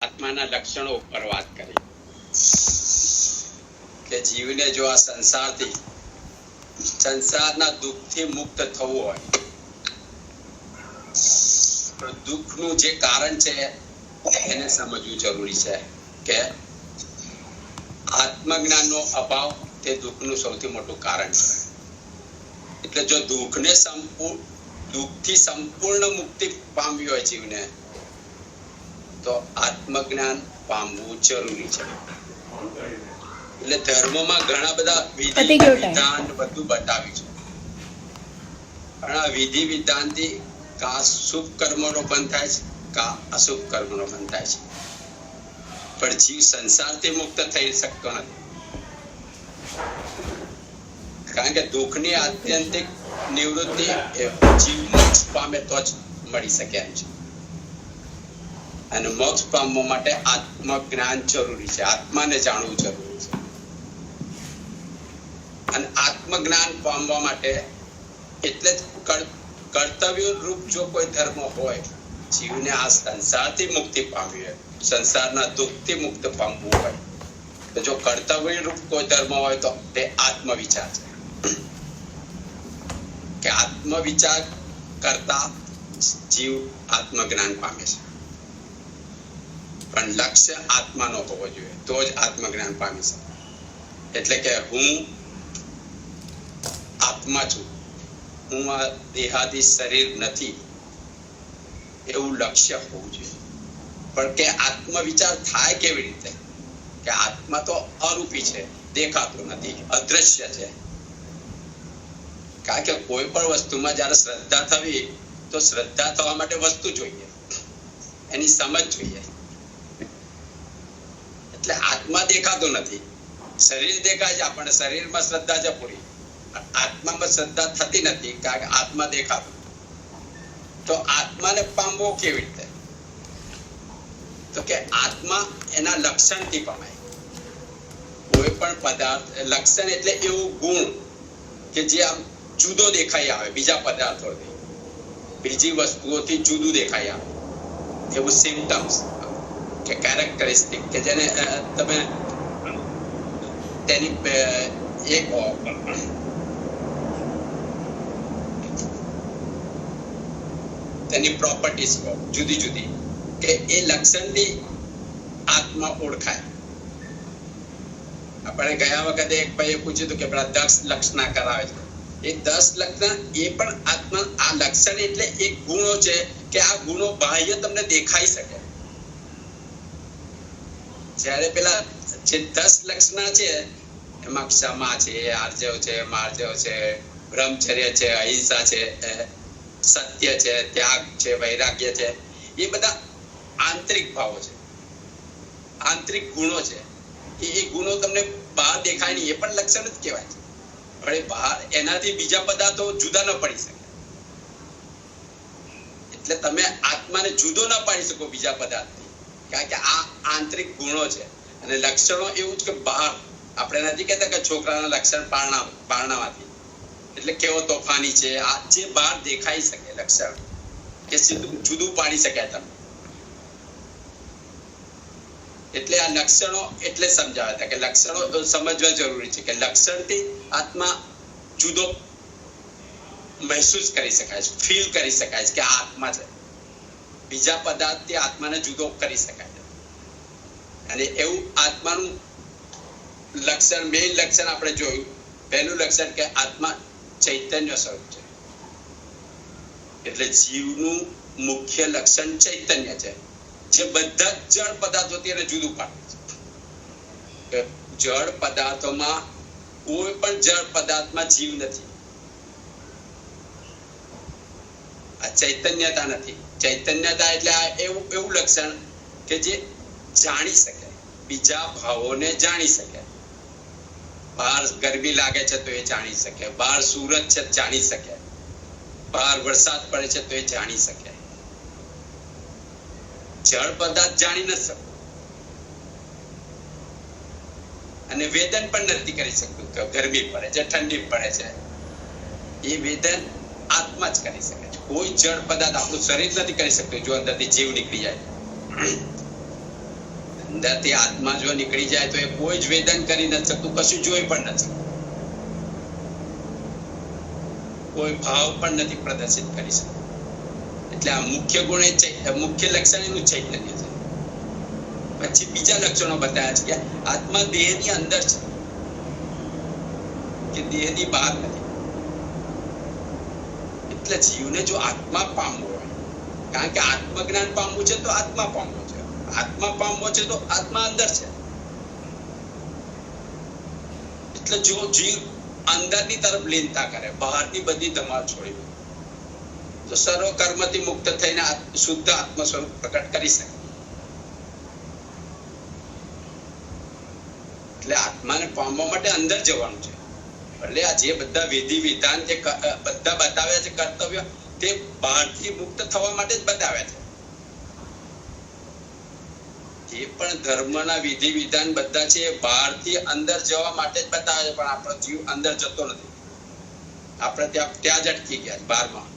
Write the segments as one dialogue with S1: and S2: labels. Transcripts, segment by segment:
S1: આત્માના લક્ષણો ઉપર વાત કરી કે જીવને જો આ સંસારના દુઃખથી મુક્ત થવું હોય તો દુઃખનું જે કારણ છે એને સમજવું જરૂરી છે કે આત્મજ્ઞાનનો અભાવ તે દુઃખનું સૌથી મોટું કારણ છે. એટલે જો દુઃખથી સંપૂર્ણ મુક્તિ પામવી હોય જીવને તો આત્મજ્ઞાન પામવું જરૂરી છે. એટલે ધર્મમાં ઘણા બધા વિધિ વિધાન બધું બતાવ્યું છે, પણ આ વિધિ વિધાનથી કા શુભ કર્મનો બંધ થાય છે કા અશુભ કર્મનો બંધ થાય છે, પણ જીવ સંસારથી મુક્ત થઈ શકતો નથી. કારણ કે દુઃખની આત્યંતિક નિવૃત્તિ જીવ મોક્ષ પામે તો જ મળી શકે એમ છે. અને મોક્ષ પામવા માટે આત્મજ્ઞાન જરૂરી છે, આત્માને જાણવું જરૂરી છે. અને આત્મજ્ઞાન પામવા માટે એટલે જ કર્તવ્ય રૂપ જો કોઈ ધર્મ હોય, જીવને આ સંસારથી મુક્તિ પામવી હોય, સંસારના દુઃખથી મુક્ત પામવું હોય, તો જો કર્તવ્ય રૂપ કોઈ ધર્મ હોય તો તે આત્મવિચાર છે. કે આત્મવિચાર કરતા જીવ આત્મજ્ઞાન પામે છે. પણ લક્ષ્ય આત્માનો હોવો જોઈએ તો જ આત્મજ્ઞાન પામી શકે. એટલે કે હું આત્મા છું, હું આ દેહાદી શરીર નથી, એવું લક્ષ્ય હોવું જોઈએ. પણ કે આત્મવિચાર થાય કેવી રીતે? કે આત્મા તો અરૂપી છે, દેખાતું નથી, અદ્રશ્ય છે. કારણ કે કોઈ પણ વસ્તુમાં જયારે શ્રદ્ધા થવી તો શ્રદ્ધા થવા માટે વસ્તુ જોઈએ, એની સમજ જોઈએ. એટલે આત્મા દેખાતો નથી, શરીર દેખાય છે આપણને, શરીરમાં શ્રદ્ધા છે પૂરી, આત્મામાં શ્રદ્ધા થતી નથી કારણ કે આત્મા દેખાતો. તો આત્માને પામવો કેવી રીતે? તો કે આત્મા એના લક્ષણથી પમાય. કોઈ પણ પદાર્થ, લક્ષણ એટલે એવું ગુણ કે જે આમ જુદો દેખાઈ આવે બીજા પદાર્થોથી, બીજી વસ્તુઓથી જુદું દેખાઈ આવે, એવું સિમ્પટમ્સ કે કેરેક્ટરિસ્ટિક કે જેને તમે તેની એક તેની પ્રોપર્ટીઝ જુદી જુદી, કે એ લક્ષણથી આત્મા ઓળખાય. આપણે ગયા વખતે એક ભાઈએ પૂછ્યું હતું કે પેલા 10 લક્ષણા કરાવે છે. એ 10 લક્ષણ એ પણ આત્મા, આ લક્ષણ એટલે એક ગુણો છે કે આ ગુણો બાહ્ય તમને દેખાઈ શકે. જ્યારે પેલા જે 10 લક્ષણા છે એમાં ક્ષમા છે, આર્જવ છે, માર્જવ છે, બ્રહ્મચર્ય છે, અહિંસા છે, સત્ય છે, ત્યાગ છે, વૈરાગ્ય છે, એ બધા આંતરિક ભાવો છે, આંતરિક ગુણો છે. એ ગુણો તમને બહાર દેખાય નહીં, એ પણ લક્ષણ જ કહેવાય છે. પણ બહાર એનાથી બીજા પદાર્થો જુદા ન પડી શકે. એટલે તમે આત્માને જુદો ન પાડી શકો બીજા પદાર્થથી, કારણ કે આ આંતરિક ગુણો છે. અને લક્ષણો એવું જ કે બહાર, આપણે નથી કહેતા કે છોકરાના લક્ષણ પારણામાંથી, એટલે કેવો તોફાની છે, આ જે બહાર દેખાઈ શકે લક્ષણ, કે સીધું જુદું પાડી શકાય તમે. એટલે આ લક્ષણો એટલે સમજાવ્યા હતા કે લક્ષણો સમજવા જરૂરી છે કે લક્ષણથી આત્મા જુદો મહેસૂસ કરી શકાય છે, ફીલ કરી શકાય છે કે આ આત્મા છે. બીજા પદાર્થથી આત્માને જુદો કરી શકાય છે. અને એવું આત્માનું લક્ષણ, મેઇન લક્ષણ આપણે જોયું, પહેલું લક્ષણ કે આત્મા ચૈતન્ય સ્વરૂપ છે. એટલે જીવનું મુખ્ય લક્ષણ ચૈતન્ય છે, જે બધા જળ પદાર્થોથી એને જુદું પાડે છે. જળ પદાર્થોમાં કોઈ પણ જળ પદાર્થમાં જીવ નથી, આ ચૈતન્યતા નથી. ચૈતન્યતા એટલે એવું લક્ષણ કે જે જાણી શકે, બીજા ભાવોને જાણી શકે. બહાર ગરમી લાગે છે તો એ જાણી શકે, બહાર સૂરજ છે જાણી શકે, બહાર વરસાદ પડે છે તો એ જાણી શકે. જળ પદાર્થ જાણી ન શકે અને વેદન પણ નથી કરી શકતું કે ગરમી પડે છે, ઠંડી પડે છે. એ વેદન આત્મા જ કરી શકે છે. કોઈ જળ પદાર્થ આપણું શરીર નથી કરી શકતું જો અંદરથી જીવ નીકળી જાય. અંદરથી આત્મા જો નીકળી જાય તો એ કોઈ જ વેદન કરી નથી શકતું, કશું જોઈ પણ નથી શકતું, કોઈ ભાવ પણ નથી પ્રદર્શિત કરી શકતું. એટલે આ મુખ્ય ગુણ એ મુખ્ય લક્ષણ એનું ચૈતન્ય છે. પછી બીજા લક્ષણો બતાવ્યા છે કે આત્મા દેહની અંદર છે કે દેહની બહાર નથી. એટલે જીવને જો આત્મા પામવો હોય, કારણ કે આત્મજ્ઞાન પામવું છે તો આત્મા પામવો છે, આત્મા પામવો છે તો આત્મા અંદર છે. એટલે જો જીવ અંદરની તરફ લીનતા કરે, બહારની બધી ધમાલ છોડી તો સર્વ કર્મથી મુક્ત થઈને શુદ્ધ આત્મ સ્વરૂપ પ્રકટ કરી શકે. એટલે આત્માને પામવા માટે અંદર જવાનું છે. એટલે આ જે બધા વિધિ વિધાન જે બધા બતાવ્યા છે કર્તવ્ય, તે બહારથી મુક્ત થવા માટે જ બતાવ્યા છે. જે પણ ધર્મના વિધિ વિધાન બધા છે એ બહારથી અંદર જવા માટે જ બતાવે છે, પણ આપણો જીવ અંદર જતો નથી. આપણે ત્યાં જ અટકી ગયા બહારમાં.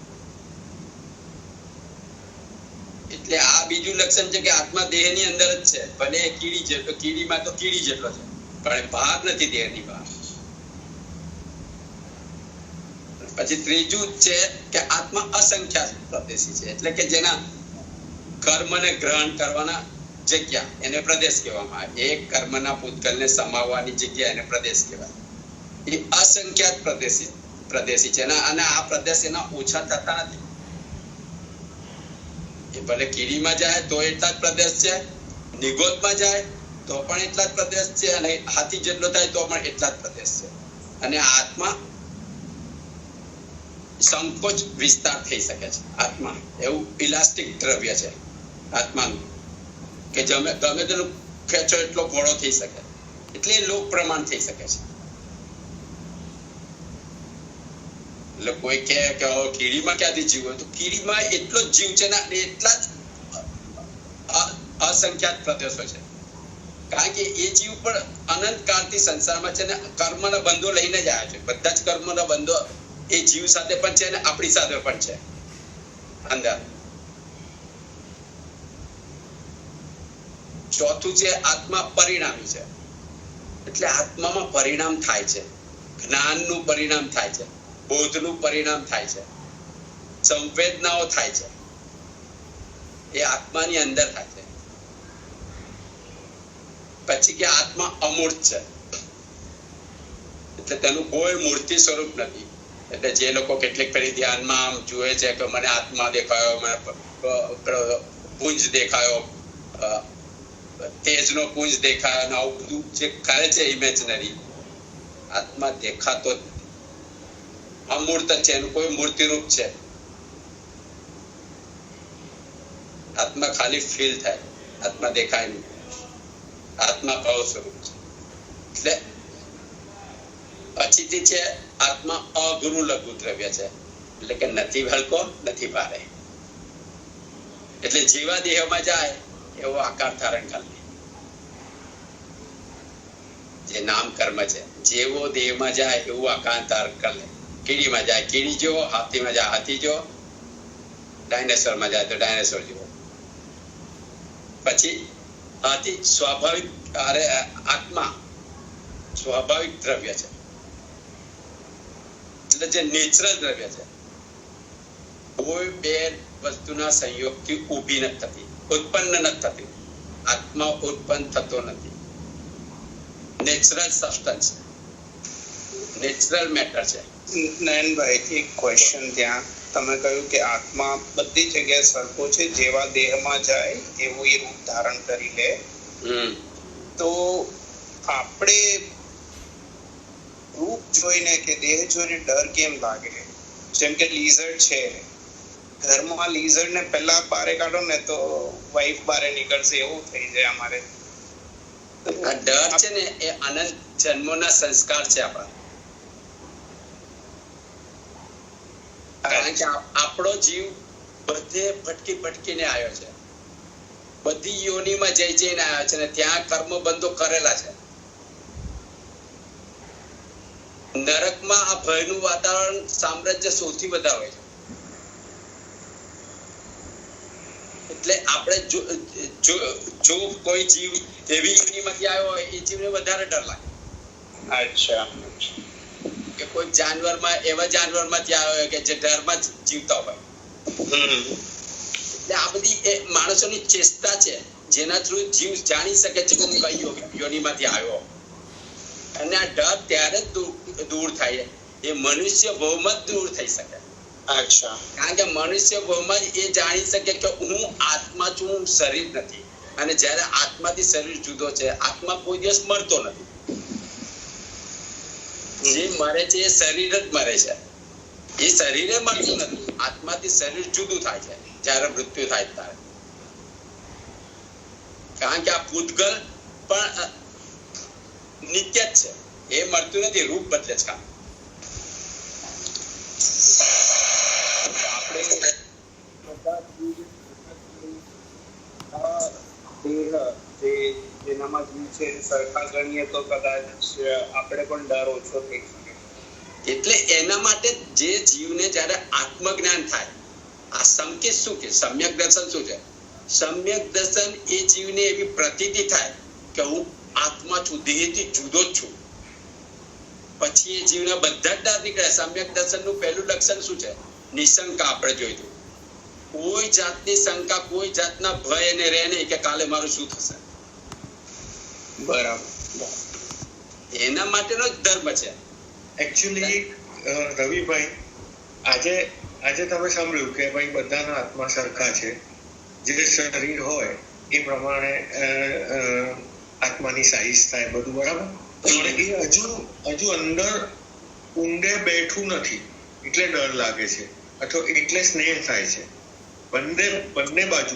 S1: એટલે આ બીજું લક્ષણ છે કે આત્મા દેહની અંદર જ છે, ભલે એ કીડી જેટલો, કીડીમાં તો કીડી જેટલો છે, પણ બહાર નથી, દેહની બહાર. પછી ત્રીજું છે કે આત્મા અસંખ્યાત પ્રદેશી છે, એટલે કે જેના કર્મને ગ્રહણ કરવાના જગ્યા એને પ્રદેશ કહેવામાં આવે. એક કર્મના પૂતગલને સમાવવાની જગ્યા એને પ્રદેશ કહેવાય. એ અસંખ્યાત પ્રદેશી છે, અને આ પ્રદેશ એના ઓછા થતા નથી. એ ભલે કીડીમાં જાય તો એટલા જ પ્રદેશ છે, નિગોદમાં જાય તો પણ એટલા જ પ્રદેશ છે, અને હાથી જેટલો થાય તો પણ એટલા જ પ્રદેશ છે. અને આત્મા સંકોચ વિસ્તાર થઈ શકે છે. આત્મા એવું ઇલાસ્ટિક દ્રવ્ય છે આત્માનું, કે ગમે તેનું ખેંચો એટલો પહોળો થઈ શકે, એટલે લોક પ્રમાણ થઈ શકે છે. એટલે કોઈ કે કીડીમાં ક્યાંથી જીવ હોય, તો કીડીમાં એટલો જ જીવ છે ને, એટલા જ અસંખ્યાત પ્રદેશો છે. કારણ કે એ જીવ પણ અનંત કાળથી સંસારમાં છે ને કર્મના બંધો લઈને જ આવ્યા છે. બધા જ કર્મના બંધો એ જીવ સાથે પણ છે ને આપણી સાથે પણ છે અંદર. ચોથું છે આત્મા પરિણામી છે, એટલે આત્મામાં પરિણામ થાય છે, જ્ઞાનનું પરિણામ થાય છે, બોધનું પરિણામ થાય છે, સંવેદનાઓ થાય છે, એ આત્માની અંદર થાય છે. પછી કે આત્મા અમૂર્ત છે, એટલે તેનું કોઈ મૂર્તિ સ્વરૂપ નથી. એટલે જે લોકો કેટલીક ફરી ધ્યાનમાં આમ જુએ છે કે મને આત્મા દેખાયો, મને પુંજ દેખાયો, તેજનો પુંજ દેખાયો, આવું બધું જે કરે છે ઇમેજનરી, આત્મા દેખાતો જ નથી, અમૂર્ત છે, એનું કોઈ મૂર્તિ રૂપ છે. આત્મા ખાલી ફીલ થાય, આત્મા દેખાય નહીં. આત્મા ભાવ સ્વરૂપ છે. એટલે પછીથી છે આત્મા અગુરુ લઘુ દ્રવ્ય છે, એટલે કે નથી હલકો નથી ભારે. એટલે જેવા દેહમાં જાય એવો આકાર ધારણ કરે, જે નામ કર્મ છે, જેવો દેહમાં જાય એવું આકાર ધારણ કરે. કીડીમાં જાય કીડી જેવો, હાથીમાં જાય હાથી જેવો, ડાયનેસોરમાં જાય તો ડાયનેસોર જેવો. પછી હાથી સ્વાભાવિક, આત્મા સ્વાભાવિક દ્રવ્ય છે, એટલે જે નેચરલ દ્રવ્ય છે. કોઈ બે વસ્તુના સંયોગથી ઊભી નથી થતી, ઉત્પન્ન નથી થતી. આત્મા ઉત્પન્ન થતો નથી, નેચરલ સબસ્ટન્સ, નેચરલ મેટર છે.
S2: નયનભાઈ, એક ક્વેશ્ચન ત્યાં તમે કહ્યું કે આત્મા બધી જગ્યાએ સરખો છે, જેવા દેહમાં જાય એવું એ રૂપ ધારણ કરી લે. તો આપણે રૂપ જોઈને કે દેહ જોઈને ડર કેમ લાગે? જેમ કે લીઝર્ડ છે, ઘરમાં લીઝર્ડ ને પહેલા બારે કાઢો ને તો વાઈફ બારે નીકળશે, એવું થઈ જાય અમારે.
S1: ડર છે ને એ અનંત જન્મોના સંસ્કાર છે આપણા. કારણ કે આપણો જીવ બધે ભટકી ભટકીને આવ્યો છે, બધી યોનિમાં જઈને આવ્યો છે, ને ત્યાં કર્મ બંધો કરેલા છે. નરકમાં આ ભયનું વાતાવરણ, સામ્રાજ્ય સૌથી વધારે હોય છે. એટલે આપણે જો કોઈ જીવ એવી યોનિમાંથી આવ્યો હોય એ જીવને વધારે ડર લાગે.
S2: અચ્છા.
S1: કે કોઈ જાનવરમાં એવા જાનવરમાંથી આવ્યો હોય કે જે ડરમાં જીવતા હોય. એટલે આ બધી એ માણસોની ચેષ્ટા છે જેના થ્રુ જીવ જાણી શકે છે કે હું કઈ યોનિમાંથી આવ્યો. અને આ ડર ત્યારે જ દૂર થાય એ મનુષ્ય ભવમાં જ દૂર થઈ શકે.
S2: અચ્છા.
S1: કારણ કે મનુષ્ય ભવમાં જ એ જાણી શકે કે હું આત્મા છું, હું શરીર નથી. અને જ્યારે આત્માથી શરીર જુદો છે, આત્મા કોઈ દિવસ મરતો નથી. જે મરે છે એ શરીર જ મરે છે, એ શરીરે મળતું નથી. આત્માથી શરીર જુદું થાય છે જ્યારે મૃત્યુ થાય ત્યારે. કારણ કે આ પૂતગલ પણ નિત્ય જ છે, એ મળતું નથી, રૂપ બદલે છે.
S2: જેનામાં જીવ છે સરખા ગણીએ તો કદાચ આપણે પણ ડર ઓછો થઈ શકે.
S1: એટલે એના માટે જે જીવને જ્યારે આત્મજ્ઞાન થાય, આ સંકેત શું કે સમ્યક દર્શન શું છે? સમ્યક દર્શન એ જીવને એવી પ્રતીતિ થાય કે હું આત્મા છું, દેહથી જુદો જ છું. પછી એ જીવને બધા જ ડર નીકળે. સમ્યક દર્શનનું પહેલું લક્ષણ શું છે? નિશંકા. આપણે જોઈતું કોઈ જાતની શંકા, કોઈ જાતના ભય એને રહે નહીં કે કાલે મારું શું થશે.
S2: બરાબર.
S1: એના માટેનો જ ધર્મ છે.
S3: એકચ્યુઅલી રવિભાઈ, આજે તમે સાંભળ્યું કે ભાઈ બધાના આત્મા સરખા છે. જે શરીર હોય એ પ્રમાણે આત્માની સાઈઝ થાય, બધું બરાબર. પણ એ હજુ અંદર ઊંડે બેઠું નથી એટલે ડર લાગે છે, અથવા એટલે સ્નેહ થાય છે. બંને બાજુ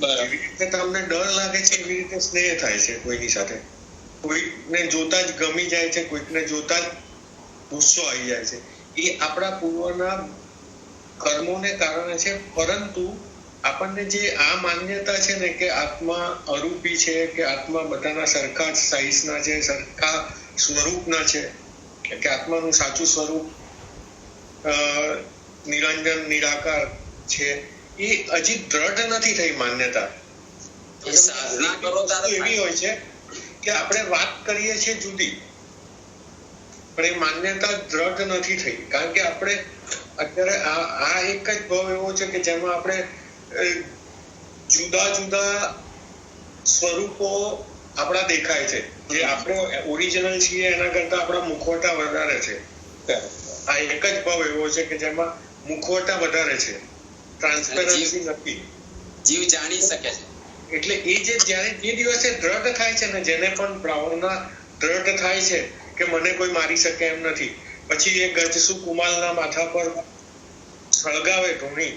S3: એવી રીતે તમને ડર લાગે છે, એવી રીતે સ્નેહ થાય છે કોઈની સાથે. કોઈકને જોતા જ ગમી જાય છે, કોઈકને જોતા જ ગુસ્સો આવી જાય છે. એ આપણા પૂર્વના કર્મોને કારણે છે. પરંતુ આપણને જે આ માન્યતા છે ને કે આત્મા અરૂપી છે, કે આત્મા બધાના સરખા સાઈઝના છે, સરખા સ્વરૂપના છે, કે આત્માનું સાચું સ્વરૂપ નિરંજન નિરાકાર છે, એ હજી દ્રઢ નથી થઈ માન્યતા. એવી હોય છે કે આપણે વાત કરીએ છીએ જુદી, પણ એ માન્યતા દ્રઢ નથી થઈ. કારણ કે આપણે અત્યારે આ એક જ ભાવ એવો છે કે જેમાં આપણે જુદા જુદા સ્વરૂપો આપણા દેખાય છે. જે આપણે ઓરિજિનલ છીએ એના કરતા આપણા મુખવટા વધારે છે. આ એક જ ભાવ એવો છે કે જેમાં મુખવટા વધારે છે, ટ્રાન્સપેરન્સી નથી.
S1: જીવ જાણી શકે છે.
S3: એટલે એ જ્યારે જે દિવસે દ્રઢ થાય છે ને, જેને પણ ભાવના દ્રઢ થાય છે કે મને કોઈ મારી શકે એમ નથી, પછી એ ગજસુ કુમાલના માથા પર સળગાવે ધૂણી,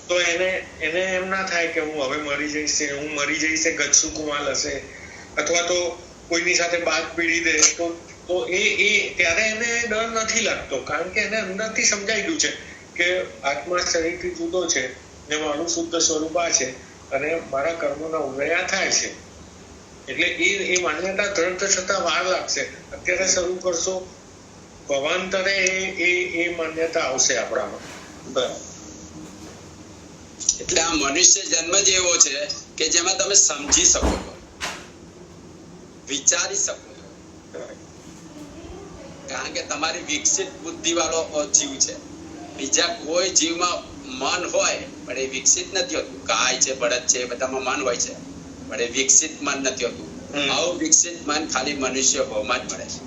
S3: તો એને એમ ના થાય કે હું હવે મરી જઈશ, હું મરી જઈશ, ગજસુ કુમાલ હશે, અથવા તો કોઈની સાથે બાદ પીડી દે તો એ ત્યારે એને ડર નથી લાગતો. કારણ કે એને અંદરથી સમજાઈ ગયું છે કે આત્મા શરીરથી જુદો છે ને મારું શુદ્ધ સ્વરૂપ આ છે, અને મારા કર્મોના ઉદયા થાય છે. એટલે એ માન્યતા દ્રઢ છતાં વાર લાગશે. અત્યારે શરૂ કરશો, ભવાંતરે એ માન્યતા આવશે આપણામાં. બરાબર.
S1: એટલે આ મનુષ્ય જન્મ જ એવો છે કે જેમાં તમે સમજી શકો છો, વિચારી શકો છો. કારણ કે તમારી વિકસિત બુદ્ધિ વાળો જીવ છે. બીજા કોઈ જીવમાં મન હોય પણ એ વિકસિત નથી હોતું. ગાય છે, બળદ છે, બધામાં મન હોય છે, પણ એ વિકસિત મન નથી હોતું. આવું વિકસિત મન ખાલી મનુષ્ય ભાવમાં જ મળે છે.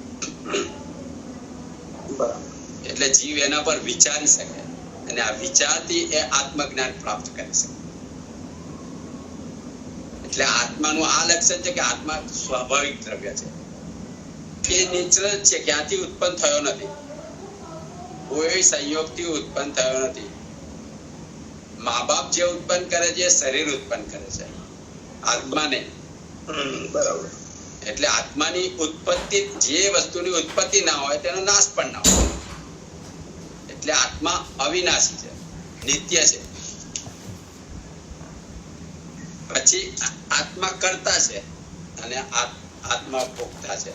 S1: એટલે જીવ એના પર વિચારી શકે, અને આ વિચારથી એ આત્મજ્ઞાન પ્રાપ્ત કરી શકે. એટલે આત્માનું આ લક્ષણ છે કે આત્મા સ્વાભાવિક દ્રવ્ય છે, એ નેચરલ છે, ક્યાંથી ઉત્પન્ન થયો નથી, કોઈ સંયોગથી ઉત્પન્ન થયો નથી. મા બાપ જે ઉત્પન્ન કરે છે શરીર ઉત્પન્ન કરે છે, આત્માને.
S2: બરાબર.
S1: એટલે આત્માની ઉત્પત્તિ, જે વસ્તુની ઉત્પત્તિ ના હોય તેનો નાશ પણ ના હોય. એટલે આત્મા અવિનાશી છે, નિત્ય છે. પછી આત્મા કર્તા છે અને આત્મા ભોગતા છે.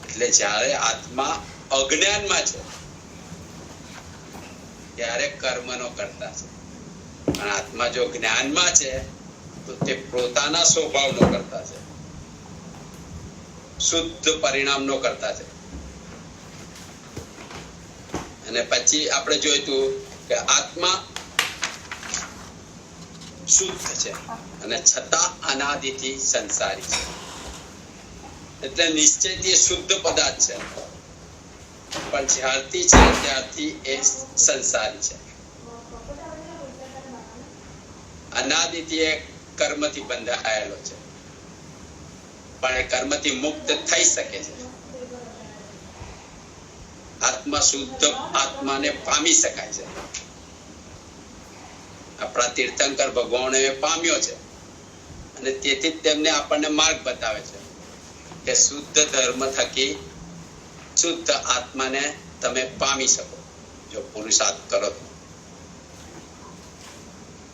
S1: એટલે જ્યારે આત્મા અજ્ઞાનમાં છે ત્યારે કર્મનો કર્તા છે, પણ આત્મા જો જ્ઞાનમાં છે તો તે પોતાના સ્વભાવનો કરતા છે, શુદ્ધ પરિણામનો કરતા છે. અને પછી આપણે જોઈતું કે આત્મા શુદ્ધ છે અને છતાં અનાદિથી સંસારી છે. એટલે નિશ્ચયથી એ શુદ્ધ પદાર્થ છે, પણ જ્યારથી છે ત્યારથી એ સંસારી છે. અનાદિથી એ કર્મથી બંધાયેલો છે, પણ એ કર્મથી મુક્ત થઈ શકે છે. આત્મા શુદ્ધ આત્માને પામી શકાય છે. આપણા તીર્થંકર ભગવાને પામ્યો છે અને તેથી તેમને આપણને માર્ગ બતાવે છે કે શુદ્ધ ધર્મ થકી શુદ્ધ આત્માને તમે પામી શકો જો પુરુષાર્થ કરો તો.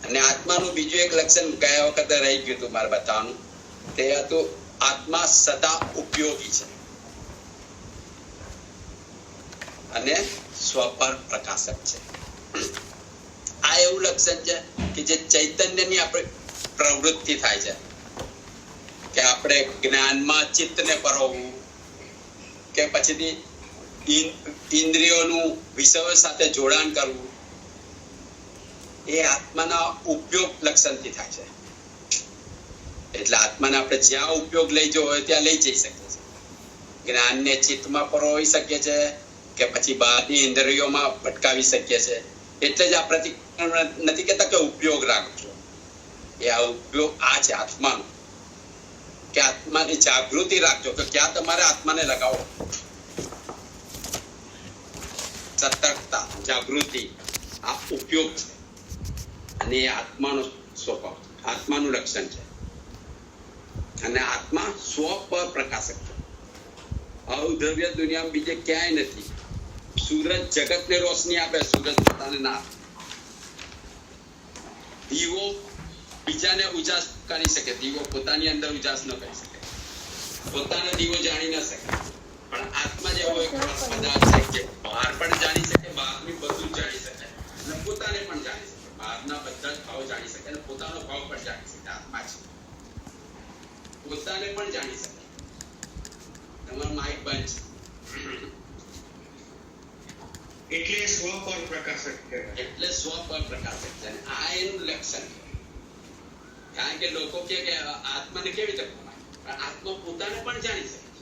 S1: અને આત્માનું બીજું એક લક્ષણ ગયા વખતે રહી ગયું હતું મારે બતાવવાનું, તે હતું આત્મા સદા ઉપયોગી છે અને સ્વપર પ્રકાશક છે. આ એવું લક્ષણ છે કે જે ચૈતન્યની આપણે પ્રવૃત્તિ થાય છે કે આપણે જ્ઞાનમાં ચિત્તને પરોવવું કે પછીથી ઇન્દ્રિયોનું વિષયો સાથે જોડાણ કરવું, એ આત્માના ઉપયોગ લક્ષણથી થાય છે. એટલે આત્માને આપણે જ્યાં ઉપયોગ લઈ જવો હોય ત્યાં લઈ જઈ શકીએ છીએ. જ્ઞાનને ચિત્તમાં પરોવી શકીએ છીએ કે પછી બહારની ઇન્દ્રિયોમાં ભટકાવી શકીએ છીએ. એટલે જ આપણે નથી કહેતા કે ઉપયોગ રાખજો, એ આ ઉપયોગ આ છે આત્માનો, કે આત્માની જાગૃતિ રાખજો કે ક્યાં તમારે આત્માને લગાવો. સતર્કતા, જાગૃતિ આ ઉપયોગ છે અને એ આત્માનો સ્વભાવ, આત્માનું લક્ષણ છે. અને આત્મા સ્વ પર પ્રકાશક છે. અવદ્રવ્ય દુનિયામાં બીજે ક્યાંય નથી. સૂરજ જગતને રોશની આપે, સૂરજ પોતાને ના આપે. દીવો બીજાને ઉજાસ કરી શકે, દીવો પોતાની અંદર ઉજાસ ન કરી શકે, પોતાનો દીવો જાણી ન શકે. પણ આત્મા જેવો એક પદાર્થ છે કે બહાર પણ જાણી શકે, બહારનું બધું જાણી શકે અને પોતાને પણ જાણી શકે. બહારના બધા જ ભાવ જાણી શકે અને પોતાનો ભાવ પણ જાણી શકે. આત્મા છે, પોતાને પણ જાણી શકે. તમારો માઇક બંધ છે
S3: એટલે સ્વ પર પ્રકાશક કહેવાય.
S1: એટલે સ્વ પર પ્રકાશક છે. આ એનું લક્ષણ છે. કારણ કે લોકો કહે કે આત્માને કેવી રીતે ભણાય, પણ આત્મા પોતાને પણ જાણી શકે છે.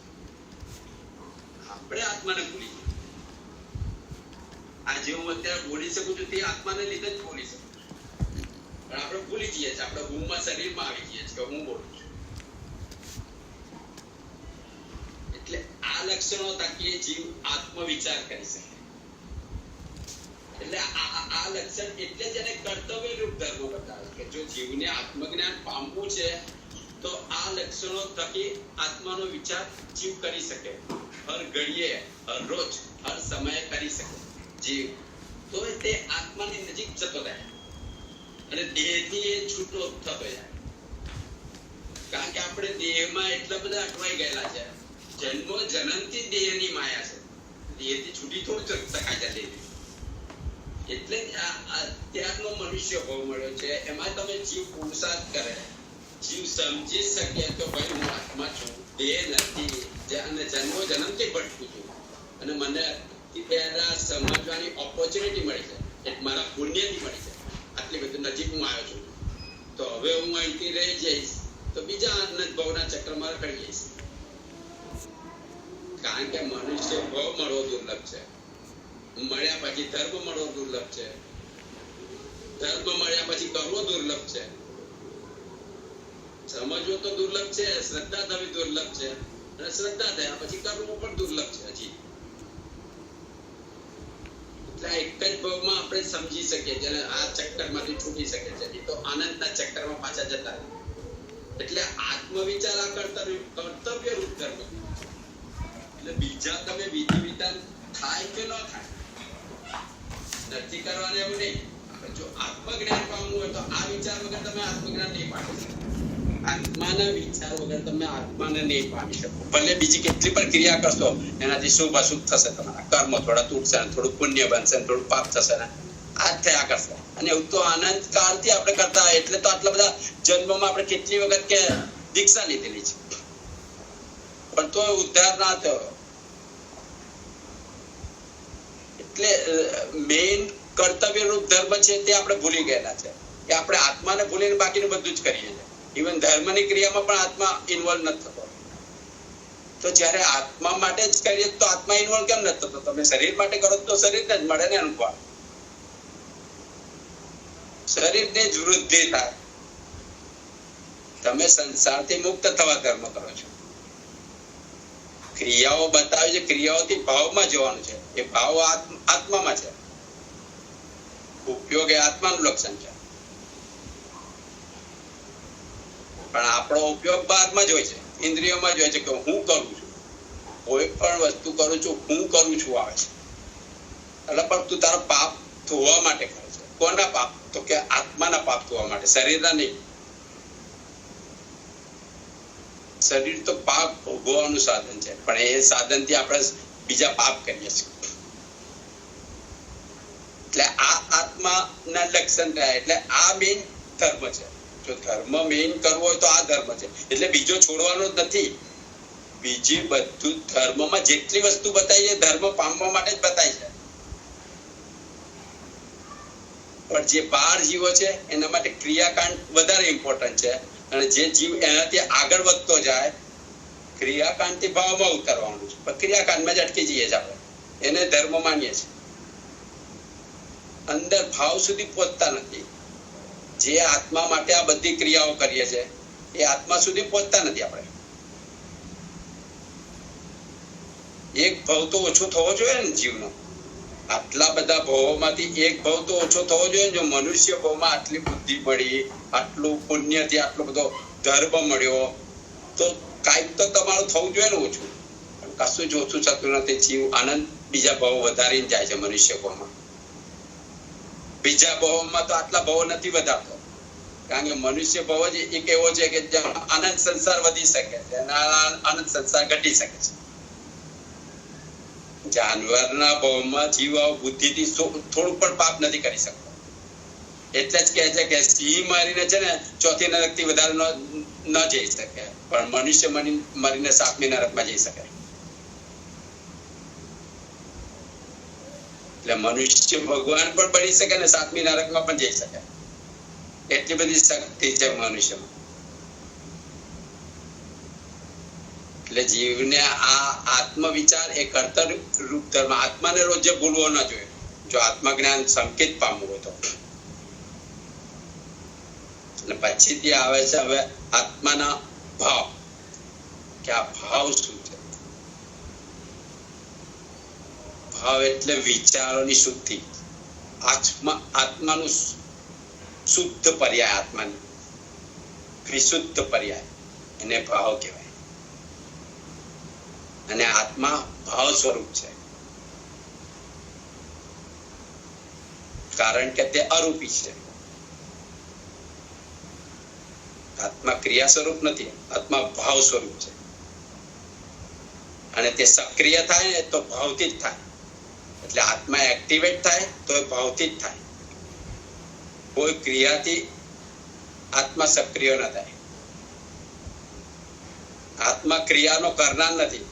S1: આપણે આત્માને ભૂલી ગઈએ. આ જે હું અત્યારે બોલી શકું છું તે આત્માને લીધે જ બોલી શકું છું, પણ આપણે ભૂલી જઈએ છીએ. આપણે હુંમાં શરીરમાં આવી જઈએ છીએ કે હું બોલું છું. એટલે આ લક્ષણો થકી જીવ આત્મવિચાર કરી શકે. એટલે આ લક્ષણ એટલે જ એને કર્તવ્ય રૂપ ધર્મ બતાવે કે જો જીવને આત્મજ્ઞાન પામવું છે તો આ લક્ષણો થકી આત્માનો વિચાર જીવ કરી શકે. હર ઘડીએ, હર રોજ, હર સમયે કરી શકે જીવ. તો તે આત્માની નજીક જતો જાય અને દેહથી એ છૂટો થતો જાય. કારણ કે આપણે દેહમાં એટલા બધા અટવાઈ ગયેલા છે. જન્મો જન્મથી દેહની માયા છે. દેહથી છૂટી થોડું શકાય છે દેહ. એટલે અત્યારનો મનુષ્ય ભાવ મળ્યો છે. એમાં તમે જીવ પુરુષાર્થ કરે, જીવ સમજી શકે કે ભાઈ હું આત્મા છું, દેહ નથી, અને જન્મો જન્મથી ભટકું છું અને મને પહેલા સમજવાની ઓપોર્ચ્યુનિટી મળી છે, એટલે મારા પુણ્યથી મળી છે. આટલી બધી નજીક હું આવ્યો છું, તો હવે હું અહીંથી રહી જઈશ તો બીજા અનંત ભવના ચક્રમાં રખડી જઈશ. કારણ કે મનુષ્ય ભાવ મળવો દુર્લભ છે. મળ્યા પછી ધર્મ મળવો દુર્લભ છે, ધર્મ મળ્યા પછી કરવો દુર્લભ છે, સમજવો તો દુર્લભ છે, શ્રદ્ધા થવી દુર્લભ છે, અને શ્રદ્ધા થયા પછી કરવું પણ દુર્લભ છે હજી. એટલે એક જ ભાવમાં આપણે સમજી શકીએ છીએ અને આ ચક્કરમાંથી છૂટી શકે છે. તો આનંદના ચક્કરમાં પાછા જતા રહે. એટલે આત્મવિચાર આ કર્તવ્ય રૂપ ધર્મ. એટલે બીજા તમે વિધિ વિધાન થાય કે ન થાય નથી કરવાનું એવું નહીં. જો આત્મજ્ઞાન પામવું હોય તો આ વિચાર વગર તમે આત્મજ્ઞાન નહીં પામી શકો. આત્માના વિચાર વગર તમે આત્માને નહીં પામી શકો. ભલે બીજી કેટલી પણ ક્રિયા કરશો એનાથી શુભ અશુભ થશે, તમારા કર્મ થોડા તૂટશે, થોડું પુણ્ય બનશે, થોડું પાપ થશે ને આ થયા કરશે. અને એવું તો અનંત કાળથી આપણે કરતા હોય, એટલે તો આટલા બધા જન્મમાં આપણે કેટલી વખત કે દીક્ષા લીધેલી છે, પણ તો ઉદ્ધાર ના થયો. એટલે મેઇન કર્તવ્ય રૂપ ધર્મ છે તે આપણે ભૂલી ગયેલા છે કે આપણે આત્માને ભૂલીને બાકીનું બધું જ કરીએ છીએ. ઇવન ધર્મની ક્રિયામાં પણ આત્મા ઇન્વોલ્વ નથી થતો. તો જ્યારે આત્મા માટે જ કરીએ તો આત્મા ઇન્વોલ્વ કેમ નથી થતો? તમે શરીર માટે કરો તો શરીરને જ મળે ને અનુભવ. શરીરની જ વૃદ્ધિ થાય. તમે સંસારથી મુક્ત થવા ધર્મ કરો છો. ક્રિયાઓ બતાવે છે, ક્રિયાઓથી ભાવમાં જવાનું છે. એ ભાવ આત્મામાં છે. ઉપયોગ એ આત્માનું લક્ષણ છે, પણ આપણો ઉપયોગ બહારમાં જ હોય છે, ઇન્દ્રિયોમાં જ હોય છે કે હું કરું છું, કોઈ પણ વસ્તુ કરું છું, હું કરું છું આવે છે. એટલે પણ તું તારા પાપ ધોવા માટે કરે છે. કોના પાપ? તો કે આત્માના પાપ ધોવા માટે, શરીરના નહીં. શરીર તો પાપ ભોગવવાનું સાધન છે, પણ એ સાધનથી આપણે બીજા પાપ કરીએ છીએ. એટલે આ આત્માના લક્ષણ રહ્યા. એટલે આ મેઇન ધર્મ છે. જો ધર્મ મેઇન કરવો હોય તો આ ધર્મ છે. એટલે બીજો છોડવાનો જ નથી. બીજી બધું ધર્મમાં જેટલી વસ્તુ બતાવી છે ધર્મ પામવા માટે જ બતાવી છે. પણ જે 12 જીવો છે એના માટે ક્રિયાકાંડ વધારે ઇમ્પોર્ટન્ટ છે. અને જે જીવ એનાથી આગળ વધતો જાય, ક્રિયાકાંડથી ભાવમાં ઉતરવાનું છે, પણ ક્રિયાકાંડમાં જ અટકી જઈએ છીએ આપણે. એને ધર્મ માનીએ છીએ. અંદર ભાવ સુધી પહોંચતા નથી. જે આત્મા માટે આ બધી ક્રિયાઓ કરીએ છીએ એ આત્મા સુધી પહોંચતા નથી આપણે. એક ભાવ તો ઓછો થવો જોઈએ ને જીવનો. આટલા બધા ભાવોમાંથી એક ભાવ તો ઓછો થવો જોઈએ. જો મનુષ્ય ભાવમાં આટલી બુદ્ધિ મળી, આટલું પુણ્યથી આટલો બધો ધર્મ મળ્યો, તો કાંઈક તો તમારું થવું જોઈએ ને ઓછું. કશું જ ઓછું થતું નથી. જીવ આનંદ બીજા ભાવ વધારીને જાય છે મનુષ્ય ભાવમાં. બીજા ભાવમાં તો આટલા ભાવો નથી વધારતો, કારણ કે મનુષ્ય ભાવ જ એક એવો છે કે જ્યાં આનંદ સંસાર વધી શકે છે અને આનંદ સંસાર ઘટી શકે છે. જાનવરના ભાવમાં જીવ બુદ્ધિથી થોડું પણ પાપ નથી કરી શકતો. એટલે જ કહે છે કે સિંહ મારીને છે ને ચોથી નરકથી વધારે ન જઈ શકે, પણ મનુષ્ય મરીને 7મી નરકમાં જઈ શકે. એટલે મનુષ્ય ભગવાન પણ બની શકે ને 7મી નરકમાં પણ જઈ શકે. એટલી બધી શક્તિ છે મનુષ્યમાં. એટલે જીવને આ આત્મવિચાર એ કર્તવ્ય રૂપ ધર્મ. આત્માને રોજે ભૂલવો ન જોઈએ. જો આત્મા જ્ઞાન સંકેત પામવું હોય તો. અને પછીથી આવે છે હવે આત્માના ભાવ, કે આ ભાવ શું છે? ભાવ એટલે વિચારોની શુદ્ધિ. આત્માનું શુદ્ધ પર્યાય, આત્માની વિશુદ્ધ પર્યાય, એને ભાવ કહેવાય. અને આત્મા ભાવ સ્વરૂપ છે, કારણ કે તે અરૂપી છે. આત્મા ક્રિયા સ્વરૂપ નથી, આત્મા ભાવ સ્વરૂપ છે. અને તે સક્રિય થાય ને તો ભાવથી જ થાય. એટલે આત્મા એક્ટિવેટ થાય તો એ ભાવથી જ થાય. કોઈ ક્રિયાથી આત્મા સક્રિય ન થાય. આત્મા ક્રિયાનો કરનાર નથી.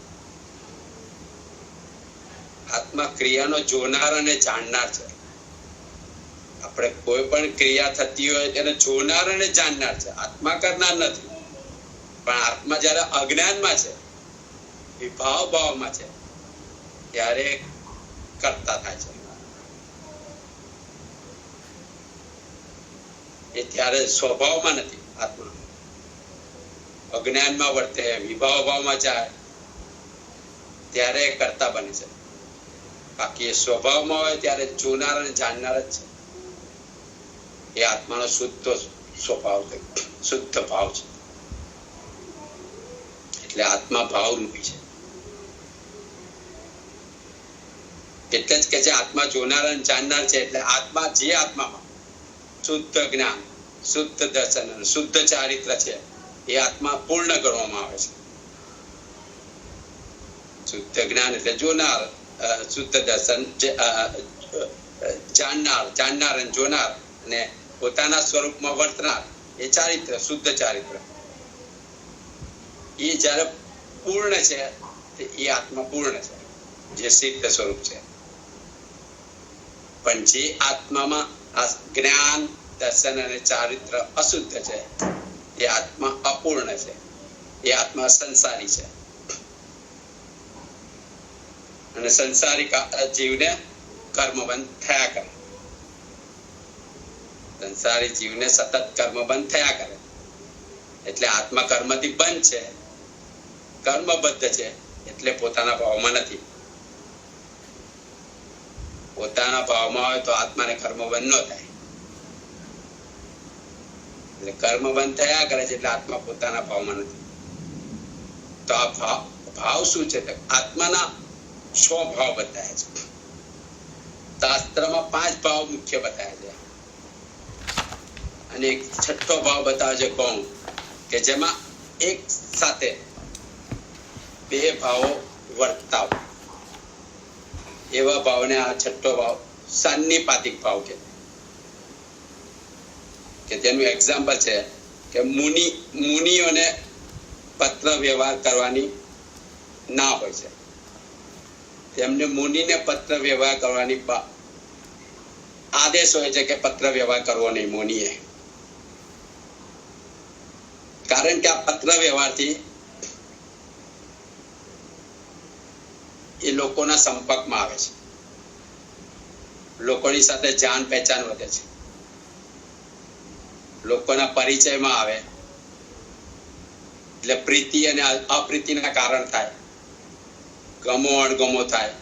S1: આત્મા ક્રિયાનો જોનાર અને જાણનાર છે. આપણે કોઈ પણ ક્રિયા થતી હોય એને જોનાર અને જાણનાર છે, આત્મા કરનાર નથી. પણ આત્મા જયારે અજ્ઞાનમાં છે, વિભાવ ભાવમાં છે, ત્યારે કરતા થાય છે. એ ત્યારે સ્વભાવમાં નથી. આત્મા અજ્ઞાનમાં વર્તે, વિભાવ ભાવમાં જાય ત્યારે કરતા બને છે. બાકી એ સ્વભાવમાં હોય ત્યારે જોનાર અને જાણનાર જ છે. એ આત્માનો શુદ્ધ સ્વભાવ છે, શુદ્ધ ભાવ છે. એટલે આત્મા ભાવ રૂપી છે. એટલે જ કે છે આત્મા જોનાર અને જાણનાર છે. એટલે આત્મા જે આત્મામાં શુદ્ધ જ્ઞાન, શુદ્ધ દર્શન અને શુદ્ધ ચારિત્ર છે એ આત્મા પૂર્ણ ગણવામાં આવે છે. શુદ્ધ જ્ઞાન એટલે જોનાર, શુદ્ધ દર્શન જાણનાર અને જોનાર અને પોતાના સ્વરૂપમાં વર્તનાર એ ચારિત્ર, શુદ્ધ ચારિત્ર, એ જ્યારે પૂર્ણ છે એ આત્મા પૂર્ણ છે, જે સિદ્ધ સ્વરૂપ છે. પણ જે આત્મામાં આ જ્ઞાન, દર્શન અને ચારિત્ર અશુદ્ધ છે એ આત્મા અપૂર્ણ છે, એ આત્મા સંસારી છે. અને સંસારી જીવને કર્મબંધ થયા કરે, સંસારી જીવને સતત કર્મબંધ થયા કરે. એટલે આત્મા કર્મથી બંધ છે, કર્મબદ્ધ છે, એટલે પોતાના ભાવમાં નથી. પોતાના ભાવમાં હોય તો આત્માને કર્મબંધ ન થાય. એટલે કર્મબંધ થયા કરે છે એટલે આત્મા પોતાના ભાવમાં નથી. તો આ ભાવ શું છે? આત્માના 6 ભાવ બતાવ્યા છે. શાસ્ત્રમાં 5 ભાવ મુખ્ય બતાવ્યા છે અને એક 6ઠ્ઠો ભાવ બતાવે છે ગૌણ, કે જેમાં એક સાથે 2 ભાવો વર્તતા હોય એવા ભાવને આ 6ઠ્ઠો ભાવ સાન્નિપાતિક ભાવ કે જેનું એક્ઝામ્પલ છે કે મુનિઓને પત્ર વ્યવહાર કરવાની ના હોય છે. તેમને મુનિને પત્ર વ્યવહાર કરવાની આદેશ હોય છે કે પત્ર વ્યવહાર કરવો નહીં મુનિએ. કારણ કે આ પત્ર વ્યવહારથી એ લોકોના સંપર્કમાં આવે છે, લોકોની સાથે જાણ પહેચાન વધે છે, લોકોના પરિચયમાં આવે, એટલે પ્રીતિ અને અપ્રીતિના કારણ થાય, ગમો અણગમો થાય.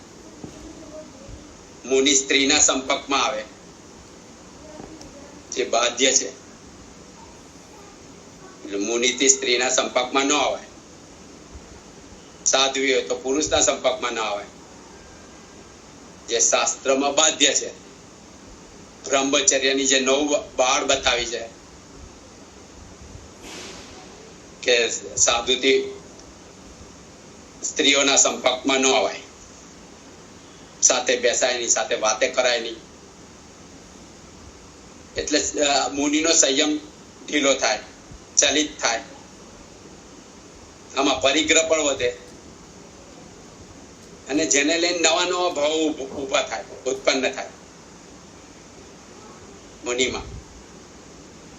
S1: મુનિ સ્ત્રીના સંપર્કમાં આવે જે બાધ્ય છે, એટલે મુનિથી સ્ત્રીના સંપર્કમાં ન આવે. સાધ્વી હોય તો પુરુષના સંપર્કમાં ન આવે, જે શાસ્ત્રમાં બાધ્ય છે. બ્રહ્મચર્યની જે 9 બાળ બતાવી છે કે સાધુથી સ્ત્રીઓના સંપર્કમાં ન અવાય, સાથે બેસાય નહીં, સાથે વાતે કરાય નહીં. એટલે મુનિનો સંયમ ઢીલો થાય, ચલિત થાય. આમાં પરિગ્રહ પણ વધે અને જેને લઈને નવા ભાવ ઉભા થાય, ઉત્પન્ન થાય મુનિમાં.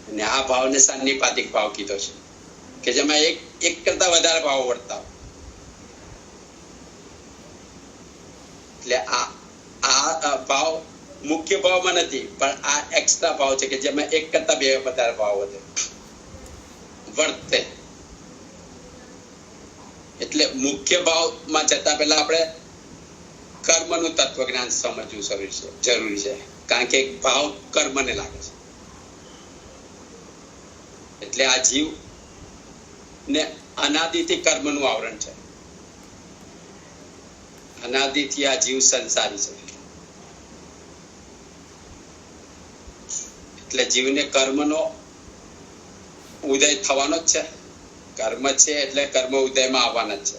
S1: અને આ ભાવને સાન્નિપાતિક ભાવ કીધો છે કે જેમાં એક કરતા વધારે ભાવ વર્તા હોય. એટલે આ ભાવ મુખ્ય ભાવમાં નથી, પણ આ એક્સ્ટ્રા ભાવ છે કે જેમાં એક કરતા 2 વધારે ભાવ વધે વર્તે. એટલે મુખ્ય ભાવમાં જતા પહેલા આપણે કર્મનું તત્વજ્ઞાન સમજવું જરૂરી છે, કારણ કે ભાવ કર્મને લાગે છે. એટલે આ જીવ ને અનાદિથી કર્મનું આવરણ છે, અનાદિથી આ જીવ સંસારી છે. એટલે જીવને કર્મનો ઉદય થવાનો જ છે. કર્મ છે એટલે કર્મ ઉદયમાં આવવાના જ છે,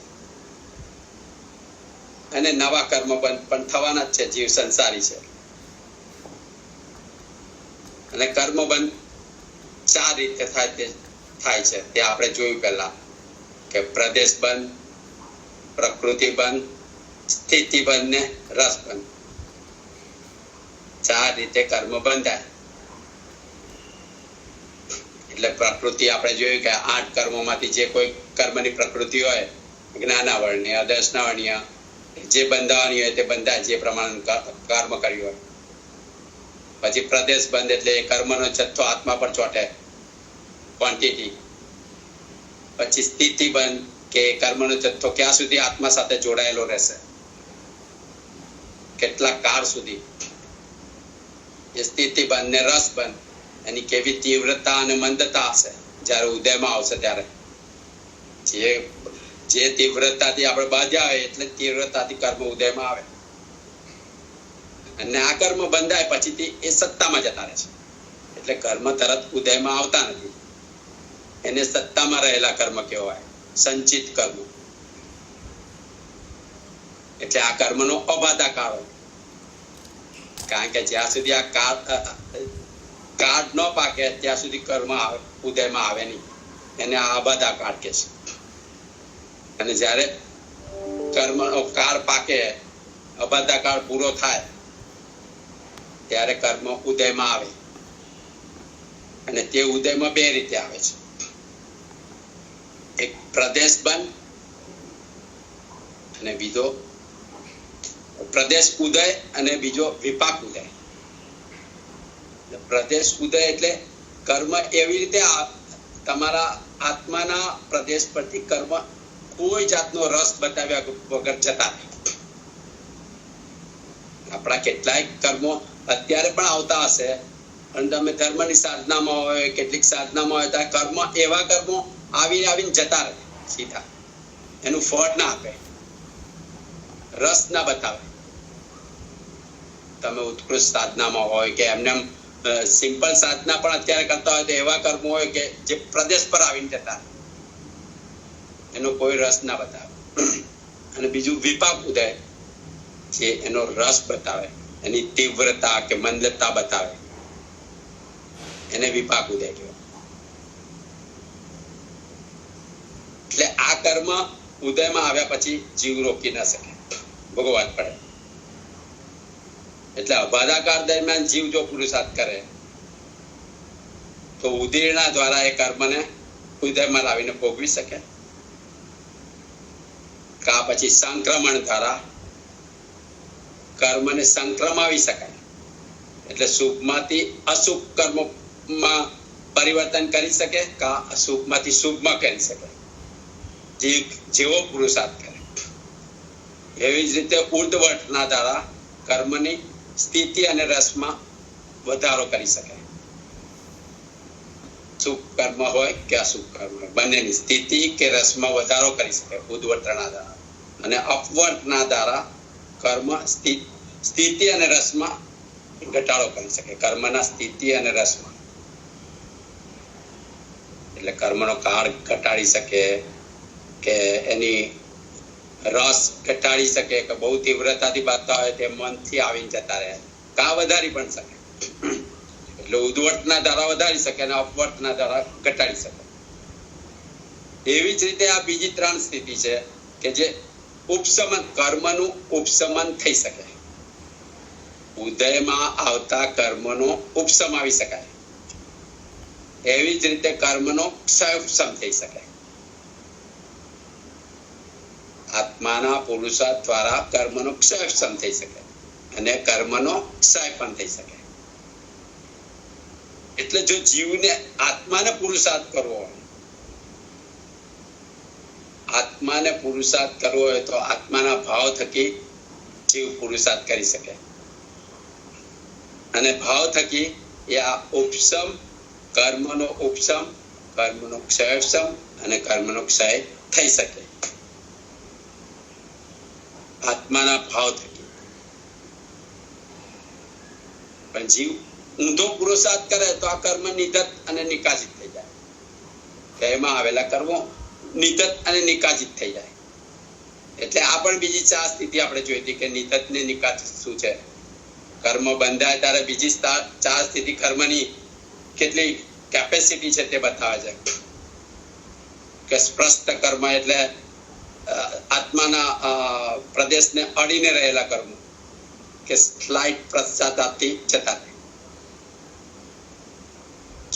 S1: અને નવા કર્મ પણ થવાના જ છે. જીવ સંસારી છે અને કર્મ બંધ 4 રીતે થાય છે. તે આપણે જોયું પહેલા કે પ્રદેશ બંધ, પ્રકૃતિ બંધ, સ્થિતિ બંધ ને રસ બંધ. 4 રીતે કર્મ બંધાય. એટલે પ્રકૃતિ આપણે જોયું કે 8 કર્મોમાંથી જે કોઈ કર્મની પ્રકૃતિ હોય, જ્ઞાનાવરણીય, દર્શનાવરણીય, જે બંધાવાની હોય તે બંધાય, જે પ્રમાણે કર્મ કર્યું હોય. પછી પ્રદેશ બંધ એટલે એ કર્મનો જથ્થો આત્મા પર ચોટે, ક્વોન્ટિટી. પછી સ્થિતિ બંધ કે કર્મનો જથ્થો ક્યાં સુધી આત્મા સાથે જોડાયેલો રહેશે, કેટલા કાળ સુધી. એ સ્થિતિ બંધ ને રસ બંધ, એની કેવી તીવ્રતા અને મંદતા હશે જ્યારે ઉદયમાં આવશે ત્યારે. જે તીવ્રતાથી આપણે બાધ્યા હોય એટલે તીવ્રતાથી કર્મ ઉદયમાં આવે. અને આ કર્મ બંધાય પછીથી એ સત્તામાં જતા રહે છે. એટલે કર્મ તરત ઉદયમાં આવતા નથી, એને સત્તામાં રહેલા કર્મ કહેવાય, સંચિત કર્મ. એટલે આ કર્મનો અબાધા કાળ હોય. કારણ કે જ્યાં સુધી આ કાર્ડ ન પાકે ત્યાં સુધી કર્મ ઉદયમાં આવે નહીં. એને આબાદા કાર્ડ કે છે. અને જ્યારે કર્મ કાર્ડ પાકે, અબાદા કાળ પૂરો થાય ત્યારે કર્મ ઉદયમાં આવે. અને તે ઉદયમાં બે રીતે આવે છે. એક પ્રદેશ બંધ અને બીજો પ્રદેશ ઉદય અને બીજો વિપાક ઉદય. પ્રદેશ ઉદય એટલે કર્મ એવી રીતે તમારા આત્માના પ્રદેશ પરથી કર્મ કોઈ જાતનો રસ બતાવ્યા વગર જતા રહે. આપણા કેટલાય કર્મો અત્યારે પણ આવતા હશે, અને તમે ધર્મની સાધનામાં હોય, કેટલીક સાધનામાં હોય તો કર્મ એવા કર્મો આવીને જતા રહે સીધા. એનું ફળ ના આપે, રસ ના બતાવે. તમે ઉત્કૃષ્ટ સાધનામાં હોય કે એમને સિમ્પલ સાધના પણ અત્યારે કરતા હોય તો એવા કર્મો હોય કે જે પ્રદેશ પર આવીને જતા રહે, એનો કોઈ રસ ના બતાવે. અને બીજું વિપાક ઉદય, જે એનો રસ બતાવે, એની તીવ્રતા કે મંદતા બતાવે, એને વિપાક ઉદય કહેવાય. એટલે આ કર્મ ઉદયમાં આવ્યા પછી જીવ રોકી ના શકે, ભોગવવા જ પડે. એટલે અબાધાકાળ દરમિયાન જીવ જો પુરુષાર્થ કરે તો ઉદીરણા દ્વારા એ કર્મને ઉદયમાં લાવીને ભોગવી શકે. કા પછી સંક્રમણ દ્વારા કર્મને સંક્રમાવી શકાય. એટલે શુભમાંથી અશુભ કર્મમાં પરિવર્તન કરી શકે, કા અશુભમાંથી શુભમાં કરી શકે, જેવો પુરુષાર્થ કરે. એવી જ રીતે ઉર્ધ્વર્તના દ્વારા કર્મની સ્થિતિ અને રસમાં વધારો કરી શકે. શુભ કર્મ હોય કે અશુભ કર્મ હોય, બંનેની સ્થિતિ કે રસમાં વધારો કરી શકે ઉર્ધ્વર્તના દ્વારા. અને અપવર્તના દ્વારા કર્મ સ્થિતિ અને રસમાં ઘટાડો કરી શકે, કર્મના સ્થિતિ અને રસમાં. એટલે કર્મનો કાળ ઘટાડી શકે, કે એની રસ ઘટાડી શકે, કે બહુ તીવ્રતાથી બાંધતા હોય તે મનથી આવીને જતા રહે, કા વધારી પણ શકે. એટલે ઉદ્વર્તના દ્વારા વધારી શકે અને અપવર્તના દ્વારા ઘટાડી શકે. એવી જ રીતે આ બીજી ત્રણ સ્થિતિ છે કે જે ઉપશમન, કર્મનું ઉપશમન થઈ શકે. ઉદયમાં આવતા કર્મનો ઉપશમ આવી શકાય. એવી જ રીતે કર્મનો ક્ષયોપશમ થઈ શકે. આત્માના પુરુષાર્થ દ્વારા કર્મનો ક્ષયોપશમ થઈ શકે અને કર્મનો ક્ષય પણ થઈ શકે. એટલે જો જીવને આત્માને પુરુષાર્થ કરવો હોય, આત્માને પુરુષાર્થ કરવો હોય તો આત્માના ભાવ થકી જીવ પુરુષાર્થ કરી શકે. અને ભાવ થકી એ આ ઉપશમ, કર્મનો ઉપશમ, કર્મનો ક્ષયોપશમ અને કર્મનો ક્ષય થઈ શકે. આત્માના ભાવ થકી. પણ જીવ ઊંધો પુરુષાર્થ કરે તો આ કર્મ નિધત અને નિકાસિત થઈ જાય. એમાં આવેલા કર્મો નિધત અને નિકાસિત થઈ જાય. એટલે આ પણ બીજી ચાર સ્થિતિ આપણે જોઈ હતી કે નિધત ને નિકાસિત શું છે. કર્મ બંધાય ત્યારે બીજી ચાર સ્થિતિ કર્મની કેટલી કેપેસિટી છે તે બતાવે છે. કે સ્પષ્ટ કર્મ એટલે આત્માના પ્રદેશને અડીને રહેલા કર્મો, કે સ્લાઇટ પશ્ચાતાપથી જતા રહે.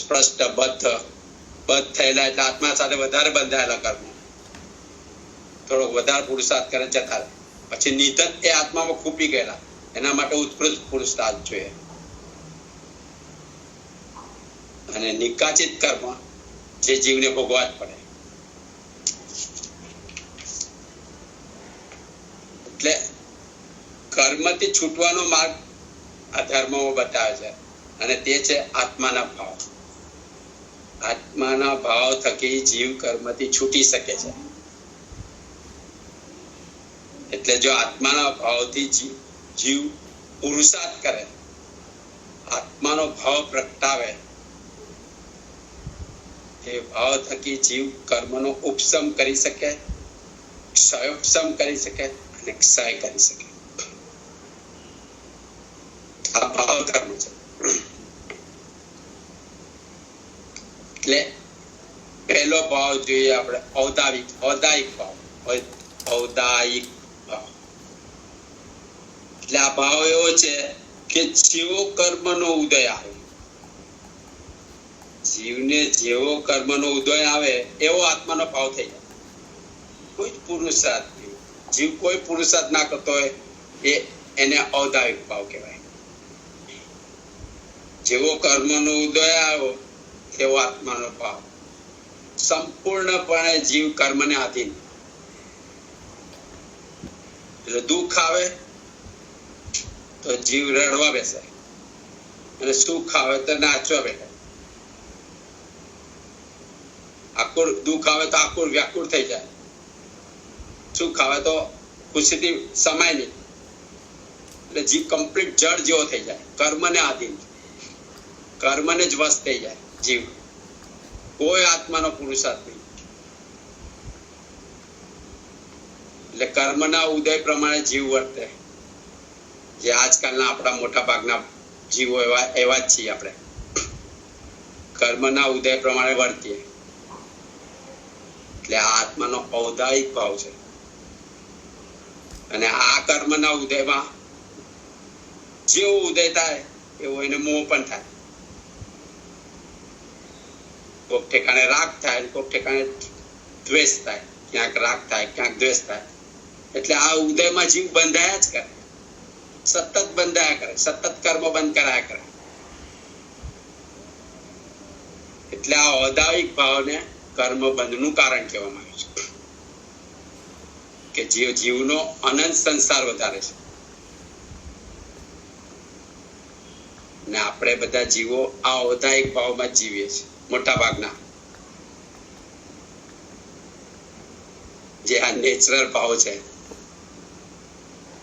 S1: સ્પષ્ટ બદ્ધ થયેલા એટલે આત્મા સાથે વધારે બંધાયેલા કર્મો થોડોક વધારે પુરુષાર્થ કરે જતા રહે. પછી નિધત એ આત્મામાં ખૂપી ગયેલા, એના માટે ઉત્કૃષ્ટ પુરુષાર્થ જોઈએ. અને નિકાચિત કર્મ જે જીવને ભોગવા જ પડે. એટલે કર્મથી છૂટવાનો માર્ગ આ ધર્મમાં બતાવે છે, અને તે છે આત્માના ભાવ. આત્માના ભાવ થકી જીવ કર્મથી છૂટી શકે છે. એટલે જો આત્માના ભાવથી જીવ પુરુષાર્થ કરે, આત્માનો ભાવ પ્રગટાવે, એ ભાવ થકી જીવ કર્મનો ઉપશમ કરી શકે, ક્ષયોપશમ કરી શકે અને ક્ષય કરી શકે. આ ભાવ ધર્મ છે. એટલે પહેલો ભાવ જોઈએ આપણે ઔદાયિક ભાવ. ઔદાયિક ભાવ એટલે આ ભાવ એવો છે કે જેવો કર્મનો ઉદય આવે, જીવને જેવો કર્મનો ઉદય આવે એવો આત્માનો ભાવ થઈ જાય. કોઈ પુરુષાર્થ નહીં, જીવ કોઈ પુરુષાર્થ ના કરતો હોય એને ઔદાયિક ભાવ કહેવાય. જેવો કર્મનો ઉદય આવ્યો એવો આત્માનો ભાવ. સંપૂર્ણપણે જીવ કર્મને આધીન. એટલે દુઃખ આવે તો જીવ રડવા બેસે અને સુખ આવે તો નાચવા બેઠે. આકુર દુઃખ આવે તો આકુર વ્યાકુળ થઈ જાય, સુખ આવે તો ખુશીથી સમાય નહીં. એટલે જીવ કમ્પ્લીટ જળ જેવો થઈ જાય, કર્મને આધીન, કર્મને જ વશ થઈ જાય જીવ. કોઈ આત્માનો પુરુષાર્થ નહીં. એટલે કર્મના ઉદય પ્રમાણે જીવ વર્તે. જે આજકાલના આપણા મોટા ભાગના જીવો એવા જ છીએ આપણે. કર્મના ઉદય પ્રમાણે વર્તીએ. એટલે આ આત્માનો ઔદાયિક ભાવ છે. અને આ કર્મના ઉદયમાં જેવો ઉદય થાય એવો એને મોહ પણ થાય. કોઈક ઠેકાણે રાગ થાય, કોઈક ઠેકાણે દ્વેષ થાય, ક્યાંક રાગ થાય, ક્યાંક દ્વેષ થાય. એટલે આ ઉદયમાં જીવ બંધાયા જ કરે, સતત બંધાયા કરે, સતત કર્મ બંધ કરાયા કરે. એટલે આ ઔદાયિક ભાવને કર્મ બંધનું કારણ કહેવામાં આવ્યું છે કે જીવનો અનંત સંસાર વધારે છે. ને આપણે બધા જીવો આ ઔદાયિક ભાવમાં જ જીવીએ છીએ મોટા ભાગના. જે આ નેચરલ ભાવ છે,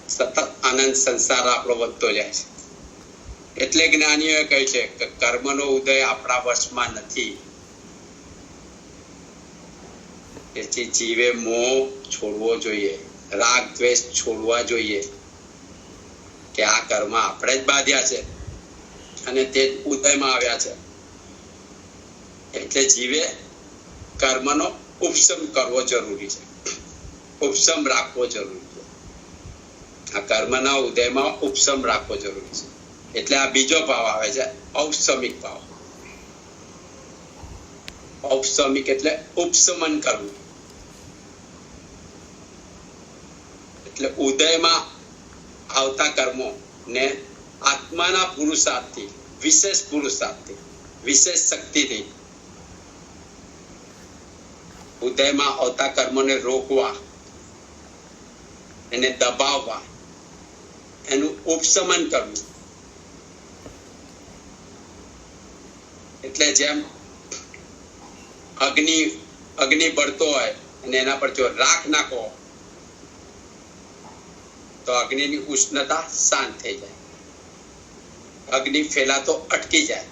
S1: સતત આનંદ સંસાર આપણો વધતો જાય છે. એટલે જ્ઞાનીઓએ કહ્યું છે કે કર્મનો ઉદય આપણા વશમાં નથી. તેથી જીવે મોહ છોડવો જોઈએ, રાગ દ્વેષ છોડવા જોઈએ કે આ કર્મ આપણે જ બાંધ્યા છે અને તે ઉદયમાં આવ્યા છે. એટલે જીવે કર્મનો ઉપશમ કરવો જરૂરી છે, ઉપશમ રાખવો જરૂરી છે. આ કર્મના ઉદયમાં ઉપશમ રાખવો જરૂરી છે. એટલે આ બીજો ભાવ આવે છે ઔપસમિક ભાવ. ઔપસમિક એટલે ઉપશમન કરવું. એટલે ઉદયમાં આવતા કર્મો ને આત્માના પુરુષાર્થથી, વિશેષ પુરુષાર્થથી, વિશેષ શક્તિથી ઉદયમાં આવતા કર્મોને રોકવા, એને દબાવવા, એનું ઉપશમન કરવું. એટલે જેમ અગ્નિ બળતો હોય અને એના પર જો રાખ નાખો તો અગ્નિની ઉષ્ણતા શાંત થઈ જાય, અગ્નિ ફેલાતો અટકી જાય.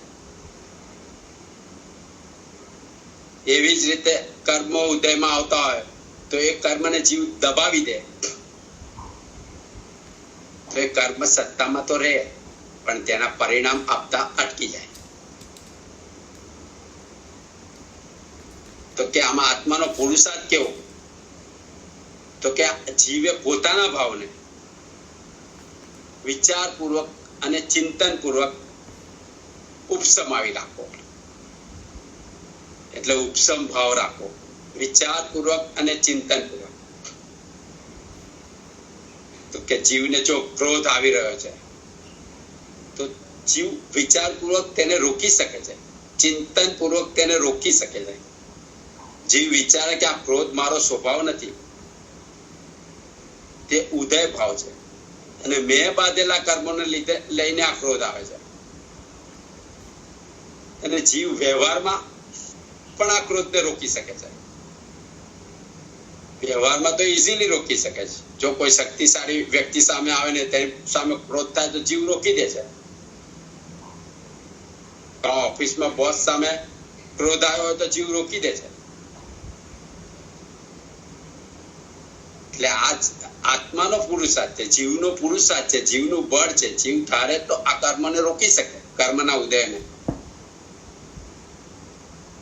S1: એવી જ રીતે કર્મો ઉદયમાં આવતા હોય તો એ કર્મને જીવ દબાવી દે તો એ કર્મ સત્તામાં તો રહે પણ તેના પરિણામ આપતા અટકી જાય. તો કે આમાં આત્માનો પુરુષાર્થ કેવો? તો કે જીવે પોતાના ભાવને વિચારપૂર્વક અને ચિંતનપૂર્વક ઉપસમાવી રાખો. એટલે ઉપસમ ભાવ રાખો, વિચારપૂર્વક અને ચિંતનપૂર્વક. તો કે જીવને જો ક્રોધ આવી રહ્યો છે તો જીવ વિચારપૂર્વક તેને રોકી શકે છે, ચિંતનપૂર્વક તેને રોકી શકે છે. જીવ વિચારે કે આ ક્રોધ મારો સ્વભાવ નથી, તે ઉદય ભાવ છે અને મેં બાંધેલા કર્મોને લીધે લઈને આ ક્રોધ આવે છે. અને જીવ વ્યવહારમાં પણ આ ક્રોધને રોકી શકે છે. વ્યવહારમાં તો ઇઝીલી રોકી શકે છે. જો કોઈ શક્તિશાળી વ્યક્તિ સામે આવે ને તેની સામે ક્રોધ થાય તો જીવ રોકી દે છે. ઓફિસમાં બોસ સામે ક્રોધ આવ્યો હોય તો જીવ રોકી દે છે. એટલે આ આત્માનો પુરુષાર્થ છે, જીવનો પુરુષાર્થ છે, જીવનું બળ છે. જીવ ધારે તો આ કર્મને રોકી શકે, કર્મના ઉદયને,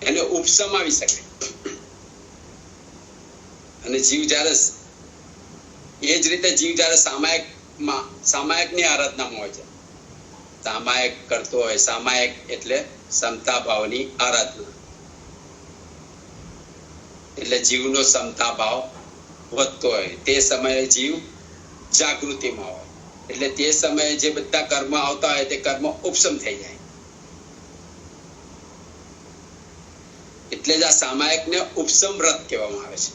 S1: એને ઉપસમાવી શકે. અને જીવ જ્યારે એ જ રીતે જીવ જ્યારે સામાયિકની આરાધનામાં હોય છે, સામાયિક કરતો હોય, સામાયિક એટલે સમતા ભાવની આરાધના, એટલે જીવનો સમતા ભાવ વધતો હોય. તે સમયે જીવ જાગૃતિમાં હોય, એટલે તે સમયે જે બધા કર્મ આવતા હોય તે કર્મ ઉપશમ થઈ જાય. એટલે જ આ સામાયિકને ઉપશમ વ્રત કહેવામાં આવે છે.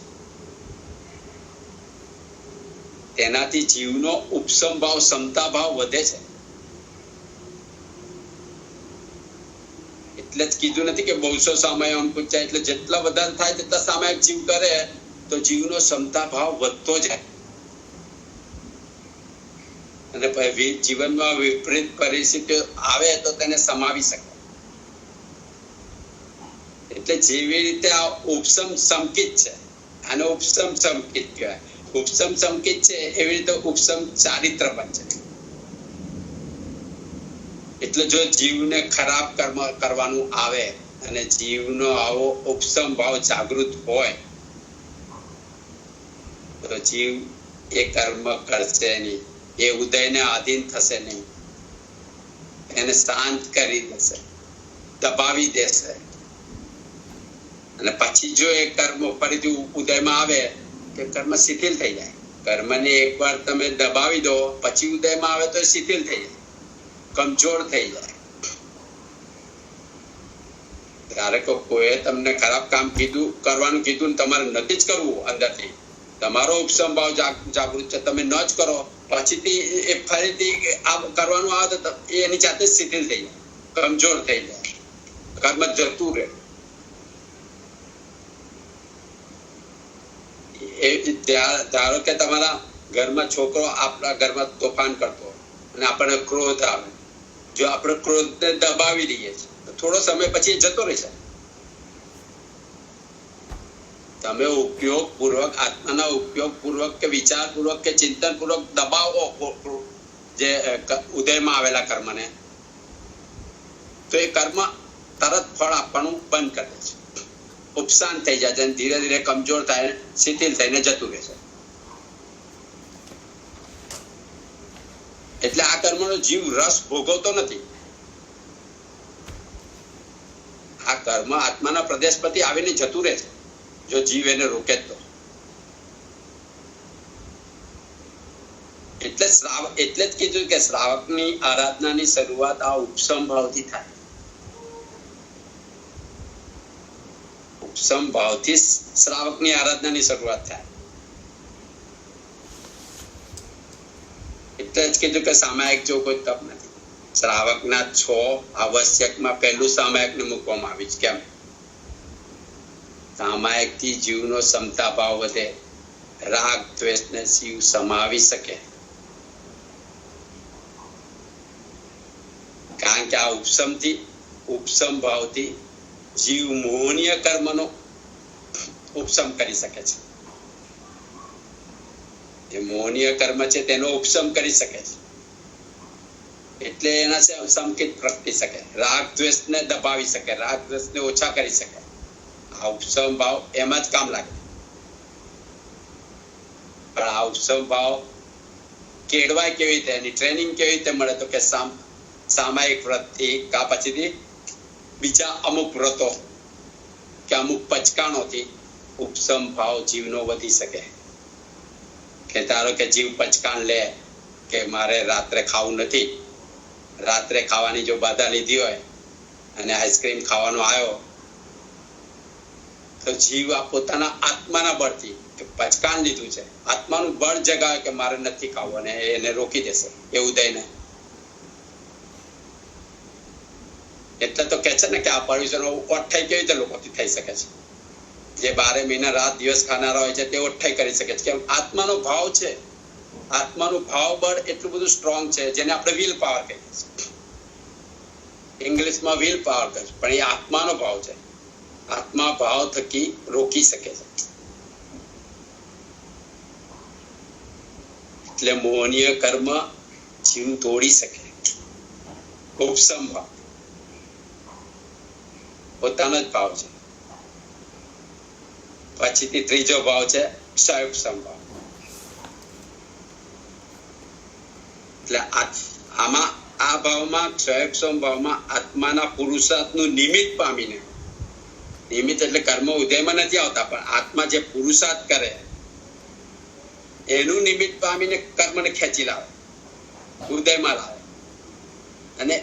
S1: તેનાથી જીવનો ઉપશમ ભાવ, સમતા ભાવ વધે છે. એટલે જ કીધું નથી કે 200 સામાયિક અંકુચાય, એટલે જેટલા વધારે થાય તેટલા સામાયિક જીવ કરે તો જીવનો સમતા ભાવ વધતો જાય. અને જીવનમાં વિપરીત પરિસ્થિતિઓ આવે તો તેને સમાવી શકે. એટલે જેવી રીતે આ ઉપસમ સંકિત છે, આને ઉપસમ સંકિત કહેવાય. ઉપસમ સંકિત છે એવી રીતે ઉપસમ ચારિત્ર પણ છે. એટલે જો જીવને ખરાબ કર્મ કરવાનું આવે અને જીવનો આવો ઉપસમ ભાવ જાગૃત હોય તો જીવ એ કર્મ કરશે નહીં, એ ઉદયને આધીન થશે નહીં, એને શાંત કરી દેશે, દબાવી દેશે. અને પછી જો એ કર્મ ફરીથી ઉદયમાં આવે કે કર્મ શિથિલ થઈ જાય. કર્મને એકવાર તમે દબાવી દો પછી ઉદયમાં આવે તો એ શિથિલ થઈ જાય, કમજોર થઈ જાય. ત્યારે કોઈએ તમને ખરાબ કામ કીધું, કરવાનું કીધું ને તમારે નથી જ કરવું, અંદરથી તમારો ઉપસમ ભાવ જાગૃત છે, તમે ન જ કરો, પછીથી એ ફરીથી આ કરવાનું આવે તો એની જાતે શિથિલ થઈ જાય, કમજોર થઈ જાય, કર્મ જતું રહે. ધારો કે તમારા ઘરમાં છોકરો આપણા ઘરમાં તોફાન કરતો અને આપણને ક્રોધ આવે, જો આપણે ક્રોધને દબાવી દઈએ તો થોડો સમય પછી જતો રહેશે. તમે ઉપયોગપૂર્વક, આત્માના ઉપયોગપૂર્વક કે વિચારપૂર્વક કે ચિંતનપૂર્વક દબાવો જે ઉદયમાં આવેલા કર્મને, તો એ કર્મ તરત ફળ આપવાનું બંધ કરે છે, ઉપશાંત થઈ જાય છે, ધીરે ધીરે કમજોર થાય, શિથિલ થઈને જતું રહેશે. એટલે આ કર્મનો જીવ રસ ભોગવતો નથી. આ કર્મ આત્માના પ્રદેશ પરથી આવીને જતું રહે છે જો જીવ એને રોકે તો. એટલે જ કીધું કે શ્રાવકની આરાધનાની શરૂઆત આ ઉપસમ ભાવથી થાય. ઉપસમ ભાવથી શ્રાવકની આરાધનાની શરૂઆત થાય. એટલે જ કીધું કે સામાયિક જો કોઈ તપ નથી. શ્રાવકના 6 આવશ્યકમાં પહેલું સામાયિકને મૂકવામાં આવી છે. કેમ? સામાયિકથી જીવનો સમતા ભાવ વધે, રાગ દ્વેષને જીવ સમાવી શકે. કારણ કે આ ઉપસમ ભાવથી જીવ મોહનીય કર્મનો ઉપસમ કરી શકે છે. જે મોહનીય કર્મ છે તેનો ઉપસમ કરી શકે છે. એટલે એના સંકેત પ્રગટી શકે, રાગ દ્વેષને દબાવી શકે, રાગ દ્વેષને ઓછા કરી શકે. આ ઉપસમ ભાવ એમાં જ કામ લાગે. પણ આ ઉપસમ ભાવ કેળવાય કેવી રીતે, એની ટ્રેનિંગ કેવી રીતે મળે? તો કે સામાયિક વ્રતથી કા પછીથી બીજા અમુક વ્રતો કે અમુક પચકાણોથી ઉપસમ ભાવ જીવનો વધી શકે. કે ધારો કે જીવ પચકાણ લે કે મારે રાત્રે ખાવું નથી, રાત્રે ખાવાની જો બાધા લીધી હોય અને આઈસ્ક્રીમ ખાવાનો આવ્યો તો જીવ આ પોતાના આત્માના બળથી પચકાણ લીધું છે, આત્માનું બળ જગાવે કે મારે નથી ખાવું અને એને રોકી દેશે એ ઉદયને. એટલે તો કે છે ને કે આ પરમેશ્વરનો ઓઠાઈ કેવી રીતે લોકોથી થઈ શકે છે? જે 12 મહિના રાત દિવસ ખાનારા હોય છે તે ઓઠાઈ કરી શકે છે. કેમ? આત્માનો ભાવ છે. આત્માનું ભાવ બળ એટલું બધું સ્ટ્રોંગ છે જેને આપણે વિલ પાવર કહીએ છીએ. ઇંગ્લિશમાં વિલ પાવર કહે છે, પણ એ આત્માનો ભાવ છે. આત્મા ભાવ થકી રોકી શકે છે. એટલે મોહનીય કર્મ જીવ તોડી શકે. ઉપસમ ભાવ પોતાનો જ ભાવ છે. પછીથી ત્રીજો ભાવ છે ક્ષયોપસમ ભાવ. એટલે આમાં આ ભાવમાં ક્ષયોપસમ ભાવમાં આત્માના પુરુષાર્થનું નિમિત્ત પામીને, નિમિત્ત એટલે કર્મ ઉદયમાં નથી આવતા, પણ આત્મા જે પુરુષાર્થ કરે એનું નિમિત્ત પામીને કર્મને ખેંચી લાવે, ઉદયમાં લાવે. અને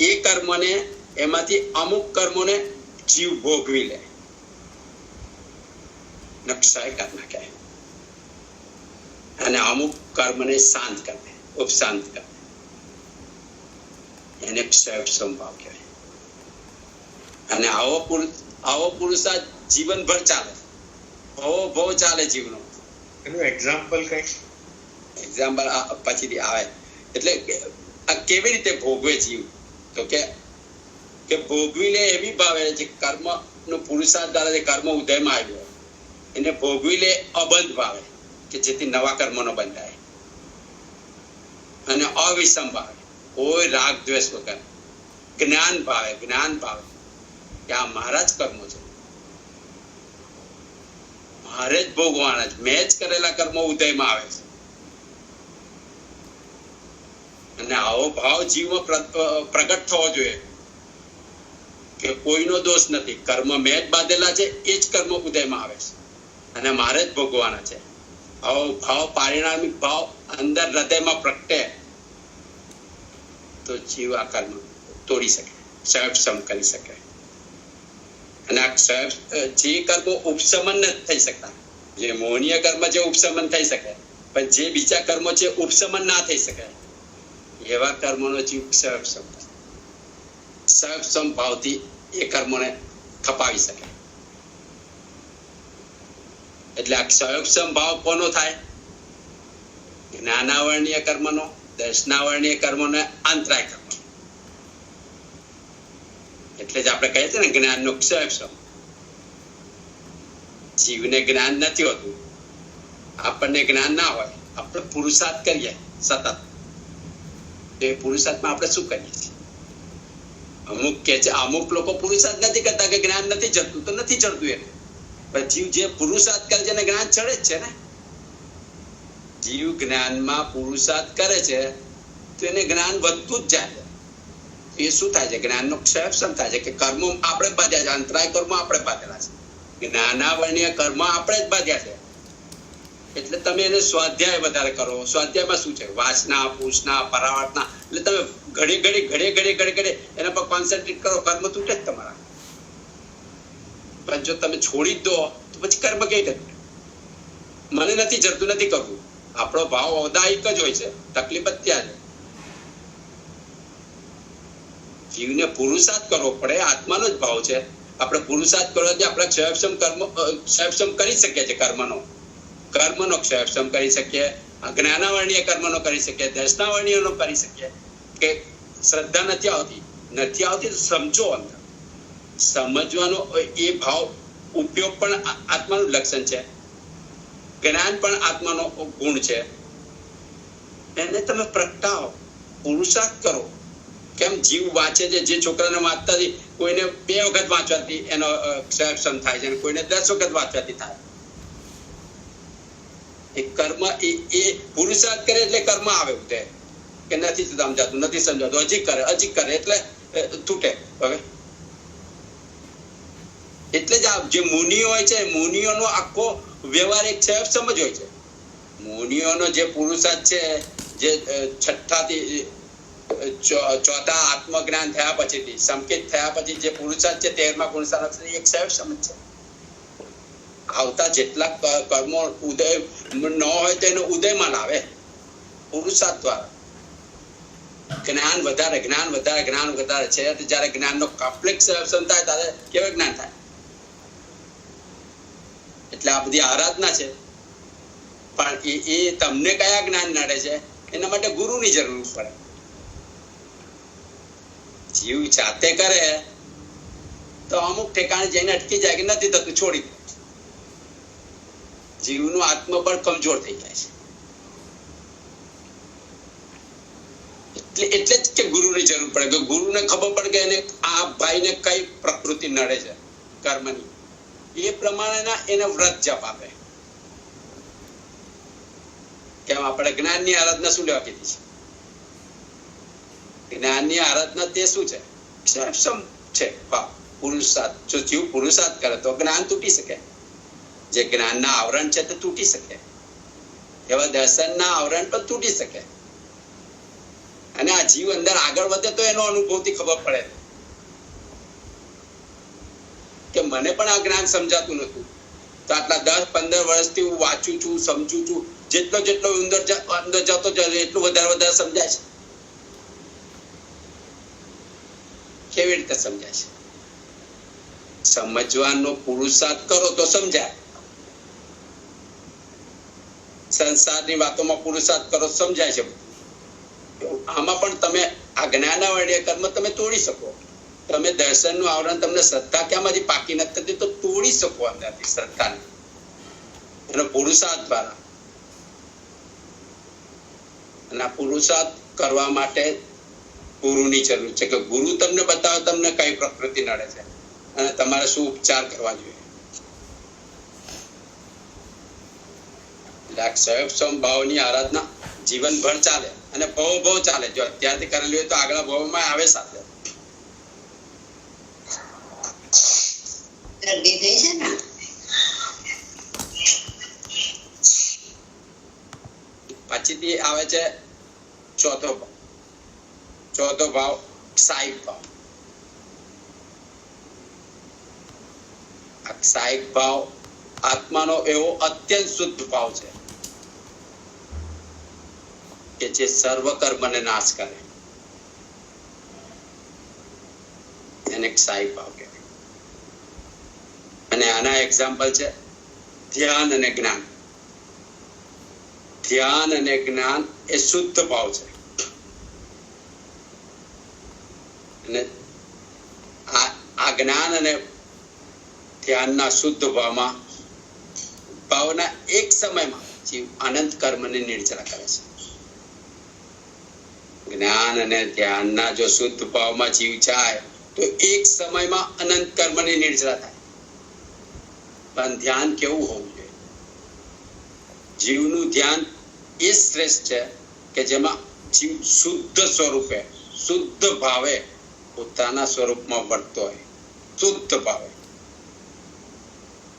S1: એ કર્મને એમાંથી અમુક કર્મોને જીવ ભોગવી લે, ક્ષય કરી નાખે, અને અમુક કર્મને શાંત કરે, ઉપશાંત કરે. એને ક્ષયોપસમ ભાવ કહેવાય. અને આવો પુરુષાર્થ જીવનભર ચાલે, ભવ ચાલે જીવનો.
S3: એનું એક્ઝામ્પલ કઈ?
S1: એક્ઝામ્પલ પછીથી આવે. એટલે આ કેવી રીતે ભોગવે જીવ? તો કે ભોગવી લે એવી ભાવે જે કર્મ નો પુરુષાર્થ દ્વારા જે કર્મ ઉદયમાં આવ્યો એને ભોગવી લે અબંધ ભાવે, કે જેથી નવા કર્મનો બંધ થાય. અને અવિષમ ભાવે, કોઈ રાગ દ્વેષ વગર. જ્ઞાન ભાવે કે આ મારા જ કર્મો છે, મારે જ ભોગવાના છે, મેં જ કરેલા કર્મો ઉદયમાં આવે છે. અને આવો ભાવ જીવમાં પ્રગટ થવો જોઈએ કે કોઈનો દોષ નથી, કર્મ મેં જ બાંધેલા છે, એ જ કર્મ ઉદયમાં આવે છે અને મારે જ ભોગવાના છે. આવો ભાવ, પારિણામિક ભાવ અંદર હૃદયમાં પ્રગટે તો જીવ આ કર્મ તોડી શકે, ક્ષયોપસમ કરી શકે. અને આ જે કર્મો ઉપશમન નથી થઈ શકતા, જે મોહનીય કર્મ જે ઉપશમન થઈ શકે, પણ જે બીજા કર્મો છે ઉપશમન ના થઈ શકે, એવા કર્મોનો જીવ ક્ષયોપસમ ભાવથી એ કર્મોને ખપાવી શકે. એટલે આ ક્ષયોપસમ ભાવ કોનો થાય? જ્ઞાનાવરણીય કર્મનો, દર્શનાવરણીય કર્મનો, અંતરાય કર્મ. એટલે જ આપણે કહીએ છીએ ને જ્ઞાનનો ક્ષયોપસમ. જીવને જ્ઞાન નથી હોતું, આપણને જ્ઞાન ના હોય, આપણે પુરુષાર્થ કરીએ સતત, એ પુરુષાર્થમાં આપણે શું કરીએ છીએ? અમુક કે છે, અમુક લોકો પુરુષાર્થ નથી કરતા કે જ્ઞાન નથી ચડતું, તો નથી ચડતું એને. પણ જીવ જે પુરુષાર્થ કરે છે એને જ્ઞાન ચડે જ છે ને. જીવ જ્ઞાનમાં પુરુષાર્થ કરે છે તો એને જ્ઞાન વધતું જ જાય. એ શું થાય છે? જ્ઞાનનો ક્ષયોપસમ થાય છે કે કર્મો આપણે બાંધ્યા છે, અંતરાય કર્મો આપણે બાંધેલા છે, જ્ઞાનાવરણીય કર્મ આપણે જ બાંધ્યા છે. એટલે તમે એને સ્વાધ્યાય વધારે કરો. સ્વાધ્યાયમાં શું છે? વાસના, પૂછના, પરાવર્તના. એટલે તમે ઘડી એના પર કોન્સન્ટ્રેટ કરો, કર્મ તૂટે જ તમારા. પણ જો તમે છોડી દો તો પછી કર્મ કઈ રીતે? મને નથી જડતું, નથી કરવું. આપણો ભાવ ઔદાહિક જ હોય છે, તકલીફ જ ત્યાં છે. જીવને પુરુષાર્થ કરવો પડે, આત્માનો જ ભાવ છે. આપણે પુરુષાર્થ કરવાથી આપણે ક્ષયોપસમ કરી શકીએ છીએ. કર્મનો ક્ષયોપસમ કરી શકીએ, જ્ઞાનાવરણીય કર્મનો કરી શકીએ, દર્શનાવરણીયનો કરી શકીએ. કે શ્રદ્ધા નથી આવતી તો સમજો. અંદર સમજવાનો એ ભાવ ઉપયોગ પણ આત્માનું લક્ષણ છે, જ્ઞાન પણ આત્માનો ગુણ છે. એને તમે પ્રગટાવો, પુરુષાર્થ કરો. કેમ જીવ વાંચે છે? જે છોકરાને વાંચતાથી કોઈને 2 વખત વાંચવાથી એનો ક્ષયોપસમ થાય છે, કોઈને 10 વખત વાંચવાથી થાય. એ કર્મ એ પુરુષાર્થ કરે એટલે કર્મ આવે ઉદય, કે નથી સમજાતું, નથી સમજાતું, હજી કરે એટલે તૂટે. હવે એટલે જ આ જે મુનિઓ હોય છે, મુનિઓનો આખો વ્યવહાર એક ક્ષયોપસમ જ હોય છે. મુનિઓનો જે પુરુષાર્થ છે, જે છઠ્ઠાથી ચોથા આત્મજ્ઞાન થયા પછીથી, સંકેત થયા પછી જે પુરુષાર્થ છે, 13મા પુરુષાર્થ એક ક્ષયોપસમ જ છે. આવતા જેટલા કર્મો ઉદય ન હોય તો એનો ઉદયમાં લાવે પુરુષાર્થ દ્વારા. જ્ઞાન વધારે છે. જયારે જ્ઞાનનો કોમ્પ્લેક્સ ક્ષયોપસમ થાય ત્યારે કેવું જ્ઞાન થાય? એટલે આ બધી આરાધના છે. પણ એ તમને કયા જ્ઞાન નડે છે એના માટે ગુરુની જરૂર પડે. જીવ જાતે કરે તો અમુક ઠેકાણે જઈને અટકી જાય કે નથી થતું, છોડી દે. જીવનું આત્મબળ કમજોર થઈ જાય છે. એટલે જ કે ગુરુની જરૂર પડે, કે ગુરુને ખબર પડે કે એને આ ભાઈને કઈ પ્રકૃતિ નડે છે કર્મની, એ પ્રમાણેના એને વ્રત જપ આપે. કેમ આપણે જ્ઞાનની આરાધના શું લેવા કીધી છે? જ્ઞાનની આરાધના તે શું છે? છે પુરુષાર્થ. જો જીવ પુરુષાર્થ કરે તો જ્ઞાન તૂટી શકે, જે જ્ઞાનના આવરણ છે તે તૂટી શકે, એવા દર્શનના આવરણ પણ તૂટી શકે. અને આ જીવ અંદર આગળ વધે તો એનો અનુભવથી ખબર પડે કે મને પણ આ જ્ઞાન સમજાતું નતું, તો આટલા 10-15 વર્ષથી હું વાંચું છું, સમજું છું, જેટલો અંદર જતો જાય એટલું વધારે સમજાય છે. કેવી રીતે સમજાય છે? સમજવાનો પુરુષાર્થ કરો તો સમજાય. સંસારની વાતોમાં પુરુષાર્થ કરો સમજાય છે. આમાં પણ તમે આ જ્ઞાનાવર્ણ્ય કર્મ તમે તોડી શકો. તમે દર્શનનું આવરણ, તમને શ્રદ્ધા ક્યાંમાંથી પાકી નથી થતી, તો તોડી શકો અંદરથી શ્રદ્ધાને, એનો પુરુષાર્થ દ્વારા. અને આ પુરુષાર્થ કરવા માટે ગુરુની જરૂર છે, કે ગુરુ તમને બતાવે તમને કઈ પ્રકૃતિ નડે છે અને તમારે શું ઉપચાર કરવા જોઈએ. ભાવની આરાધના જીવનભર ચાલે અને ભવ ચાલે. જો અત્યારથી કરેલી હોય તો આગલા ભવમાં આવે સાથે. પછીથી આવે છે ચોથો ભાવ સાહિક ભાવ. સાહિક ભાવ આત્માનો એવો અત્યંત શુદ્ધ ભાવ છે કે જે સર્વ કર્મને નાશ કરે. એને સાહિક ભાવ કહેવાય. અને આના એક્ઝામ્પલ છે ધ્યાન અને જ્ઞાન. ધ્યાન અને જ્ઞાન એ શુદ્ધ ભાવ છે. અને આ જ્ઞાન અને ધ્યાનના શુદ્ધ ભાવના એક સમયમાં જીવ અનંત કર્મને નિર્જરા કરે છે. જ્ઞાન અને ધ્યાનના જો શુદ્ધ ભાવમાં જીવ જાય તો એક સમયમાં અનંત કર્મની નિર્જરા થાય. પણ ધ્યાન કેવું હોવું જોઈએ? જીવનું ધ્યાન એ શ્રેષ્ઠ છે કે જેમાં જીવ શુદ્ધ સ્વરૂપે, શુદ્ધ ભાવે પોતાના સ્વરૂપમાં વર્તતો હોય. શુદ્ધ ભાવે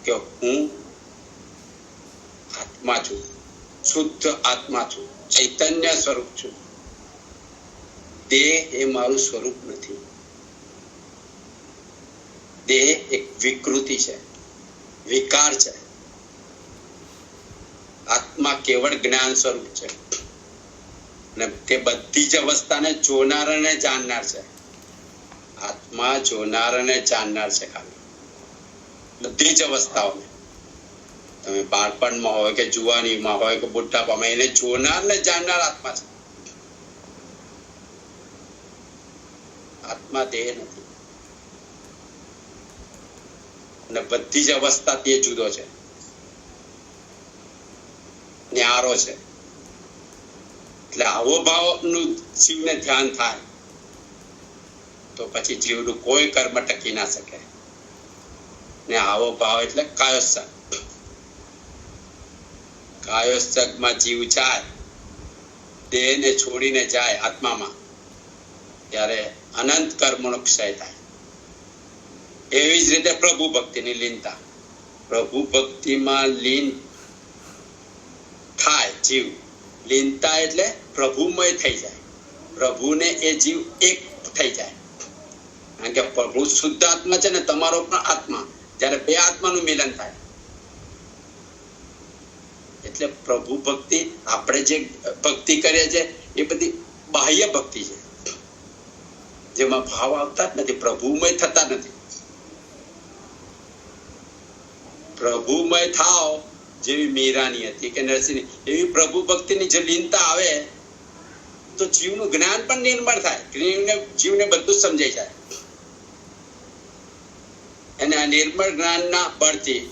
S1: કે હું આત્મા છું, શુદ્ધ આત્મા છું, ચૈતન્ય સ્વરૂપ છું. દેહ એ મારું સ્વરૂપ નથી. દેહ એક વિકૃતિ છે, વિકાર છે. આત્મા કેવળ જ્ઞાન સ્વરૂપ છે અને તે બધી જ અવસ્થાને જોનાર અને જાણનાર છે. આત્મા જોનાર અને જાણનાર છે. ખાલી બધી જ અવસ્થાઓને, તમે બાળપણમાં હોય કે જુવાનીમાં હોય કે બુઢાપામાં, એને જોનાર ને જાણનાર આત્મા છે. આત્મા દેહ નથી. અને બધી જ અવસ્થા તે જુદો છે, ન્યારો છે. એટલે આવો ભાવનું જીવને ધ્યાન થાય તો પછી જીવનું કોઈ કર્મ ટકી ના શકે. ને આવો ભાવ એટલે કાયોત્સર્ગ. કાયોત્સર્ગમાં જીવ જાય, દેહને છોડીને જાય આત્મામાં, ત્યારે અનંત કર્મનો ક્ષય થાય. એવી જ રીતે પ્રભુ ભક્તિની લીનતા. પ્રભુ ભક્તિમાં લીન થાય જીવ. લીનતા એટલે પ્રભુમય થઈ જાય. પ્રભુને એ જીવ એક થઈ જાય. કારણ કે પ્રભુ શુદ્ધ આત્મા છે ને તમારો પણ આત્મા. જ્યારે બે આત્માનું મિલન થાય એટલે પ્રભુ ભક્તિ, આપણે જે ભક્તિ કરીએ છીએ એ બધી બાહ્ય ભક્તિ છે, જેમાં ભાવ આવતા જ નથી, પ્રભુમય થતા નથી. પ્રભુમય થાવ જેવી મીરાની હતી કે નરસિંહની, એવી પ્રભુ ભક્તિની જે લીનતા આવે તો જીવનું જ્ઞાન પણ નિર્મળ થાય. જીવને બધું સમજાઈ જાય. અને આ નિર્મળ જ્ઞાનના બળથી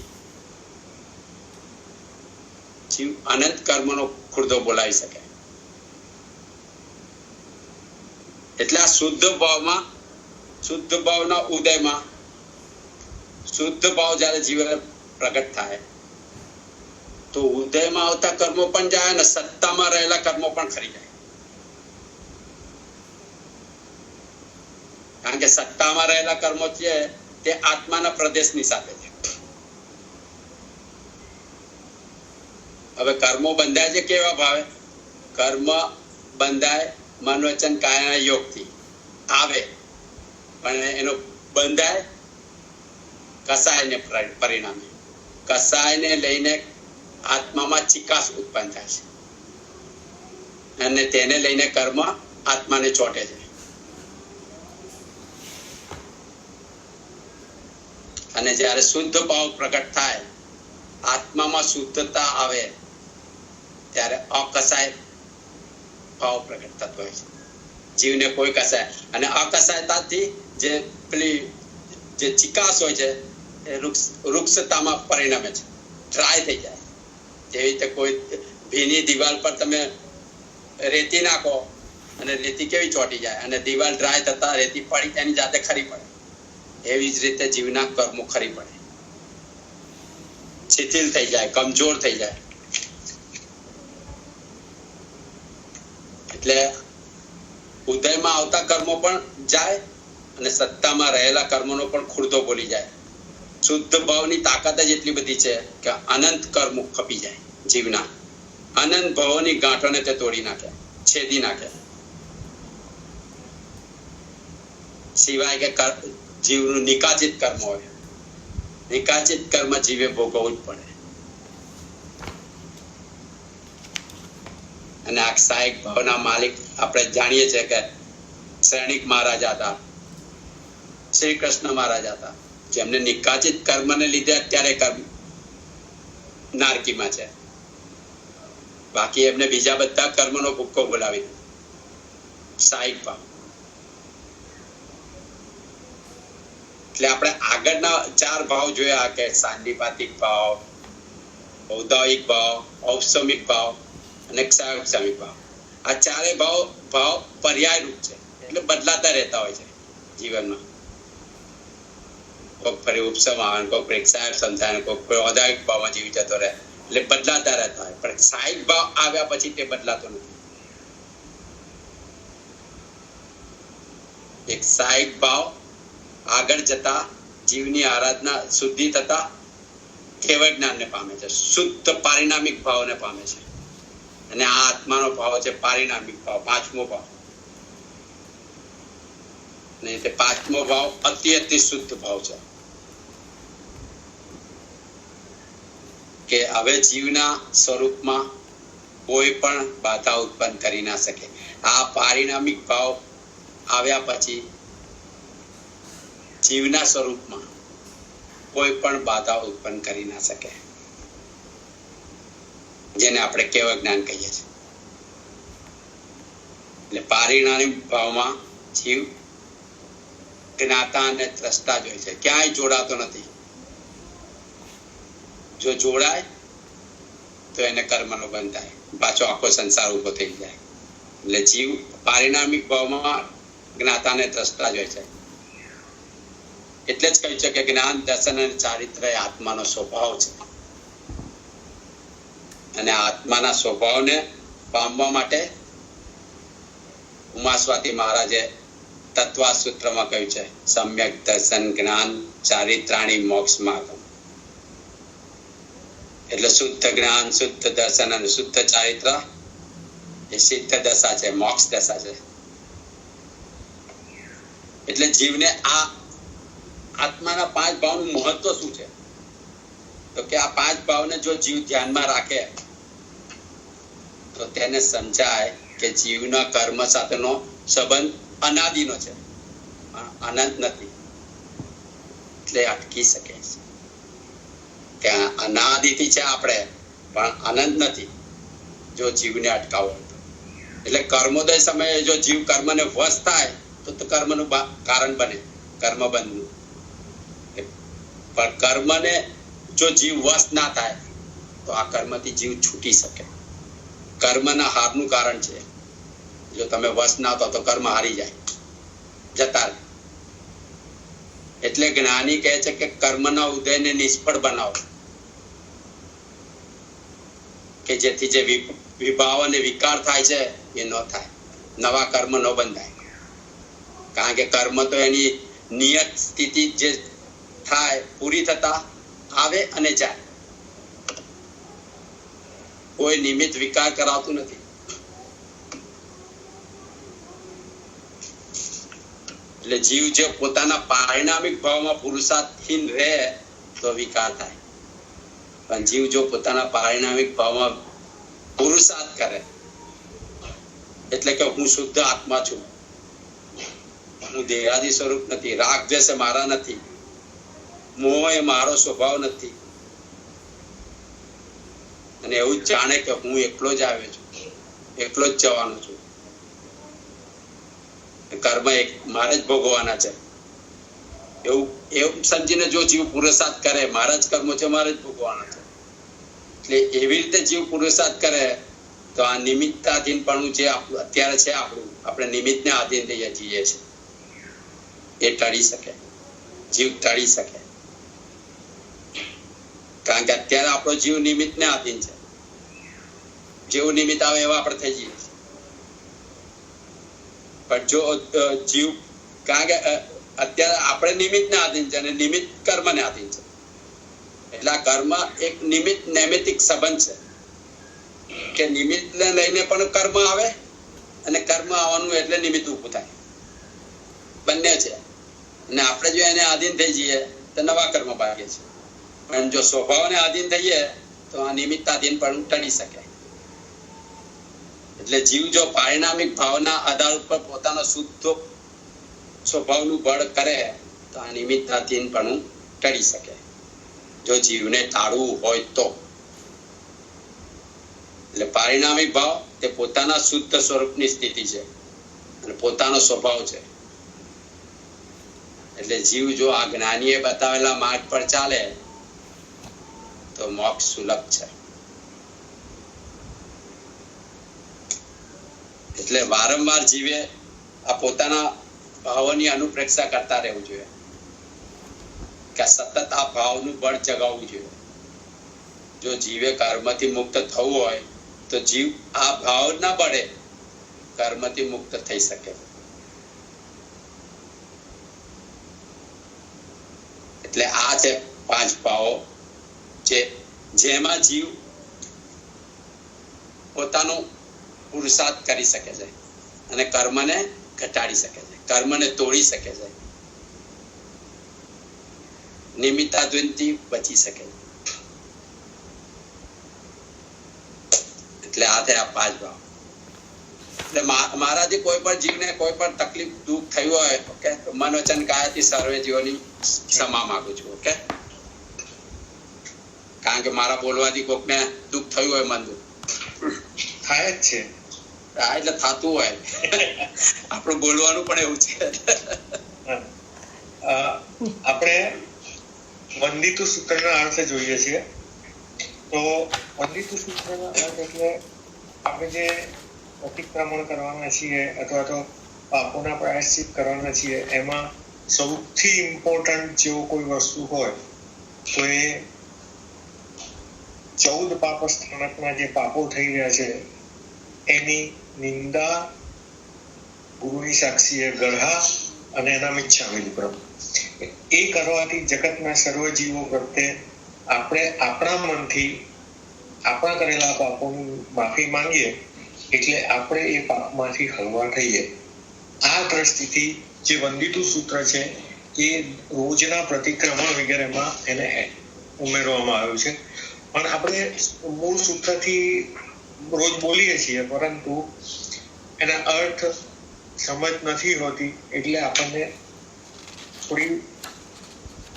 S1: જીવ અનંત કર્મનો ખુરદો બોલાવી શકે. એટલે આ શુદ્ધ ભાવના ઉદયમાં શુદ્ધ ભાવ જ્યારે જીવન પ્રગટ થાય તો ઉદયમાં આવતા કર્મો પણ જાય અને સત્તામાં રહેલા કર્મો પણ ખરી જાય. કારણ કે સત્તામાં રહેલા કર્મો છે તે આત્માના પ્રદેશની સાથે છે. હવે કર્મો બંધાય છે કેવા ભાવે? કર્મ બંધાય મન વચન કાયના યોગથી આવે, પણ એનો બંધાય કસાયને પરિણામે. કસાયને લઈને આત્મામાં ચિકાસ ઉત્પન્ન થાય છે અને તેને લઈને કર્મ આત્માને ચોટે છે. અને જ્યારે શુદ્ધ ભાવ પ્રગટ થાય, આત્મામાં શુદ્ધતા આવે, ત્યારે અકસાય ભાવ પ્રગટ થતો હોય છે. જીવને કોઈ કસાય અને અકસાયતાથી જે પેલી જે ચિકાસ હોય છે એ વૃક્ષતામાં પરિણમે છે, ડ્રાય થઈ જાય. જેવી રીતે કોઈ ભીની દિવાલ પર તમે રેતી નાખો અને રેતી કેવી ચોટી જાય અને દિવાલ ડ્રાય થતા રેતી પડી એની જાતે ખરી પડે. એવી જ રીતે જીવના કર્મો ખરી પડે, શિથિલ થઈ જાય, કમજોર થઈ જાય. એટલે ઉદયમાં આવતા કર્મો પણ જાય અને સત્તામાં રહેલા કર્મોનો પણ ખુરદો બોલી જાય. શુદ્ધ ભાવની તાકાત જ એટલી બધી છે કે અનંત કર્મો ખપી જાય જીવના. અનંત ભાવોની ગાંઠોને તે તોડી નાખે, છેદી નાખે. સિવાય કે જીવનું નિકાચિત કર્મ હોય. નિકાચિત કર્મ જીવે ભોગવવું જ પડે. અને આ સહાયક ભાવના માલિક આપણે જાણીએ છીએ કે શ્રેણિક મહારાજા હતા, શ્રી કૃષ્ણ મહારાજા હતા, જેમને નિકાચિત કર્મને લીધે અત્યારે કર્મ નારકીમાં છે. બાકી એમને બીજા બધા કર્મનો ભૂક્કો બોલાવી દીધો. સહાયક ભાવ. એટલે આપણે આગળના 4 ભાવ જોયા કે સાંદિપાતિક ભાવ, ઔદાયિક ભાવ, ઔપસમિક ભાવ અને ક્ષાયોપસમિક ભાવ. આ 4 ભાવ પર્યાય રૂપ છે, એટલે બદલાતા રહેતા હોય છે જીવનમાં. કોઈક ફરી ઉપસમ આવે, કોઈક ફરી ક્ષાયોપસમ થાય, કોઈક ફરી ઔદાયિક ભાવમાં જીવી જતો રહે. એટલે બદલાતા રહેતા હોય. પણ સહાયક ભાવ આવ્યા પછી તે બદલાતો નથી. એક સહાયક ભાવ આગળ જતા જીવની આરાધના શુદ્ધિ થતા કેવળ જ્ઞાનને પામે છે, શુદ્ધ પારિણામિક ભાવને પામે છે. અને આ આત્માનો ભાવ છે પારિણામિક ભાવ, 5મો ભાવ. અને તે 5મો ભાવ અતિ શુદ્ધ ભાવ છે કે હવે જીવના સ્વરૂપમાં કોઈ પણ બાધા ઉત્પન્ન કરી ના શકે. આ પારિણામિક ભાવ આવ્યા પછી જીવના સ્વરૂપમાં કોઈ પણ બાધા ઉત્પન્ન કરી ના શકે, જેને આપણે કેવળ જ્ઞાન કહીએ છીએ. એટલે પારિણામિક ભાવમાં જીવ જ્ઞાતા અને ત્રષ્ટા જ હોય છે, ક્યાંય જોડાતો નથી. જો જોડાય તો એને કર્મનો બંધ થાય, પાછો આખો સંસાર ઉભો થઈ જાય. એટલે જીવ પારિણામિક ભાવમાં જ્ઞાતા અને ત્રષ્ટા જ હોય છે. એટલે જ કહ્યું છે કે જ્ઞાન, દર્શન અને ચારિત્ર એ આત્માનો સ્વભાવ છે. અને આત્માના સ્વભાવને પામવા માટે ઉમાસ્વાતી મહારાજે તત્વા સૂત્રમાં કહ્યું છે, સમ્યક દર્શન જ્ઞાન ચારિત્રાણી મોક્ષ માર્ગમ. એટલે શુદ્ધ જ્ઞાન, શુદ્ધ દર્શન અને શુદ્ધ ચારિત્ર એ સિદ્ધ દશા છે, મોક્ષ દશા છે. એટલે જીવને આ આત્માના 5 ભાવનું મહત્વ શું છે? તો કે આ 5 ભાવને જો જીવ ધ્યાનમાં રાખે તો તેને સમજાય કે જીવના કર્મ સાથેનો સંબંધ અનાદિનો છે, અનંત નથી. એટલે અટકી શકે છે કે અનાદિથી છે આપણે, પણ અનંત નથી જો જીવને અટકાવો. એટલે કર્મોદય સમયે જો જીવ કર્મને વશ થાય તો કર્મનું કારણ બને, કર્મબંધનું. પણ કર્મને જો જીવ વશ ના થાય તો આ કર્મથી જીવ છૂટી શકે. કર્મના હારનું કારણ છે. જો તમે વશ ના થાવ તો કર્મ હારી જાય. જતા રહે. એટલે જ્ઞાની કહે છે કે કર્મના ઉદયને નિષ્ફળ બનાવો, કે જેથી જે વિભાવ અને વિકાર થાય છે એ ન થાય, નવા કર્મ ન બંધાય. કારણ કે કર્મ તો એની નિયત સ્થિતિ જે થાય પૂરી થતા આવે અને જાય, કોઈ નિમિત્ત વિકાર કરાવતું નથી. એટલે જીવ જે પોતાના પારિણામિક ભાવમાં પુરુષાર્થહીન રહે તો વિકાર થાય, પણ જીવ જો પોતાના પારિણામિક ભાવમાં પુરુષાર્થ કરે, એટલે કે હું શુદ્ધ આત્મા છું, હું દેહાદી સ્વરૂપ નથી, રાગ દ્વેષ મારા નથી, મોહ એ મારો સ્વભાવ નથી, અને એવું જ જાણે કે હું એકલો જ આવ્યો છું, એકલો જ જવાનો છું, કર્મ એક મારે જ ભોગવવાના છે, એવું સમજીને જો જીવ પુરુષાર્થ કરે, મારા જ કર્મો છે, મારે જ ભોગવવાના છે. એટલે એવી રીતે જીવ પુરુષાર્થ કરે તો આ નિમિત્તાધીનપણું જે અત્યારે છે આપણું, આપણે નિમિત્તને આધીન થઈએ છીએ છીએ, એ ટળી શકે, જીવ ટળી શકે. કારણ કે અત્યારે આપણો જીવ નિમિત્તને આધીન છે, જેવું નિમિત્ત આવે એવા આપણે થઈ જઈએ. પણ જો જીવ, કારણ કે અત્યારે આપણે નિમિત્તને આધીન છે અને નિમિત્ત કર્મને આધીન છે, એટલે આ કર્મ એક નિમિત્ત નૈમિત્તિક સંબંધ છે કે નિમિત્તને લઈને પણ કર્મ આવે અને કર્મ આવવાનું એટલે નિમિત્ત ઊભું થાય, બંને છે. અને આપણે જો એને આધીન થઈ જઈએ તો નવા કર્મ ભાગીએ છીએ, પણ જો સ્વભાવને આધીન થઈએ તો આ નિમિત્તાધીન પણ ટળી શકે. એટલે જીવ જો પારિણામિક ભાવના આધાર ઉપર પોતાનો શુદ્ધ સ્વભાવનું બળ કરે તો આ નિમિત્તાધીન પણ ટળી શકે, જો જીવને ટાળવું હોય તો. એટલે પારિણામિક ભાવ તે પોતાના શુદ્ધ સ્વરૂપની સ્થિતિ છે અને પોતાનો સ્વભાવ છે. એટલે જીવ જો આ જ્ઞાનીએ બતાવેલા માર્ગ પર ચાલે તો મોક્ષ સુલભ છે. એટલે વારંવાર જીવે આ પોતાના ભાવોની અનુપ્રેક્ષા કરતા રહેવું જોઈએ, કે સતત આ ભાવનું બળ જગાવવું જોઈએ. જો જીવે કર્મથી મુક્ત થવું હોય તો જીવ આ ભાવના બળે કર્મથી મુક્ત થઈ શકે. એટલે આ છે 5 ભાવો જેમાં જીવ પોતાનું પુરુષાર્થ કરી શકે છે અને કર્મને ઘટાડી શકે છે, કર્મને તોડી શકે છે, નિમિત્તાધીનથી બચી શકે છે. એટલે આ થયા 5 ભાવ. એટલે મારાથી કોઈ પણ જીવને કોઈ પણ તકલીફ દુઃખ થયું હોય, ઓકે, મન વચન કાયાથી સર્વે જીવોની ક્ષમા માંગુ છું, ઓકે. કારણ કે મારા બોલવાથી કોકને દુઃખ થયું હોય, મન દુઃખ
S3: થાય જ છે,
S1: એટલે થતું હોય. આપણું બોલવાનું પણ એવું છે.
S3: આપણે વંદિતુ સૂત્રના અર્થ જોઈએ છીએ. તો વંદિતુ સૂત્રના અર્થ એટલે આપણે જે અતિક્રમણ કરવાના છીએ અથવા તો પાપોના પ્રાયશ્ચિત કરવાના છીએ, એમાં સૌથી ઇમ્પોર્ટન્ટ જેવો કોઈ વસ્તુ હોય તો એ 14 પાપ સ્થાનકના જે પાપો થઈ રહ્યા છે એની નિંદા ગુરુની સાક્ષીએ ગઢા અને એના મિચ્છામિ પ્રભુ, એ કરવાથી જગતના સર્વ જીવો પ્રત્યે આપણે આપણા મનથી આપણા કરેલા પાપોની માફી માંગીએ એટલે આપણે એ પાપમાંથી હળવા થઈએ. આ દ્રષ્ટિથી જે વંદિતુ સૂત્ર છે એ રોજના પ્રતિક્રમણ વગેરેમાં એને ઉમેરવામાં આવ્યું છે. પણ આપણે મૂળ સૂત્રથી રોજ બોલીએ છીએ, પરંતુ એના અર્થ સમજ નથી હોતી, એટલે આપણને થોડી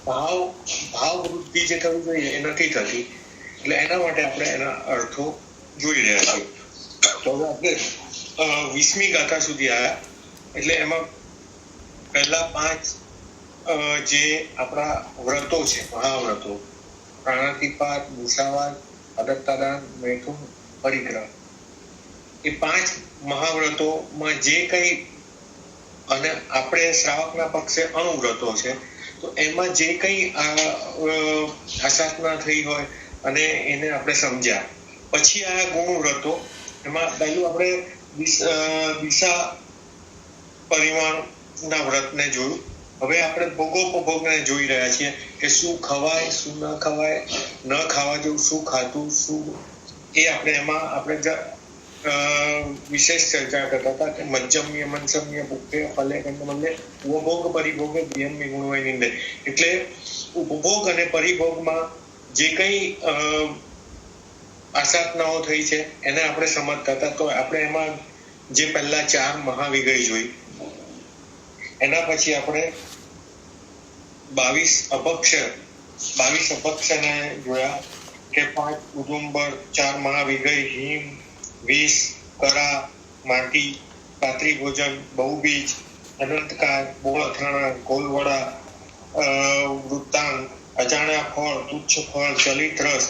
S3: ભાવ વૃદ્ધિ જે થવી જોઈએ એ નથી થતી. એટલે એના માટે આપણે એના અર્થો જોઈ રહ્યા છીએ. તો હવે આપણે 20મી ગાથા સુધી આવ્યા. એટલે એમાં પહેલા 5 જે આપણા વ્રતો છે, મહાવ્રતો, પ્રાણાતિપાત, મુસાવાદ, અદત્તાદાન, મૈથુન, પરિગ્રહ, એ 5 મહાવ્રતોમાં જે કંઈ અને આપણે શ્રાવકના પક્ષે અણુવ્રતો છે, તો એમાં જે કંઈ આસાધના થઈ હોય અને એને આપણે સમજ્યા, પછી આ ગુણ વ્રતો, એમાં પહેલું આપણે દિશા પરિમાણના વ્રતને જોયું. હવે આપણે ભોગોપભોગને જોઈ રહ્યા છીએ કે શું ખવાય, શું ન ખવાય, ન ખાવા જેવું શું ખાતું, શું એ આપણે એમાં આપણે વિશેષ ચર્ચા કરતા હતા કે મજ્જમ્ય મનસમ્ય ભૂખે ફલે કંદમલે ઉપભોગ પરિભોગે ધ્યમ ગુણ હોય નિંદે. એટલે ઉપભોગ અને પરિભોગમાં જે કંઈ આસાધનાઓ થઈ છે એને આપણે સમજતા હતા. તો આપણે એમાં જે પહેલા 4 મહાવિગય જોઈ, એના પછી આપણે 22 અપક્ષને જોયા કે 5 ઉદુંબર, 4 મહાવિગય, હિમ, વિષ, કરા, માટી, પાત્રી ભોજન, બહુબીજ, અનંતકાય, બોળ અથાણા, ગોલવડા, વૃત્તાંગ, અજાણ્યા ફળ, તુચ્છ ફળ, ચલિત રસ,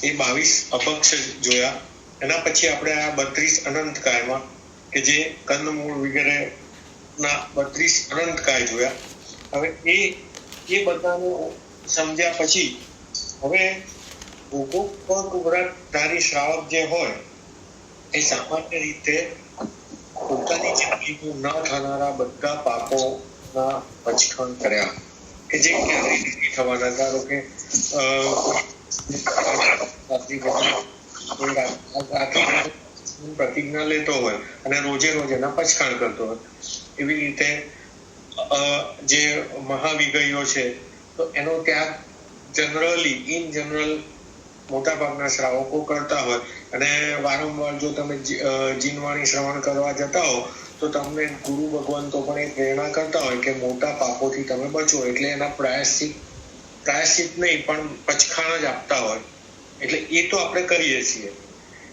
S3: એ 22 અપક્ષ જોયા. એના પછી આપણે આ 32 અનંતકાયમાં કે જે કંદમૂળ વગેરે ના 32 અનંતકાય જોયા. હવે એ બધાને સમજ્યા પછી હવે ભોગોપભોગ વ્રતધારી શ્રાવક જે હોય એ સામાન્ય રીતે પોતાની જિંદગીમાં ન થનારા બધા પાપોના પચખણ કર્યા કે જે ક્યારેય નથી થવાના. ધારો કે પ્રતિજ્ઞા લેતો હોય અને રોજે રોજ એના પચખાણ કરતો હોય, એવી રીતે જે મહાવિગયો છે તો એનો ત્યાગ ઇન જનરલ મોટાભાગના શ્રાવકો કરતા હોય. અને વારંવાર જો તમે જીનવાણી શ્રવણ કરવા જતા હો તો તમને ગુરુ ભગવંતો પણ એ પ્રેરણા કરતા હોય કે મોટા પાપોથી તમે બચો, એટલે એના પ્રાયશ્ચિત નહીં પણ પચખાણ જ આપતા હોય. એટલે એ તો આપણે કરીએ છીએ,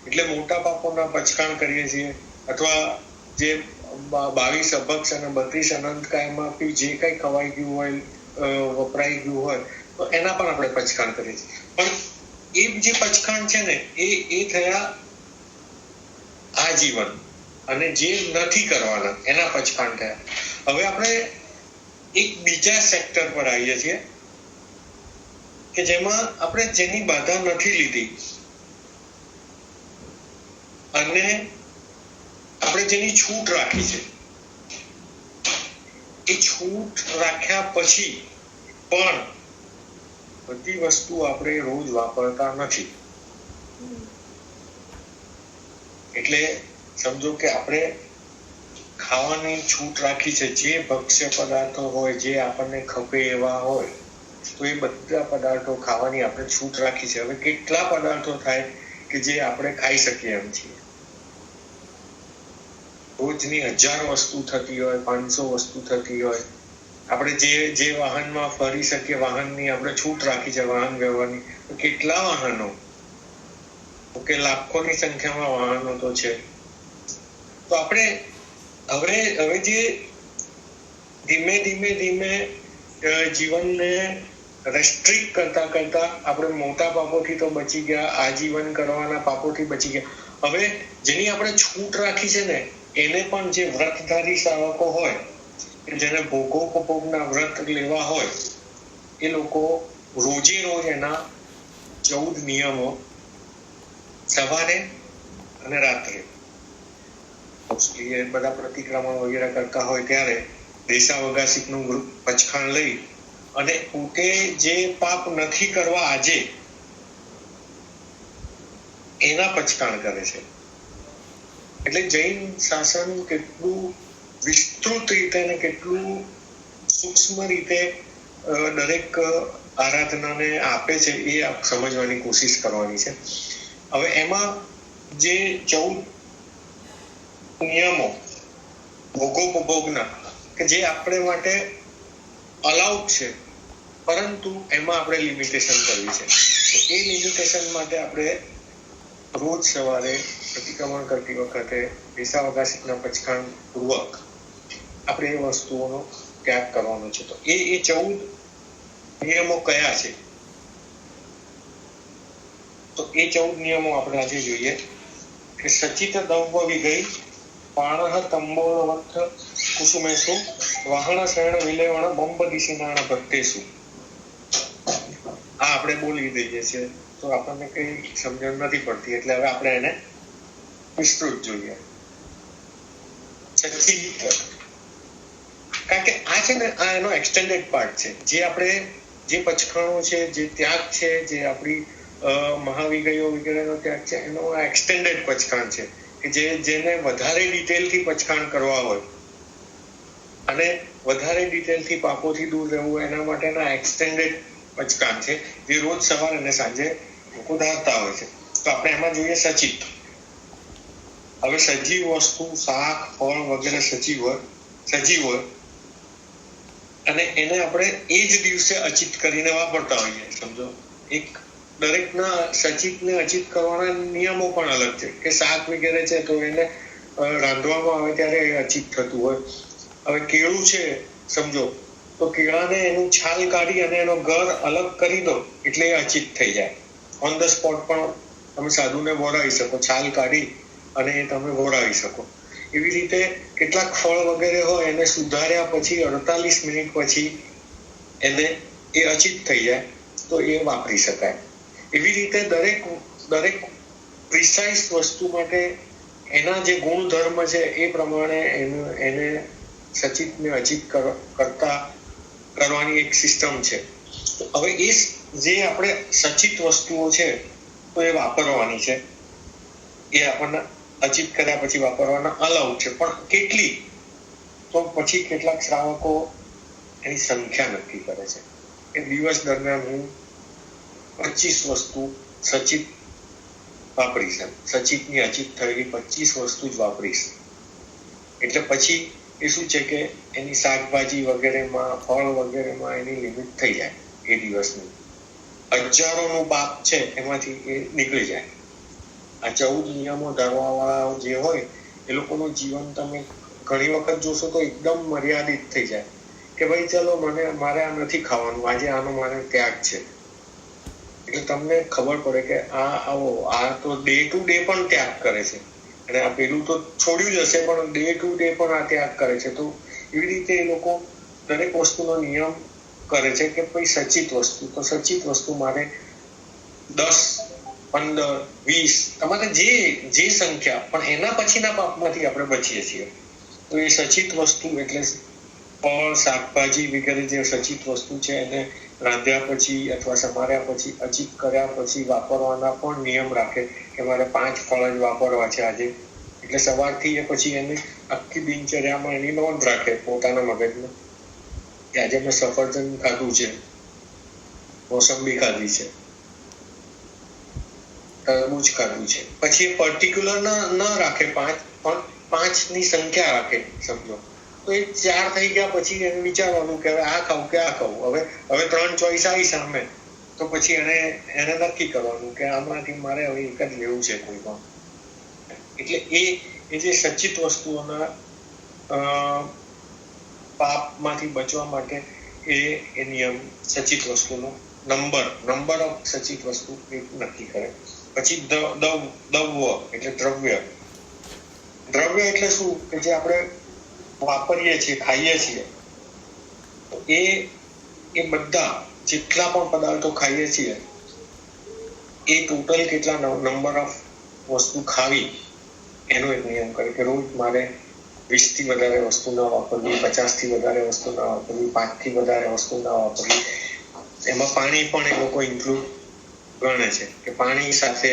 S3: એટલે મોટા પાપોના પચખાણ કરીએ છીએ. અથવા જે 22 અપક્ષ અને 32 અનંતકાયમાં જે કંઈ ખવાઈ ગયું હોય, વપરાઈ ગયું હોય, તો એના પણ આપણે પચખાણ કરીએ છીએ. પણ એ જે પચખાણ છે ને એ થયા આજીવન, અને જે નથી કરવાના એના પચખાણ થયા. હવે આપણે એક બીજા સેક્ટર પર આવીએ છીએ કે જેમાં આપણે જેની બાધા નથી લીધી અને આપણે જેની છૂટ રાખી છે, એ છૂટ રાખ્યા પછી પણ બધી વસ્તુ આપણે રોજ વાપરતા નથી. એટલે સમજો કે આપણે ખાવાની છૂટ રાખી છે, જે ભક્ષ્ય પદાર્થો હોય, જે આપણને ખપે એવા હોય, તો એ બધા પદાર્થો ખાવાની આપણે છૂટ રાખી છે. હવે કેટલા પદાર્થો થાય કે જે આપણે ખાઈ શકીએ એમ છીએ? રોજની 1000 વસ્તુ થતી હોય, 500 વસ્તુ થતી હોય. આપણે જે વાહનમાં ફરી શકીએ, વાહનની આપણે છૂટ રાખી છે, વાહન વ્યવહારની. કેટલા વાહનો, કે લાખોની સંખ્યામાં વાહનો તો છે. તો આપણે હવે જે ધીમે ધીમે જીવનને રેસ્ટ્રિક્ટ કરતા આપણે મોટા પાપોથી તો બચી ગયા, આજીવન કરવાના પાપોથી બચી ગયા. હવે જેની આપણે છૂટ રાખી છે ને, એને પણ જે વ્રતધારી શ્રાવકો હોય, જેને ભોગોપભોગના વ્રત લેવા હોય, એ લોકો રોજે રોજ એના 14 નિયમો સવારે અને રાત્રે એ બધા પ્રતિક્રમણ વગેરે કરતા હોય ત્યારે દેશાવગાસિકનું પચખાણ લઈ અને પોતે જે પાપ નથી કરવા આજે એના પચખાણ કરે છે. એટલે જૈન શાસન કેટલું વિસ્તૃત રીતે અને કેટલું સૂક્ષ્મ રીતે દરેક આરાધનાને આપે છે એ સમજવાની કોશિશ કરવાની છે. હવે એમાં જે 14 નિયમો ભોગોપભોગના કે જે આપણે માટે અલાઉડ છે, પરંતુ એમાં આપણે લિમિટેશન કરવી છે. તો એ લિમિટેશન માટે આપણે રોજ સવારે પ્રતિક્રમણ કરતી વખતે દેશાવગાસિકના પચખાણ પૂર્વક આપણે એ વસ્તુઓનો ત્યાગ કરવાનો છે. તો એ 14 નિયમો કયા છે? તો એ 14 નિયમો આપણે આજે જોઈએ કે સચિત દંભ વિગય પાણઃ તંબોળવત્થ કુસુમેષુ વાહણ શયન વિલેવણ બંબદિશિનાણ ભક્તેષુ. આ આપણે બોલી દઈએ છીએ તો આપણને કઈ સમજણ નથી પડતી, એટલે હવે આપણે એને વિસ્તૃત જોઈએ. કારણ કે આ છે ને, આ એનો એક્સટેન્ડેડ પાર્ટ છે. જે આપણે જે પચખાણો છે, જે ત્યાગ છે, જે આપણી મહાવિગયો વગેરેનો ત્યાગ છે, એનો આ એક્સટેન્ડેડ પચખાણ છે કે જેને વધારે ડિટેલથી પચખાણ કરવા હોય અને વધારે ડિટેલથી પાપોથી દૂર રહેવું, એના માટેના એક્સટેન્ડેડ પચખાણ છે, જે રોજ સવારે અને સાંજે લોકો ધારતા હોય છે. તો આપણે એમાં જોઈએ સચિત. હવે સજીવ વસ્તુ, શાક, ફળ વગેરે સજીવ હોય અને એને આપણે એ જ દિવસે અચિત કરીને વાપરતા હોઈએ. સમજો, દરેકના સચિતને અચિત કરવાના નિયમો પણ અલગ છે કે શાક વગેરે છે તો એને રાંધવામાં આવે ત્યારે અચિત થતું હોય. હવે કેળું છે, સમજો, તો કેળાને એનું છાલ કાઢી અને એનો ગર અલગ કરી દો એટલે એ અચિત થઈ જાય. ઓન ધ સ્પોટ પણ તમે સાધુને વોરાવી શકો, છાલ કાઢી અને તમે વોરાવી શકો. એવી રીતે કેટલાક ફળ વગેરે હોય એને સુધાર્યા પછી 48 મિનિટ પછી એને એ અચિત થઈ જાય તો એ વાપરી શકાય. એવી રીતે દરેક પ્રિસાઇઝ વસ્તુ માટે એના જે ગુણધર્મ છે એ પ્રમાણે એને સચિતને અચિત કરવાની એક સિસ્ટમ છે. હવે એ જે આપણે સચિત વસ્તુઓ છે તો એ વાપરવાની છે, એ આપણને અચિત કર્યા પછી વાપરવાના અલાઉડ છે. પણ કેટલી, તો પછી કેટલાક શ્રાવકો એની સંખ્યા નક્કી કરે છે કે દિવસ દરમિયાન હું 25 વસ્તુ સચિત વાપરીશ, સચિતની અચિત થયેલી 25 વસ્તુ જ વાપરીશ. એટલે પછી એ શું છે કે એની શાકભાજી વગેરેમાં, ફળ વગેરેમાં એની લિમિટ થઈ જાય. એ દિવસની હજારોનું પાપ છે એમાંથી એ નીકળી જાય. આ 14 નિયમો ધરવાવાળા જે હોય એ લોકોનું જીવન તમે ઘણી વખત જોશો તો એકદમ મર્યાદિત થઈ જાય કે ભાઈ ચલો મારે આ નથી ખાવાનું, આજે આનો મારે ત્યાગ છે. એટલે તમને ખબર પડે કે આ તો ડે ટુ ડે પણ ત્યાગ કરે છે અને આ પેલું તો છોડ્યું જ હશે પણ ડે ટુ ડે પણ આ ત્યાગ કરે છે. તો એવી રીતે એ લોકો દરેક વસ્તુનો નિયમ કરે છે કે ભાઈ સચિત વસ્તુ, તો સચિત વસ્તુ મારે 10, 15, 20 તમારે જે સંખ્યા, પણ એના પછીના પાપમાંથી આપણે બચીએ છીએ. તો એ સચિત વસ્તુ એટલે ફળ, શાકભાજી વગેરે જે સચિત વસ્તુ છે એને રાંધ્યા પછી અથવા સમાર્યા પછી, અચિત કર્યા પછી વાપરવાના પણ નિયમ રાખે કે મારે 5 ફળ જ વાપરવા છે આજે. એટલે સવારથી એ પછી એને આખી દિનચર્યામાં એની નોંધ રાખે પોતાના મગજમાં કે આજે મેં સફરજન ખાધું છે, મોસંબી ખાધી છે, તરબૂચ ખાધું છે. પછી પર્ટિક્યુલર ન રાખે 5, પણ 5ની સંખ્યા રાખે. સમજો, તો એ 4 થઈ ગયા પછી એને વિચારવાનું કે હવે આ ખાવું કે આ ખાવું. હવે 3 ચોઈસ આવી સામે, તો પછી એને નક્કી કરવાનું કે આમાંથી મારે હવે એક જ લેવું છે કોઈ પણ. એટલે એ જે સચિત વસ્તુઓના પાપમાંથી બચવા માટે એ નિયમ સચિત વસ્તુનો નંબર ઓફ સચિત વસ્તુ એ નક્કી કરે. પછી દ્રવ્ય એટલે દ્રવ્ય એટલે શું કે જે આપણે વાપરીએ છીએ, ખાઈએ છીએ, તો એ બધા જેટલા પણ પદાર્થો ખાઈએ છીએ એ ટોટલ કેટલા નંબર ઓફ વસ્તુ ખાવી એનો એક નિયમ કરે કે રોજ મારે 20 થી વધારે વસ્તુ ના વાપરવી, 50 થી વધારે વસ્તુ ના વાપરવી, 5 થી વધારે વસ્તુ ના વાપરવી. એમાં પાણી પણ એ લોકો ઇન્ક્લુડ ગણે છે કે પાણી સાથે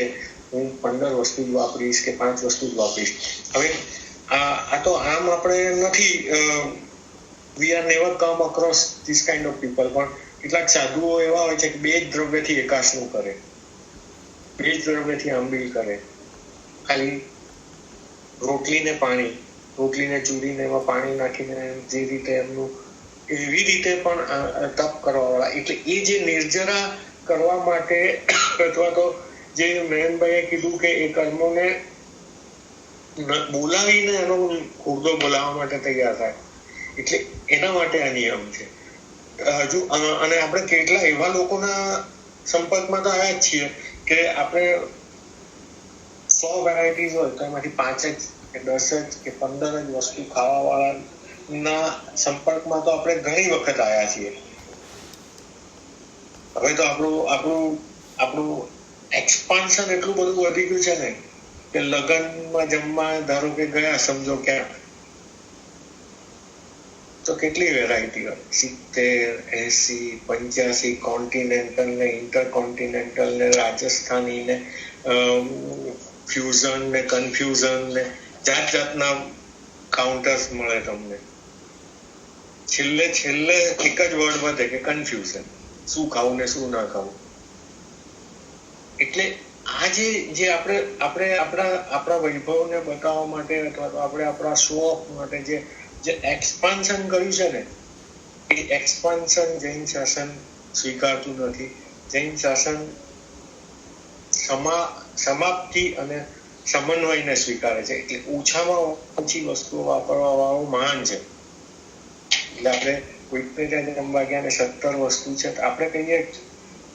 S3: હું 15 વસ્તુ જ વાપરીશ કે 5 વસ્તુ જ વાપરીશ. હવે આ તો આમ આપણે નથી, we are never come across this kind of people. પણ કેટલાક સાધુઓ એવા હોય છે કે 2 જ દ્રવ્યથી એકાશનું કરે, 2 જ દ્રવ્યથી આંબીલ કરે. ખાલી રોટલીને ચૂરીને એમાં પાણી નાખીને જે રીતે એમનું, એવી રીતે પણ તપ કરવાવાળા. એટલે એ જે નિર્જરા કરવા માટે અથવા તો જે નયનભાઈએ કીધું કે એ કર્મોને બોલાવીને એનો ખુરદો બોલાવવા માટે તૈયાર થાય, એટલે એના માટે આ નિયમ છે. હજુ અને આપણે કેટલા એવા લોકોના સંપર્કમાં તો આવ્યા જ છીએ કે આપણે 100 વેરાયટીઝ હોય તો એમાંથી 5 જ કે 10 જ કે 15 જ વસ્તુ ખાવા વાળાના સંપર્કમાં તો આપણે ઘણી વખત આવ્યા છીએ. હવે તો આપણું એક્સપાન્શન એટલું બધું વધી ગયું છે ને કે લગ્નમાં જમવા ધારો કે ગયા સમજો ક્યાંક, તો કેટલી વેરાયટી હોય, 70, 80, 85 કોન્ટિનેન્ટલ ને ઇન્ટરકોન્ટિનેન્ટલ ને રાજસ્થાની ને ફ્યુઝન ને કન્ફ્યુઝન ને જાત જાતના કાઉન્ટર્સ મળે તમને. છેલ્લે એક જ વર્ડ વધે કે કન્ફ્યુઝન, શું ખાવું ને શું ના ખાવું. એટલે આ જે આપણે આપણા વૈભવને બતાવવા માટે અથવા તો આપણે આપણા શો ઓફ માટે જે એક્સપાન્શન કર્યું છે ને, એ એક્સપાન્શન જૈન શાસન સ્વીકારતું નથી. જૈન શાસન સમાપ્તિ અને સમન્વયને સ્વીકારે છે. એટલે ઓછામાં ઓછી વસ્તુઓ વાપરવા વાળો મહાન છે. એટલે આપણે કોઈકને ત્યાં જમવા ગયા ને 17 વસ્તુ છે, તો આપણે કહીએ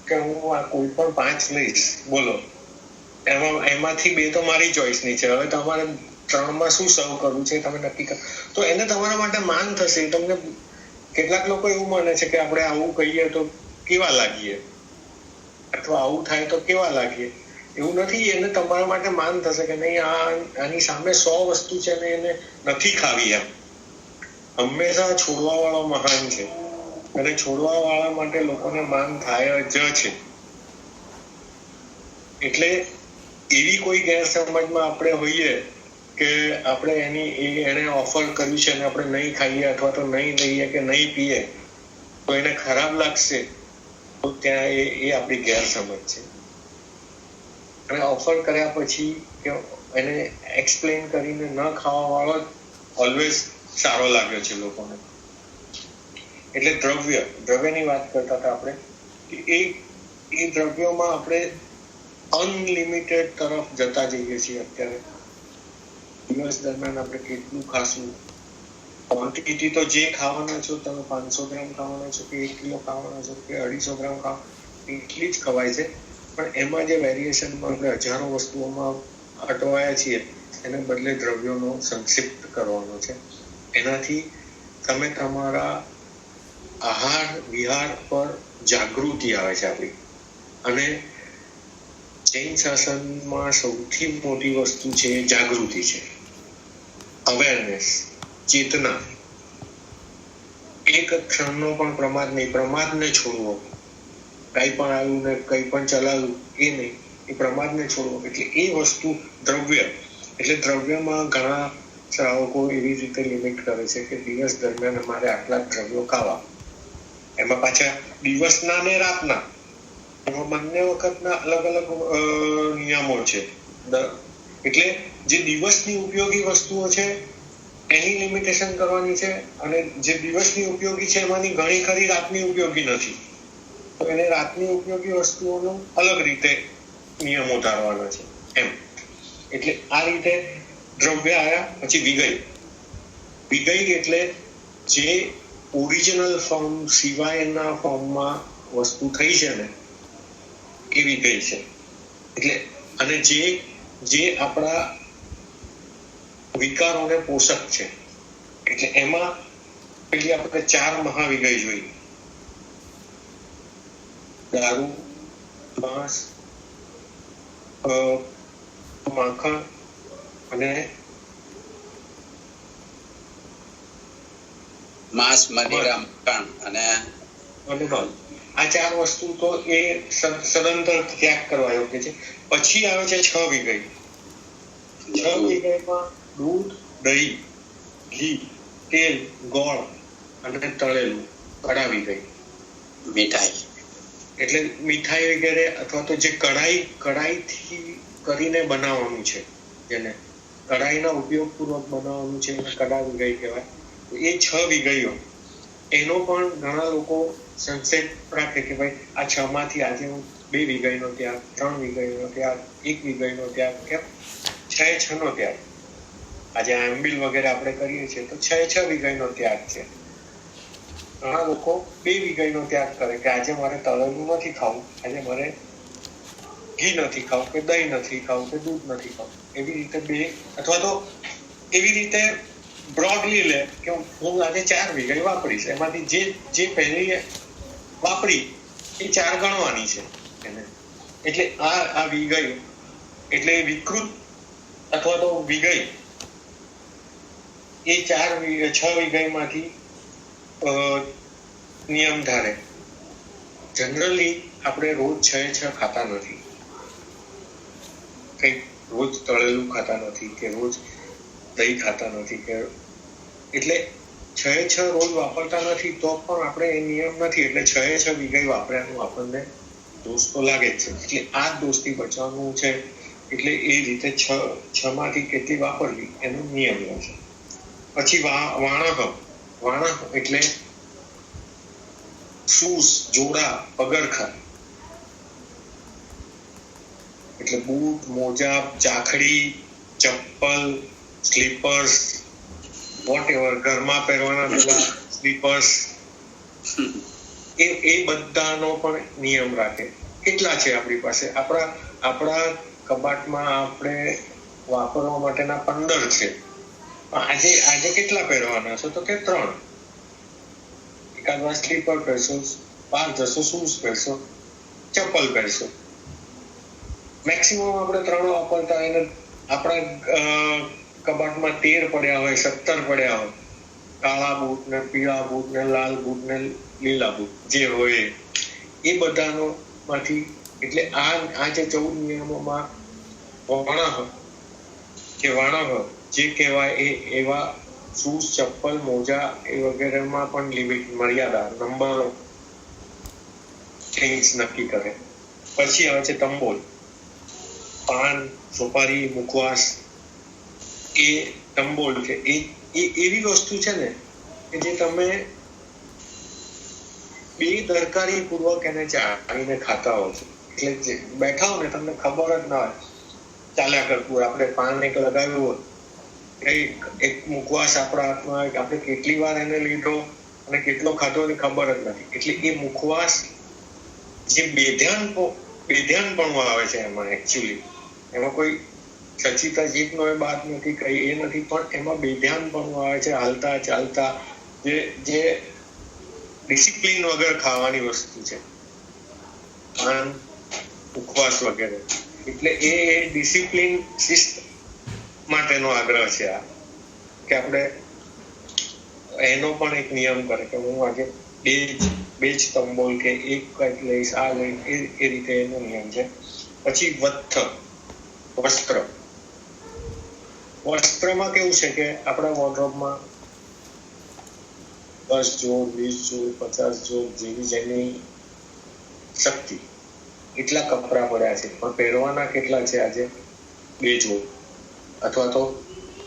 S3: કે હું આ કોઈ પણ 5 લઈશ, બોલો એમાંથી 2 તો મારી ચોઈસની છે, હવે તમારે 3માં શું સર્વ કરવું છે તમે નક્કી કરો. તો એને તમારા માટે માન થશે. તમને કેટલાક લોકો એવું માને છે કે આપણે આવું કહીએ તો કેવા લાગીએ, અથવા આવું થાય તો કેવા લાગીએ. એવું નથી. એને તમારા માટે માન થશે કે નહીં, આની સામે 100 વસ્તુ છે ને એને નથી ખાવી. એમ હંમેશા છોડવા વાળો મહાન છે, અને છોડવા વાળા માટે લોકોને માન થાય જ છે. એટલે એવી કોઈ ગેરસમજમાં આપણે હોઈએ કે આપણે એને ઓફર કર્યું છે અને આપણે નહીં ખાઈએ અથવા તો નહીં લઈએ કે નહીં પીએ તો એને ખરાબ લાગશે, તો ત્યાં એ આપણી ગેરસમજ છે. અને ઓફર કર્યા પછી કે એને એક્સપ્લેન કરીને ન ખાવા વાળો ઓલવેઝ સારો લાગ્યો છે લોકોને. એટલે દ્રવ્યની વાત કરતા હતા આપણે, એ દ્રવ્યોમાં આપણે અનલિમિટેડ તરફ જતા જઈએ છીએ. અત્યારે દિવસ દરમિયાન આપણે કેટલું ખાશું, ક્વોન્ટિટી તો જે ખાવાના છો તમે 500 ગ્રામ ખાવાના છો કે 1 કિલો ખાવાના છો કે 250 ગ્રામ ખાવા એટલી જ ખવાય છે. પણ એમાં જે વેરિએશનમાં આપણે હજારો વસ્તુઓમાં અટવાયા છીએ, એને બદલે દ્રવ્યોનો સંક્ષિપ્ત કરવાનો છે. એનાથી તમે તમારા આહાર વિહાર પર જાગૃતિ આવે છે આપણી. અને જૈન શાસનમાં સૌથી મોટી વસ્તુ છે જાગૃતિ છે, અવેરનેસ, ચેતના. એક ક્ષણનો પણ પ્રમાદ નહીં, પ્રમાદને છોડવો. કઈ પણ આવ્યું ને કઈ પણ ચલાવ્યું એ નહીં, એ પ્રમાદને છોડવો. એટલે એ વસ્તુ દ્રવ્ય. એટલે દ્રવ્યમાં ઘણા શ્રાવકો એવી રીતે લિમિટ કરે છે કે દિવસ દરમિયાન અમારે આટલા દ્રવ્યો ખાવા. એમાં પાછા દિવસના ને રાતના, એમાં બંને વખતના અલગ અલગ નિયમો છે. એટલે જે દિવસની ઉપયોગી વસ્તુઓ છે એની લિમિટેશન કરવાની છે, અને જે દિવસની ઉપયોગી છે એમાંની ઘણી ખરી રાતની ઉપયોગી નથી, તો એને રાતની ઉપયોગી વસ્તુઓનું અલગ રીતે નિયમો ધારવાના છે એમ. એટલે આ રીતે દ્રવ્ય આવ્યા. પછી વિગય એટલે જે ઓરિજિનલ ફોર્મ સિવાયના ફોર્મમાં વસ્તુ થઈ છે ને એ વિગય છે. એટલે અને જે આપણા વિકારોને પોષક છે. એટલે એમાં પેલી આપણે 4 મહાવિગય જોઈ: દારૂ, માંસ, માખણ અને
S1: માંસ, મદિરા, મખણ અને
S3: આ 4 વસ્તુ તો એ સદંતર ત્યાગ કરવા યોગ્ય છે. પછી આવે છે 6 વિગય. 6 વિગયમાં દૂધ, દહીં, ઘી, તેલ, ગોળ અને તળેલું, કડા વિગય.
S1: મીઠાઈ
S3: એટલે મીઠાઈ વગેરે અથવા તો જે કડાઈથી કરીને બનાવવાનું છે, જેને કડાઈના ઉપયોગપૂર્વક બનાવવાનું છે, એને કડા વિગય કહેવાય. એ 6 વિગયો એનો પણ ઘણા લોકો સંક્ષેપ રાખે કે ભાઈ આ 6 માંથી આજે હું 2 વિગયનો ત્યાગ, 3 વિગયનો ત્યાગ, 1 વિગયનો ત્યાગ, કેમ 6 નો ત્યાગ. આજે આંબીલ વગેરે આપણે કરીએ છીએ તો 6 વિગયનો ત્યાગ છે. ઘણા લોકો 2 વિગયનો ત્યાગ કરે કે આજે મારે તળેલું નથી ખાવું, આજે મારે ઘી નથી ખાવું કે દહીં નથી ખાવું કે દૂધ નથી ખાવું, એવી રીતે બે અથવા તો એવી રીતે બ્રોડલી લે કે હું આજે 4 વીઘા વાપરીશ, એમાંથી જે પહેલી વાપરી એ 4 ગણવાની છે એને. એટલે આ વીઘાઈ એટલે વિકૃત અથવા તો વીઘાઈ એ 6 વીઘાઈમાંથી નિયમ ધારે. જનરલી આપણે રોજ 6 ખાતા નથી, કઈ રોજ તળેલું ખાતા નથી કે રોજ દહીં ખાતા નથી કે એટલે 6 રોજ વાપરતા નથી તો પણ આપણે એ નિયમ નથી એટલે 6 વીઘાઈ વાપર્યાનું આપણને દોષ તો લાગે જ છે. એટલે આ દોષથી બચવાનું છે એટલે એ રીતે 6 માંથી કેટલી વાપરવી એનો નિયમ છે. પછી વાણહ એટલે શૂઝ, જોડા, પગરખા એટલે બૂટ, મોજા, ચાખડી, ચપ્પલ, સ્લીપર્સ, વોટએવર ઘરમાં પહેરવાના બધા સ્લીપર્સ એ બધાનો પણ નિયમ રાખે. કેટલા છે આપણી પાસે? આપણા કબાટમાં આપણે વાપરવા માટેના 15 છે. આજે કેટલા પહેરવાના છે? તો કે 3. એકાદ વાર સ્લીપર પહેરશો, બહાર જશો શૂઝ પહેરશો, ચપ્પલ પહેરશો. મેક્સિમમ આપણે 3 વાપરતા હોય ને આપણા કબાટમાં 13 પડ્યા હોય, 17 પડ્યા હોય. કાળા બૂટ ને પીળા બૂટ ને લાલ બૂટ ને લીલા બૂટ જે હોય એ બધાનો માંથી. એટલે આ જે 14 નિયમોમાં વાણહ જે કહેવાય એ એવા શૂઝ, ચપ્પલ, મોજા એ વગેરેમાં પણ લિમિટ, મર્યાદા, નંબર થિંગ્સ નક્કી કરે. પછી આવે છે તંબોલ, પાન, સોપારી, મુખવાસ. એ તંબોલ છે એ એવી વસ્તુ છે ને કે જે તમે બેદરકારી પૂર્વક એને ચાવીને ખાતા હો છો. એટલે બેઠા હો ને તમને ખબર જ ના હોય, ચાલ્યા કરતું આપણે પાન એક લગાવ્યું હોય, એક મુખવાસ આપણા હાથમાં હોય, આપણે કેટલી વાર એને લીધો અને કેટલો ખાધો એની ખબર જ નથી. એટલે એ મુખવાસ જે બેધ્યાનપણું આવે છે એમાં, એકચ્યુઅલી એમાં કોઈ સચિતા જીતનો એ બાત નથી, કઈ એ નથી, પણ એમાં બેધ્યાનપણું આવે છે. હાલતા ચાલતા જે ડિસિપ્લિન વગર ખાવાની વસ્તુ છે પાન, ઉપવાસ વગેરે. એટલે એ ડિસિપ્લિન, શિસ્ત માટેનો આગ્રહ છે આ, કે આપણે એનો પણ એક નિયમ કરે કે હું આજે બે જ તંબોલ કે એક કંઈક લઈશ, આ લઈશ, એ રીતે એનો નિયમ છે. પછી વસ્ત્રમાં કેવું છે કે આપણા વોર્ડરોબમાં 10 જોડ, 20 જોડ, 50 જોડ જેવી જેની શક્તિ એટલા કપડા પડ્યા છે, પણ પહેરવાના કેટલા છે આજે? 2 જોડ અથવા તો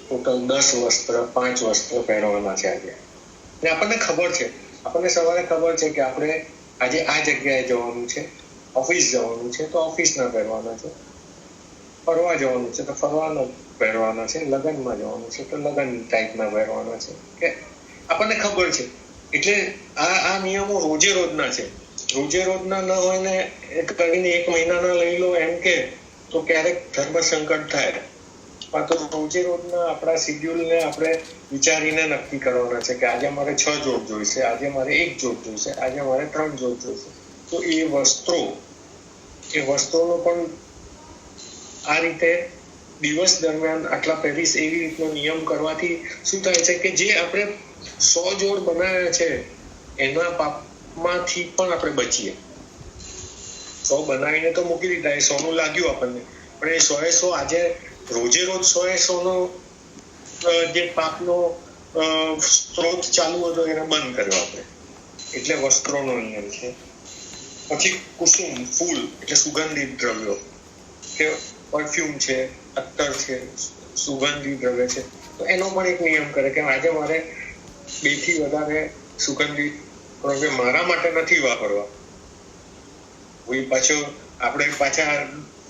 S3: ટોટલ 10 વસ્ત્ર, 5 વસ્ત્ર પહેરવાના છે આજે. ને આપણને ખબર છે, આપણને સવારે ખબર છે કે આપણે આજે આ જગ્યાએ જવાનું છે, ઓફિસ જવાનું છે તો ઓફિસના પહેરવાના છે, ફરવા જવાનું છે તો ફરવાના પહેરવાના છે, લગ્નમાં જવાનું છે તો લગ્ન ટાઈપના પહેરવાના છે, કે આપણને ખબર છે. એટલે આ નિયમો રોજે રોજના છે. રોજે રોજના ન હોય ને કરીને 1 મહિનાના લઈ લો એમ કે તો ક્યારેક ધર્મ સંકટ થાય. પણ તો રોજે રોજના આપણા શિડ્યુલને આપણે વિચારીને નક્કી કરવાના છે કે આજે મારે 6 જોડ જોઈશે, આજે મારે 1 જોડ જોઈશે, આજે મારે 3 જોડ જોઈશે. તો એ વસ્ત્રોનો પણ આ રીતે દિવસ દરમિયાન આટલા પહેરીશ એવી રીતનો નિયમ કરવાથી શું થાય છે કે જે આપણે 100 જોડ બનાવ્યા છે એના પાપમાંથી પણ આપણે બચીએ. 100 બનાવીને તો મૂકી દીધા, એ 100 નું લાગ્યું આપણને, પણ એ 100 આજે રોજે રોજ 100 નો જે પાપનો સ્ત્રોત ચાલુ હતો એને બંધ કર્યો આપણે. એટલે વસ્ત્રોનો નિયમ છે. પછી કુસુમ, ફૂલ એટલે સુગંધિત દ્રવ્યો, કે પરફ્યુમ છે, અત્તર છે, સુગંધિત દ્રવ્ય છે, તો એનો પણ એક નિયમ કરે કે આજે મારે 2 થી વધારે સુગંધિત દ્રવ્ય મારા માટે નથી વાપરવા. આપણે પાછા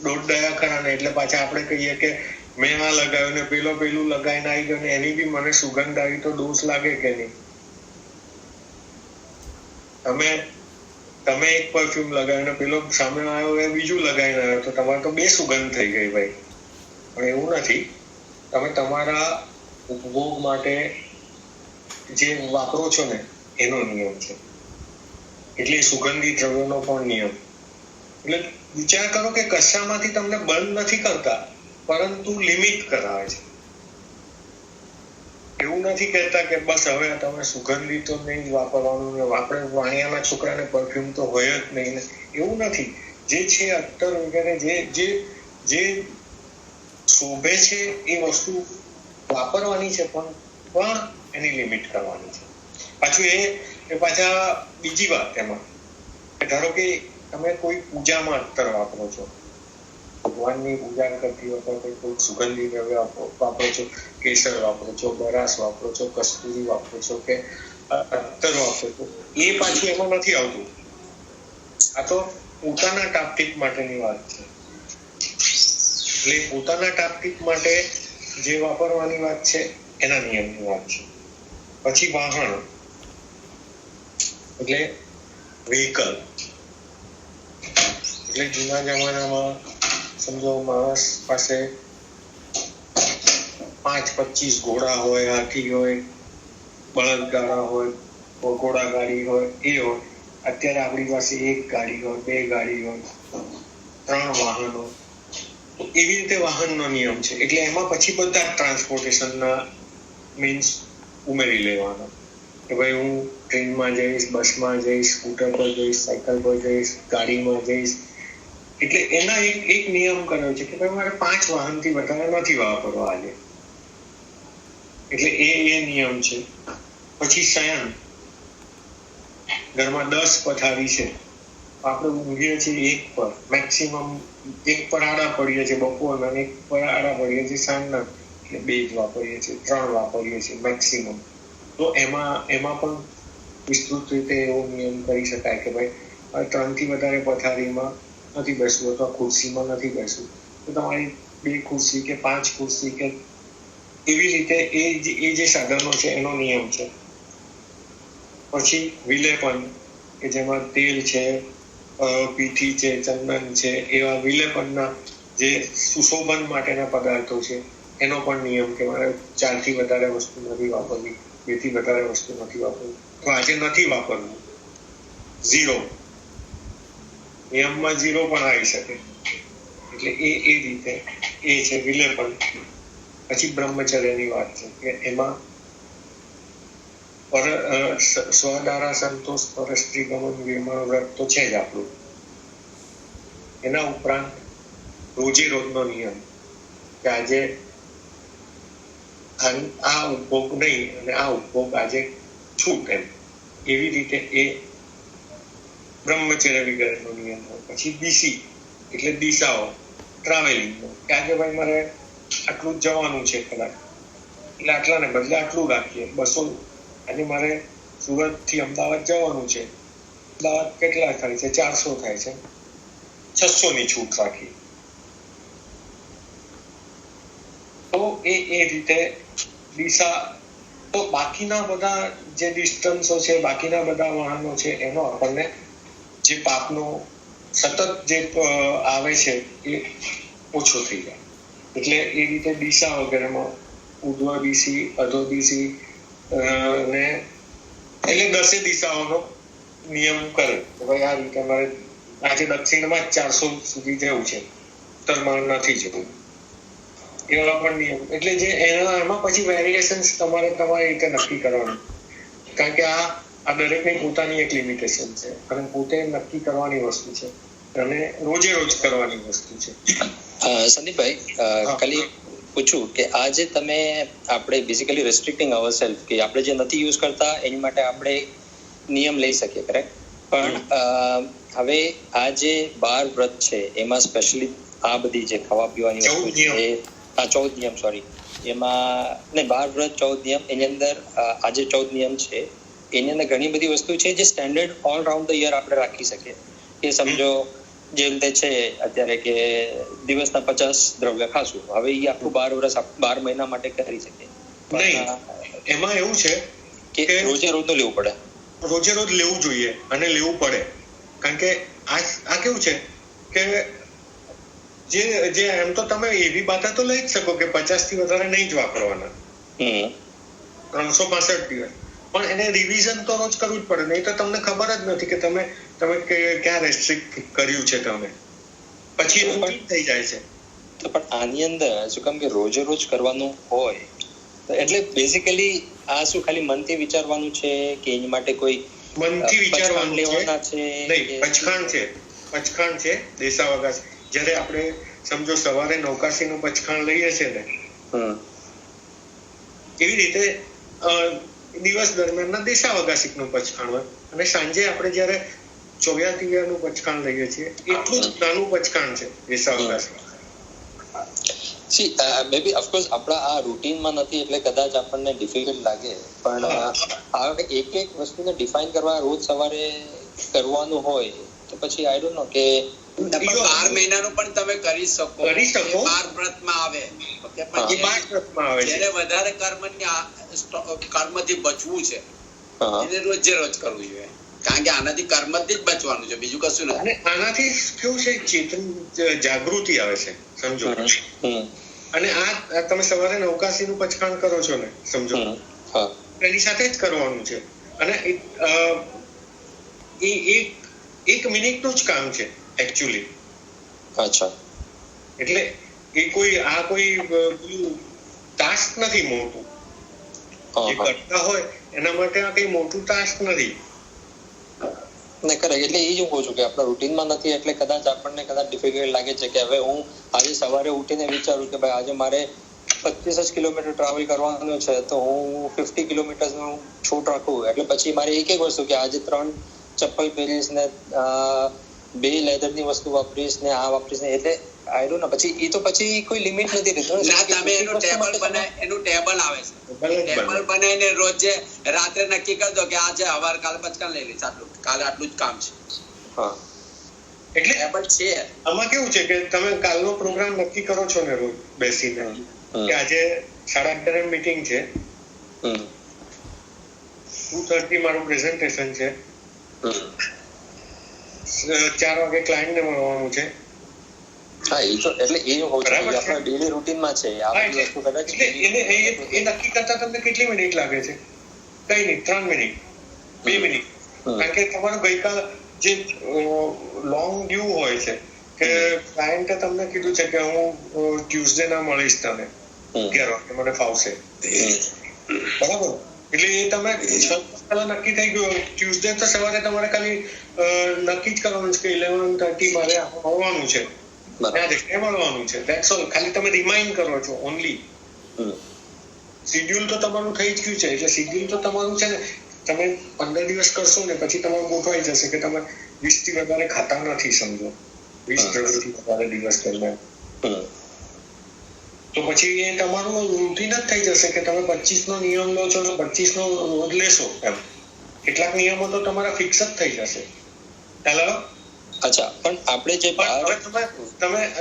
S3: દોડયા ખરા ને એટલે પાછા આપણે કહીએ કે મેં આ લગાવ્યું ને પેલું લગાવીને આવી ગયો ને એની બી મને સુગંધ આવી તો દોષ લાગે કે નહીં? તમે એક પરફ્યુમ લગાવીને પેલો સામે આવ્યો એ બીજું લગાવીને આવ્યો તો તમારે તો બે સુગંધ થઈ ગઈ ભાઈ. પણ એવું નથી. તમે તમારા ઉપભોગ માટે જે વાપરો છો ને એનો નિયમ છે. એટલે સુગંધી દ્રવ્યોનો પણ નિયમ. એટલે વિચાર કરો કે કશામાંથી તમને બંધ નથી કરતા, પરંતુ લિમિટ કરાવે છે. એવું નથી કહેતા કે બસ હવે તમે સુગંધી તો નહીં જ વાપરવાનું, ને આપણે વાણિયાના છોકરાને પરફ્યુમ તો હોય જ નહીં ને, એવું નથી. જે છે અત્તર વગેરે જે શોભે છે એ વસ્તુ વાપરવાની છે, પણ એની લિમિટ કરવાની છે. પાછું એ પાછા બીજી વાત એમાં, ધારો કે તમે કોઈ પૂજામાં અત્તર વાપરો છો, ભગવાનની પૂજા કરતી વખતે કોઈ સુગંધી દ્રવ્ય વાપરો છો, કેસર વાપરો છો, બરાસ વાપરો છો, કસ્તુરી વાપરો છો કે અત્તર વાપરો છો, એ પાછું એમાં નથી આવતું. આ તો પોતાના ટાપટીપ માટેની વાત છે. એટલે પોતાના ટાપટીપ માટે જે વાપરવાની વાત છે એના નિયમની વાત છે. પછી વાહન એટલે વ્હીકલ. એટલે જૂના જમાનામાં સમજો માણસ પાસે 5-25 ઘોડા હોય, હાથી હોય, બળદગાડા હોય, ઘોડાગાડી હોય, એ હોય. અત્યારે આપણી પાસે 1 ગાડી હોય, 2 ગાડી હોય, 3 વાહનો. એવી રીતે વાહનનો નિયમ છે. એટલે એમાં પછી બધા ટ્રાન્સપોર્ટેશનના મીન્સ ઉમેરી લેવાના કે ભાઈ હું ટ્રેનમાં જઈશ, બસમાં જઈશ, સ્કૂટર પર જઈશ, સાયકલ પર જઈશ, ગાડીમાં જઈશ. એટલે એના એક નિયમ કર્યો છે કે ભાઈ મારે 5 વાહનથી વધારે નથી વાપરવા આજે. એટલે એ નિયમ છે. પછી શયન. ઘરમાં 10 પથારી છે, આપણે ઊંઘીએ છીએ 1 પર, મેક્સિમમ 1 પર આડા પડીએ છીએ બપોરના, 1 પર આડા પડીએ છીએ સાંજના. એટલે 2 જ વાપરીએ છીએ, 3 વાપરીએ છીએ મેક્સિમમ. તો એમાં પણ વિસ્તૃત રીતે એવો નિયમ કરી શકાય કે ભાઈ 3 થી વધારે પથારીમાં નથી બેસવું અથવા ખુરશીમાં નથી બેસવું, તો તમારી 2 ખુરશી કે 5 ખુરશી કે એવી રીતે એ જે સાધનો છે એનો નિયમ છે. પછી વિલેપન કે જેમાં તેલ છે, પીઠી છે, ચંદન છે, એવા વિલેપનના જે સુશોભન માટેના પદાર્થો છે એનો પણ નિયમ કે મારે 4 થી વધારે વસ્તુ નથી વાપરવી, 2 થી વધારે વસ્તુ નથી વાપરવી. તો આજે નથી વાપરવું, 0 નિયમમાં 0 પણ આવી શકે. એટલે એ રીતે એ છે વિલેપન. પછી બ્રહ્મચર્યની વાત છે કે એમાં સ્વદારા સંતોષ, પરસ્ત્રી ગમન, વિરમણ વ્રત તો છે જ આપણું. એના ઉપરાંત રોજે રોજનો નિયમ કે આજે આ ઉપભોગ નહીં અને આ ઉપભોગ આજે છૂટ, એમ એવી રીતે એ બ્રહ્મચર્ય વિગરેનો નિયમ હોય. પછી દિશી એટલે દિશાઓ, ટ્રાવેલિંગનો કે આજે ભાઈ મારે આટલું જ જવાનું છે કલાક, એટલે આટલાને બદલે આટલું રાખીએ. 200 આજે મારે સુરત થી અમદાવાદ જવાનું છે, અમદાવાદ કેટલા થાય છે? 400 થાય છે, 600 ની છૂટ રાખી. તો એ રીતે દિશા. તો બાકીના બધા જે ડિસ્ટન્સો છે, બાકીના બધા વાહનો છે, એનો આપણને જે પાપનો સતત જે આવે છે એ ઓછો થઈ જાય. એટલે એ રીતે દિશા વગેરેમાં ઉર્ધ્વ દિશી, અધો દિશી ને એટલે 10 દિશાઓનો નિયમ કરે કે ભાઈ આ રીતે મારે આજે દક્ષિણમાં 400 સુધી જવું છે, ઉત્તરમાં નથી જવું. એવા પણ નિયમ. એટલે જે એમાં પછી વેરિએશન્સ તમારે તમારી રીતે નક્કી કરવાનું, કારણ કે આ દરેકની પોતાની એક લિમિટેશન છે અને પોતે નક્કી કરવાની વસ્તુ છે અને રોજે રોજ કરવાની વસ્તુ છે.
S4: સંદીપભાઈ, ખાલી પૂછું કે આજે તમે આપણે બેઝિકલી રેસ્ટ્રિક્ટિંગ અવરસેલ્ફ કે આપણે જે નથી યુઝ કરતા એની માટે આપણે નિયમ લઈ શકીએ, કરેક્ટ? પણ હવે આ જે 12 વ્રત છે એમાં સ્પેશિયલી આ બધી જે ખાવા પીવાની વસ્તુ છે, 14 નિયમ, સોરી, એમાં ને 12 વ્રત 14 નિયમ, એની અંદર આ જે 14 નિયમ છે એની અંદર ઘણી બધી વસ્તુ છે જે standard all round the year આપણે રાખી શકીએ. કે સમજો જે રીતે છે અત્યારે કે દિવસના 50 દ્રવ્ય ખાશું, હવે એ આખું 12 મહિના માટે કરી શકીએ.
S3: એમાં એવું છે
S4: કે રોજે રોજ તો લેવું પડે,
S3: રોજે રોજ લેવું જોઈએ અને લેવું પડે. કારણ કે આ કેવું છે કે જે એમ તો તમે એવી બાધા તો લઈ જ શકો કે 50 થી વધારે નહીં જ વાપરવાના 365 દિવસ, પણ એને રિવિઝન તો રોજ કરવું જ પડે, નહીં તો તમને ખબર જ નથી કે તમે ક્યાં રેસ્ટ્રિક્ટ કર્યું છે, તમે પછી રૂટીન થઈ જાય છે.
S4: તો પણ આની અંદર શું કામ કે રોજે રોજ કરવાનું હોય એટલે બેઝિકલી આ શું ખાલી મનથી વિચારવાનું છે કે એની માટે કોઈ
S3: મનથી વિચારવાનું
S4: લેવાના છે?
S3: નહીં, પચખાણ છે દેસાવગાસી. જ્યારે આપણે સમજો સવારે નૌકાશીનું પચખાણ લઈએ છીએ ને, એવી રીતે દિવસ દરમિયાનના દેસાવગાસિકનું પચખાણ હોય, અને સાંજે આપણે જ્યારે ચોવ્યાતિયાનું પચખાણ લઈએ છીએ એટલું જ નાનું પચખાણ છે દેસાવગાસિક.
S4: મેબી ઓફકોર્સ આપણા આ રૂટીનમાં નથી એટલે કદાચ આપણને ડિફિકલ્ટ લાગે, પણ આ એક વસ્તુને ડિફાઇન કરવા રોજ સવારે કરવાનું હોય તો પછી આઈ ડોન્ટ નો કે
S1: 12 મહિનાનું પણ તમે કરી શકો. 12 વ્રતમાં આવે, જેને વધારે કર્મથી બચવું છે એને રોજે રોજ કરવું જોઈએ, કારણ કે આનાથી કર્મથી જ બચવાનું છે, બીજું કશું નથી.
S3: અને આનાથી કેવું છે, ચેતન જાગૃતિ આવે છે, સમજો. અને આ તમે સવારે નૌકાશીનું પચખાણ કરો છો ને, સમજો, એની સાથે જ કરવાનું છે, અને એ એક મિનિટનું જ કામ છે એકચ્યુઅલી.
S4: અચ્છા,
S3: એટલે એ કોઈ ટાસ્ક નથી મોટું, જે કરતા હોય એના માટે આ કઈ મોટું ટાસ્ક નથી.
S4: એટલે એ જ હું કહું છું કે આપણા રૂટીનમાં નથી એટલે કદાચ આપણને ડિફિકલ્ટ લાગે છે કે હવે હું આજે સવારે ઉઠીને વિચારું કે ભાઈ આજે મારે 25 કિલોમીટર ટ્રાવેલ કરવાનું છે તો હું 50 કિલોમીટરનું છૂટ રાખું, એટલે પછી મારે એક વસ્તુ કે આજે 3 ચપ્પલ પહેરીશ ને 2 લેધરની વસ્તુ વાપરીશ ને આ વાપરીશ ને, એટલે આઈ ડોન્ટ નો પછી એ તો પછી કોઈ લિમિટ નથી રહેતું.
S1: તમે એનું ટેબલ આવે છે, ટેબલ બનાવીને રોજે રાત્રે નક્કી કરી દો કે આજે હવાર કાલે પચકાન લઈ લઈશ, આટલું કાલે આટલું જ કામ છે.
S3: એટલે ટેબલ છે. આમાં કેવું છે કે તમે કાલનો પ્રોગ્રામ નક્કી કરો છો ને રોજ બેસીને કે આજે 8:30 મીટિંગ છે, 2:30 મારું પ્રેઝન્ટેશન છે, 4 વાગે ક્લાયન્ટને મળવાનું છે.
S4: હા, એ તો એટલે એ આપણા ડેલી રૂટીનમાં છે આ બધી વસ્તુ. કદાચ
S3: એને એ નક્કી કરતા તમને કેટલી મિનિટ લાગે છે? કઈ નહીં, 3 મિનિટ, 2 મિનિટ. કારણ કે તમારું ગઈકાલ જે લોંગ ડ્યુ હોય છે કે ક્લાયન્ટે તમને કીધું છે કે હું ટ્યુઝડે ના મળીશ તને 11 વાગે, મને ફાવશે, બરાબર? એટલે એ તમે 6 દિવસ પહેલા નક્કી થઈ ગયું. ટ્યુઝડે તો સવારે તમારે ખાલી નક્કી જ કરવાનું છે કે 11:30 મારે આવવાનું છે, મળવાનું છે, ધેટ્સ ઓલ. ખાલી તમે રિમાઇન્ડ કરો છો ઓનલી. શિડ્યુલ તો તમારું થઈ જ ગયું છે, એટલે શિડ્યુલ તો તમારું છે ને, તમે 15 દિવસ કરશો ને પછી તમારું ગોઠવાઈ જશે કે તમે 20 થી વધારે ખાતા નથી, સમજો, 20 થી વધારે દિવસ દરમિયાન. તો પછી એ તમારું રૂટીન જ થઈ જશે કે તમે 25 નો નિયમ લો છો ને 25 નો રોજ લેશો એમ. કેટલાક નિયમો તો તમારા ફિક્સ જ થઈ જશે. ચાલો.
S4: અચ્છા, પણ આપણે જે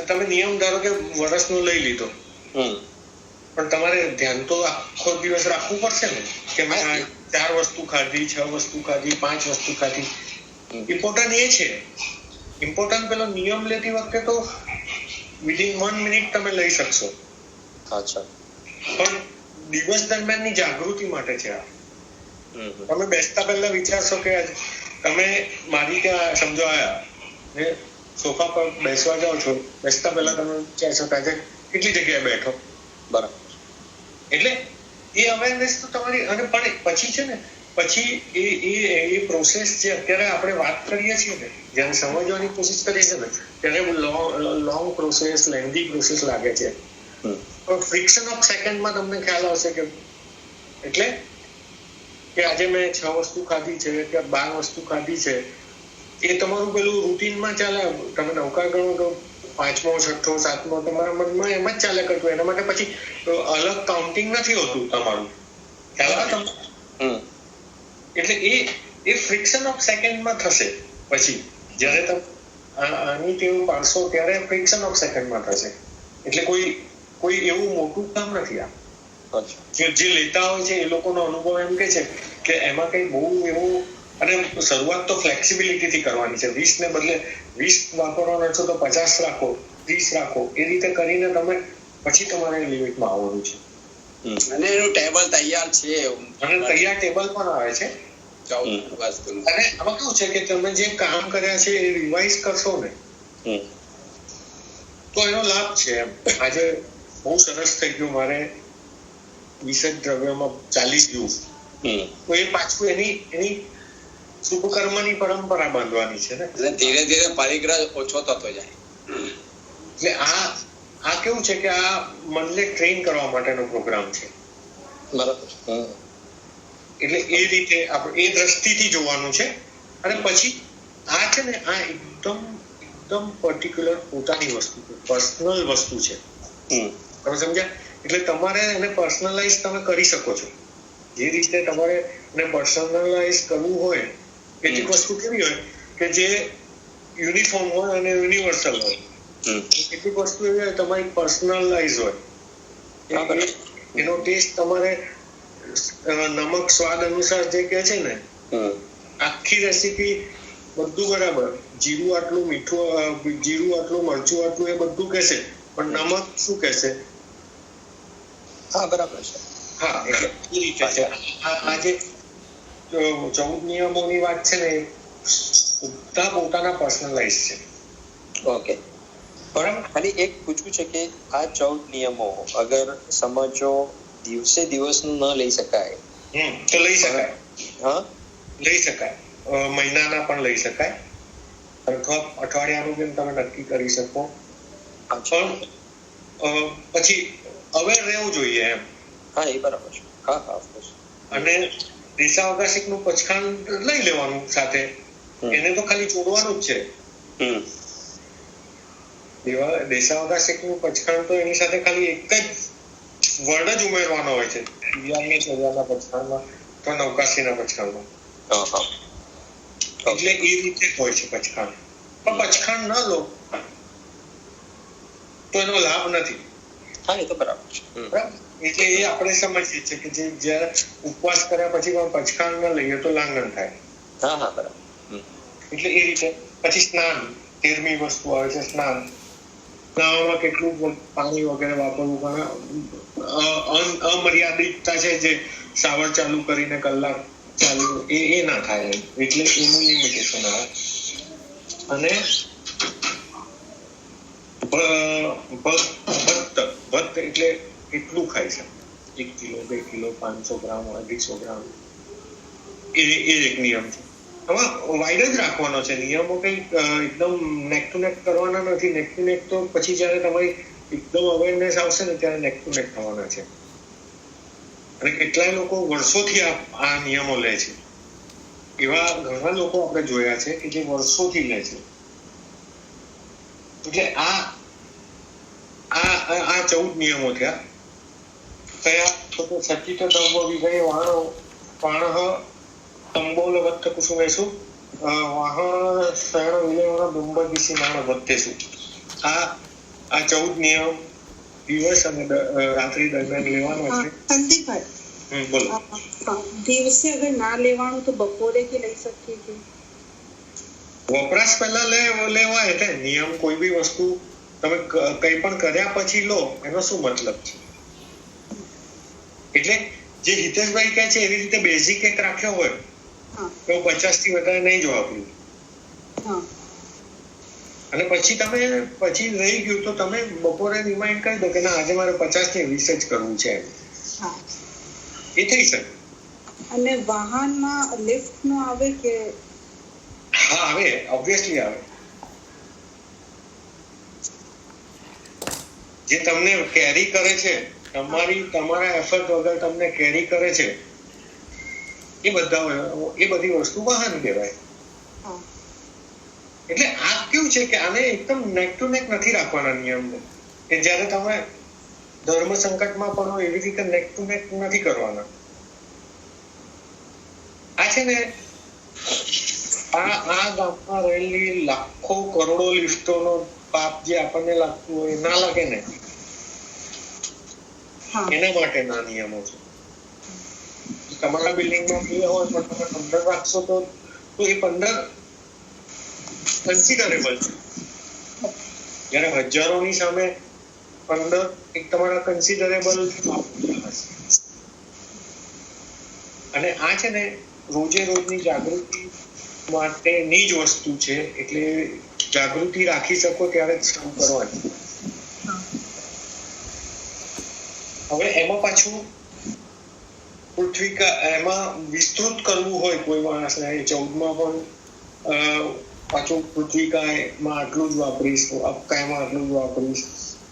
S3: તમે નિયમ ધારો કે વર્ષનો લઈ લીધો, પણ તમારે ધ્યાન તો આખો દિવસ રાખવું પડશે ને કે મેં 4 વસ્તુ ખાધી, 6 વસ્તુ ખાધી, 5 વસ્તુ ખાધી. ઇમ્પોર્ટન્ટ એ છે, ઇમ્પોર્ટન્ટ પેલો નિયમ લેતી વખતે તો વિધિન 1 મિનિટ તમે લઈ શકશો.
S4: અચ્છા,
S3: પણ દિવસ દરમિયાનની જાગૃતિ માટે છે આ. તમે બેસતા પહેલા વિચારશો કે તમે મારી ત્યાં સમજો આયા ને સોફા પર બેસવા જાઓ છો, બેસતા પહેલા તમે વિચારશો કે આજે કેટલી જગ્યાએ બેઠો, બરાબર? એટલે એ અવેરનેસ તો તમારી. અને પણ પછી છે ને, પછી એ પ્રોસેસ જે અત્યારે આપણે વાત કરીએ છીએ ને, જ્યારે સમજવાની કોશિશ કરીએ છીએ ને, ત્યારે લોંગ પ્રોસેસ, લેન્ધી પ્રોસેસ લાગે છે. પણ ફ્રિક્શન ઓફ સેકન્ડમાં તમને ખ્યાલ આવશે કે એટલે કે આજે મેં 6 વસ્તુ ખાધી છે કે 12 વસ્તુ ખાધી છે, એ તમારું પેલું રૂટીનમાં ચાલે. તમે નૌકા ગણો તો 5મો, 6ઠો, 7મો તમારા મનમાં એમ જ ચાલે કરતું. એના માટે પછી અલગ કાઉન્ટિંગ નથી હોતું તમારું, ખ્યાલ આવે તમને? એટલે એ ફ્રિક્શન ઓફ સેકન્ડમાં થશે. પછી જ્યારે તમે આની ટેવ પાડશો ત્યારે ફ્રિક્શન ઓફ સેકન્ડમાં થશે. એટલે કોઈ એવું મોટું કામ નથી આ. જે લેતા હોય છે એ લોકોનો અનુભવ એમ કે છે કે એમાં કઈ બહુ એવું અને શરૂઆત તો ફ્લેક્સિબિલિટી થી કરવાની છે. 20 ને બદલે 20 વાપરવાના છો તો 50 રાખો, 30 રાખો. એ રીતે કરીને તમે પછી તમારે લિમિટમાં આવવાનું છે.
S1: અને એનું ટેબલ તૈયાર છે,
S3: અને તૈયાર ટેબલ પણ આવે છે.
S1: 14 વસ્તુનું.
S3: અને આમાં કેવું છે કે તમે જે કામ કર્યા છે એ રિવાઇઝ કરશો ને તો એનો લાભ છે. એમ આજે બહુ સરસ થઈ ગયું, મારે 20 દ્રવ્યમાં ચાલી ગયું, તો એ પાછું એની શુભ કર્મની પરંપરા બાંધવાની છે ને.
S1: અને ધીરે ધીરે પરિગ્રહ ઓછો થતો જાય.
S3: એટલે આ કેવું છે કે આ મનને ટ્રેન કરવા માટેનો પ્રોગ્રામ છે.
S4: બરાબર.
S3: એટલે એ રીતે આપણે એ દ્રષ્ટિથી જોવાનું છે. અને પછી આ છે ને આ એકદમ પર્ટિક્યુલર પોતાની વસ્તુ છે, પર્સનલ વસ્તુ છે. તમે સમજ્યા? એટલે તમારે એને પર્સનલાઇઝ તમે કરી શકો છો. જે રીતે તમારે એને પર્સનલાઇઝ કરવું હોય, કેટલીક વસ્તુ કેવી હોય કે જે યુનિફોર્મ હોય અને યુનિવર્સલ હોય. કેટલીક વસ્તુ એવી હોય તમારી પર્સનલાઇઝ હોય. એનો ટેસ્ટ તમારે નમક સ્વાદ અનુસાર જે કહે છે ને, આખી રેસીપી બધું બરાબર, જીરું આટલું મીઠું, જીરું આટલું, મરચું આટલું, એ બધું કહેશે, પણ નમક શું કહેશે?
S4: હા, બરાબર છે.
S3: હા, એટલે એ રીતે છે. આ જે 14 નિયમોની વાત છે ને, બધા પોતાના પર્સનલાઇઝ છે.
S4: ઓકે, પણ ખાલી એક પૂછવું છે કે આ 14 નિયમો અગર સમજો દિવસે દિવસનું ન લઈ શકાય
S3: તો લઈ શકાય.
S4: હા,
S3: લઈ શકાય. મહિનાના પણ લઈ શકાય, અથવા અઠવાડિયાનું પણ તમે નક્કી કરી શકો. પણ પછી અવેર રહેવું જોઈએ એમ.
S4: હા, એ બરાબર છે. હા, ઓફકોર્સ.
S3: અને દેશાવકાશિકનું પચખાણ લઈ લેવાનું સાથે, એને તો ખાલી જોડવાનું જ છે. દેશાવકાશિકનું પચખાણ તો એની સાથે ખાલી એક જ વર્ડ જ ઉમેરવાનો હોય છે. બિયારની સજાના પચખાણમાં તો નવકાશીના પચખાણમાં. એટલે એ રીતે હોય છે પચખાણ. પણ પચખાણ ન લો તો એનો લાભ નથી.
S4: હા, એ તો બરાબર છે.
S3: બરાબર. એટલે એ આપણે સમજીએ છીએ કે જે જયારે ઉપવાસ કર્યા પછી પણ પચખાણ ન લઈએ તો લાંઘન થાય.
S4: હા, હા, બરાબર.
S3: એટલે એ રીતે પછી સ્નાન, 13મી વસ્તુ આવે છે સ્નાન. સ્નાનમાં કેટલું પાણી વગેરે વાપરવું, પણ અમર્યાદિતતા છે જે શાવર ચાલુ કરીને કલાક ચાલુ, એ ના થાય. એટલે એનું લિમિટેશન આવે. અને ભક્ત એટલે કેટલું ખાય છે, 1 કિલો, 2 કિલો, 500 ગ્રામ, 250 ગ્રામ, એ એક નિયમ છે. આમાં વાઇડ જ રાખવાનો છે. નિયમો કઈ એકદમ નેક ટુ નેક કરવાના નથી. નેક ટુ નેક તો પછી જયારે તમારી એકદમ અવેરનેસ આવશે ને ત્યારે નેક ટુ નેક થવાના છે. અને કેટલાય લોકો વર્ષોથી આ નિયમો લે છે. એવા ઘણા લોકો આપણે જોયા છે કે જે વર્ષોથી લે છે. એટલે આ 14 નિયમો થયા. કયા? તો સચિત દ્રવ્ય વિષય વાણ તંબોલવત્ત કુસુમેશુ વાહન શયન વિલેવન બિંબદિશી નાણ વધ્યેશુ. આ 14 નિયમ દિવસ અને રાત્રિ દરમિયાન લેવાનો છે.
S5: સંદીપભાઈ,
S3: બોલો.
S5: દિવસે અગર ના લેવાનું તો બપોરે કે લઈ શકીએ છીએ?
S3: વપરાશ પહેલા લેવાય એટલે નિયમ કોઈ બી વસ્તુ તમે કંઈ પણ કર્યા પછી લો, એનો શું મતલબ છે? એટલે જે હિતેશભાઈ કહે છે એવી રીતે બેઝિક એક રાખ્યો હોય તો 50 થી વધારે નહીં જો આપણું. અને પછી રહી ગયું તો તમે બપોરે રિમાઇન્ડ કરી દો કે ના, આજે મારે 50 થી 20 જ કરવું છે. એ થઈ શકે.
S5: અને વાહનમાં લિફ્ટ નો આવે કે?
S3: હા, આવે, ઓબ્વિયસલી આવે. જે તમને કેરી કરે છે, તમારા એફર્ટ વગર તમને કેરી કરે છે, એ બધી વસ્તુ વાહન કહેવાય. એટલે આ કેવું છે કે આને એકદમ નેક ટુ નેક નથી રાખવાના નિયમને. કે જ્યારે તમે ધર્મ સંકટમાં પણ હોય એવી રીતે નેક ટુ નેક નથી કરવાના. આ છે ને, આ ગામમાં રહેલી લાખો કરોડો લિફ્ટોનો પાપ જે આપણને લાગતું હોય ના લાગે ને, એના માટેના નિયમો છે. તમારા બિલ્ડિંગમાં 2 હોય પણ તમે 15 રાખશો તો તો એ 15 કન્સિડરેબલ છે. જ્યારે હજારોની સામે 15 એક તમારા કન્સિડરેબલ અને આ છે ને રોજે રોજની જાગૃતિ માટેની જ વસ્તુ છે. એટલે જાગૃતિ રાખી શકો ત્યારે જ શરૂ કરવાની. હવે એમાં પાછું પૃથ્વી એમાં વિસ્તૃત કરવું હોય કોઈ માણસને 14માં પણ પાછું પૃથ્વીકાયમાં આટલું જ વાપરીશ, અપકાયમાં આટલું જ વાપરીશ,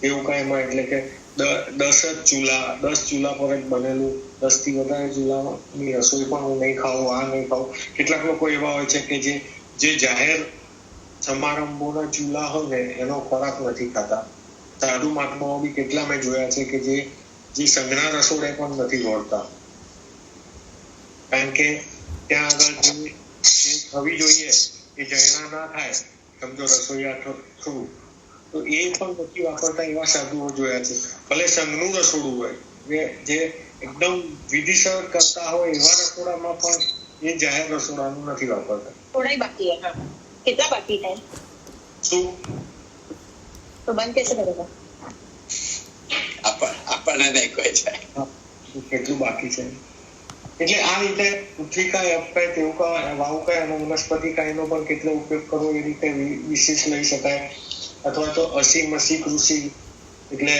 S3: એવું કાયમાં એટલે કે 10 ચૂલા પર જ બનેલું, 10 થી વધારે ચૂલાની રસોઈ પણ હું નહીં ખાઉં, આ નહીં ખાઉં. કેટલાક લોકો એવા હોય છે કે જે જાહેર સમારંભોના ચૂલા હોય ને એનો ખોરાક નથી ખાતા. સાધુ મહાત્માઓ બી કેટલા મેં જોયા છે કે જે સંઘના રસોડે પણ નથી દોડતા, કારણ કે ત્યાં આગળ જે થવી જોઈએ એ જૈના ના થાય, સમજો રસોઈયા થવું, તો એ પણ નથી વાપરતા. એવા સાધુઓ જોયા છે. ભલે સંઘનું રસોડું હોય, જે એકદમ વિધિસર કરતા હોય એવા રસોડામાં પણ એ જાહેર રસોડાનું નથી વાપરતા.
S6: થોડા બાકી है. कितना बाकी है?
S3: શું
S6: तो बंद कैसे करेगा?
S1: આપણને નહીં કોઈ છે
S3: કેટલું બાકી છે. એટલે આ રીતે પૃથ્વીકાય, અપકાય, તેવકાય, વાવકાય અને વનસ્પતિકાયનો પણ કેટલો ઉપયોગ કરવો એ રીતે વિશેષ લઈ શકાય. અથવા તો અસી મસી કૃષિ એટલે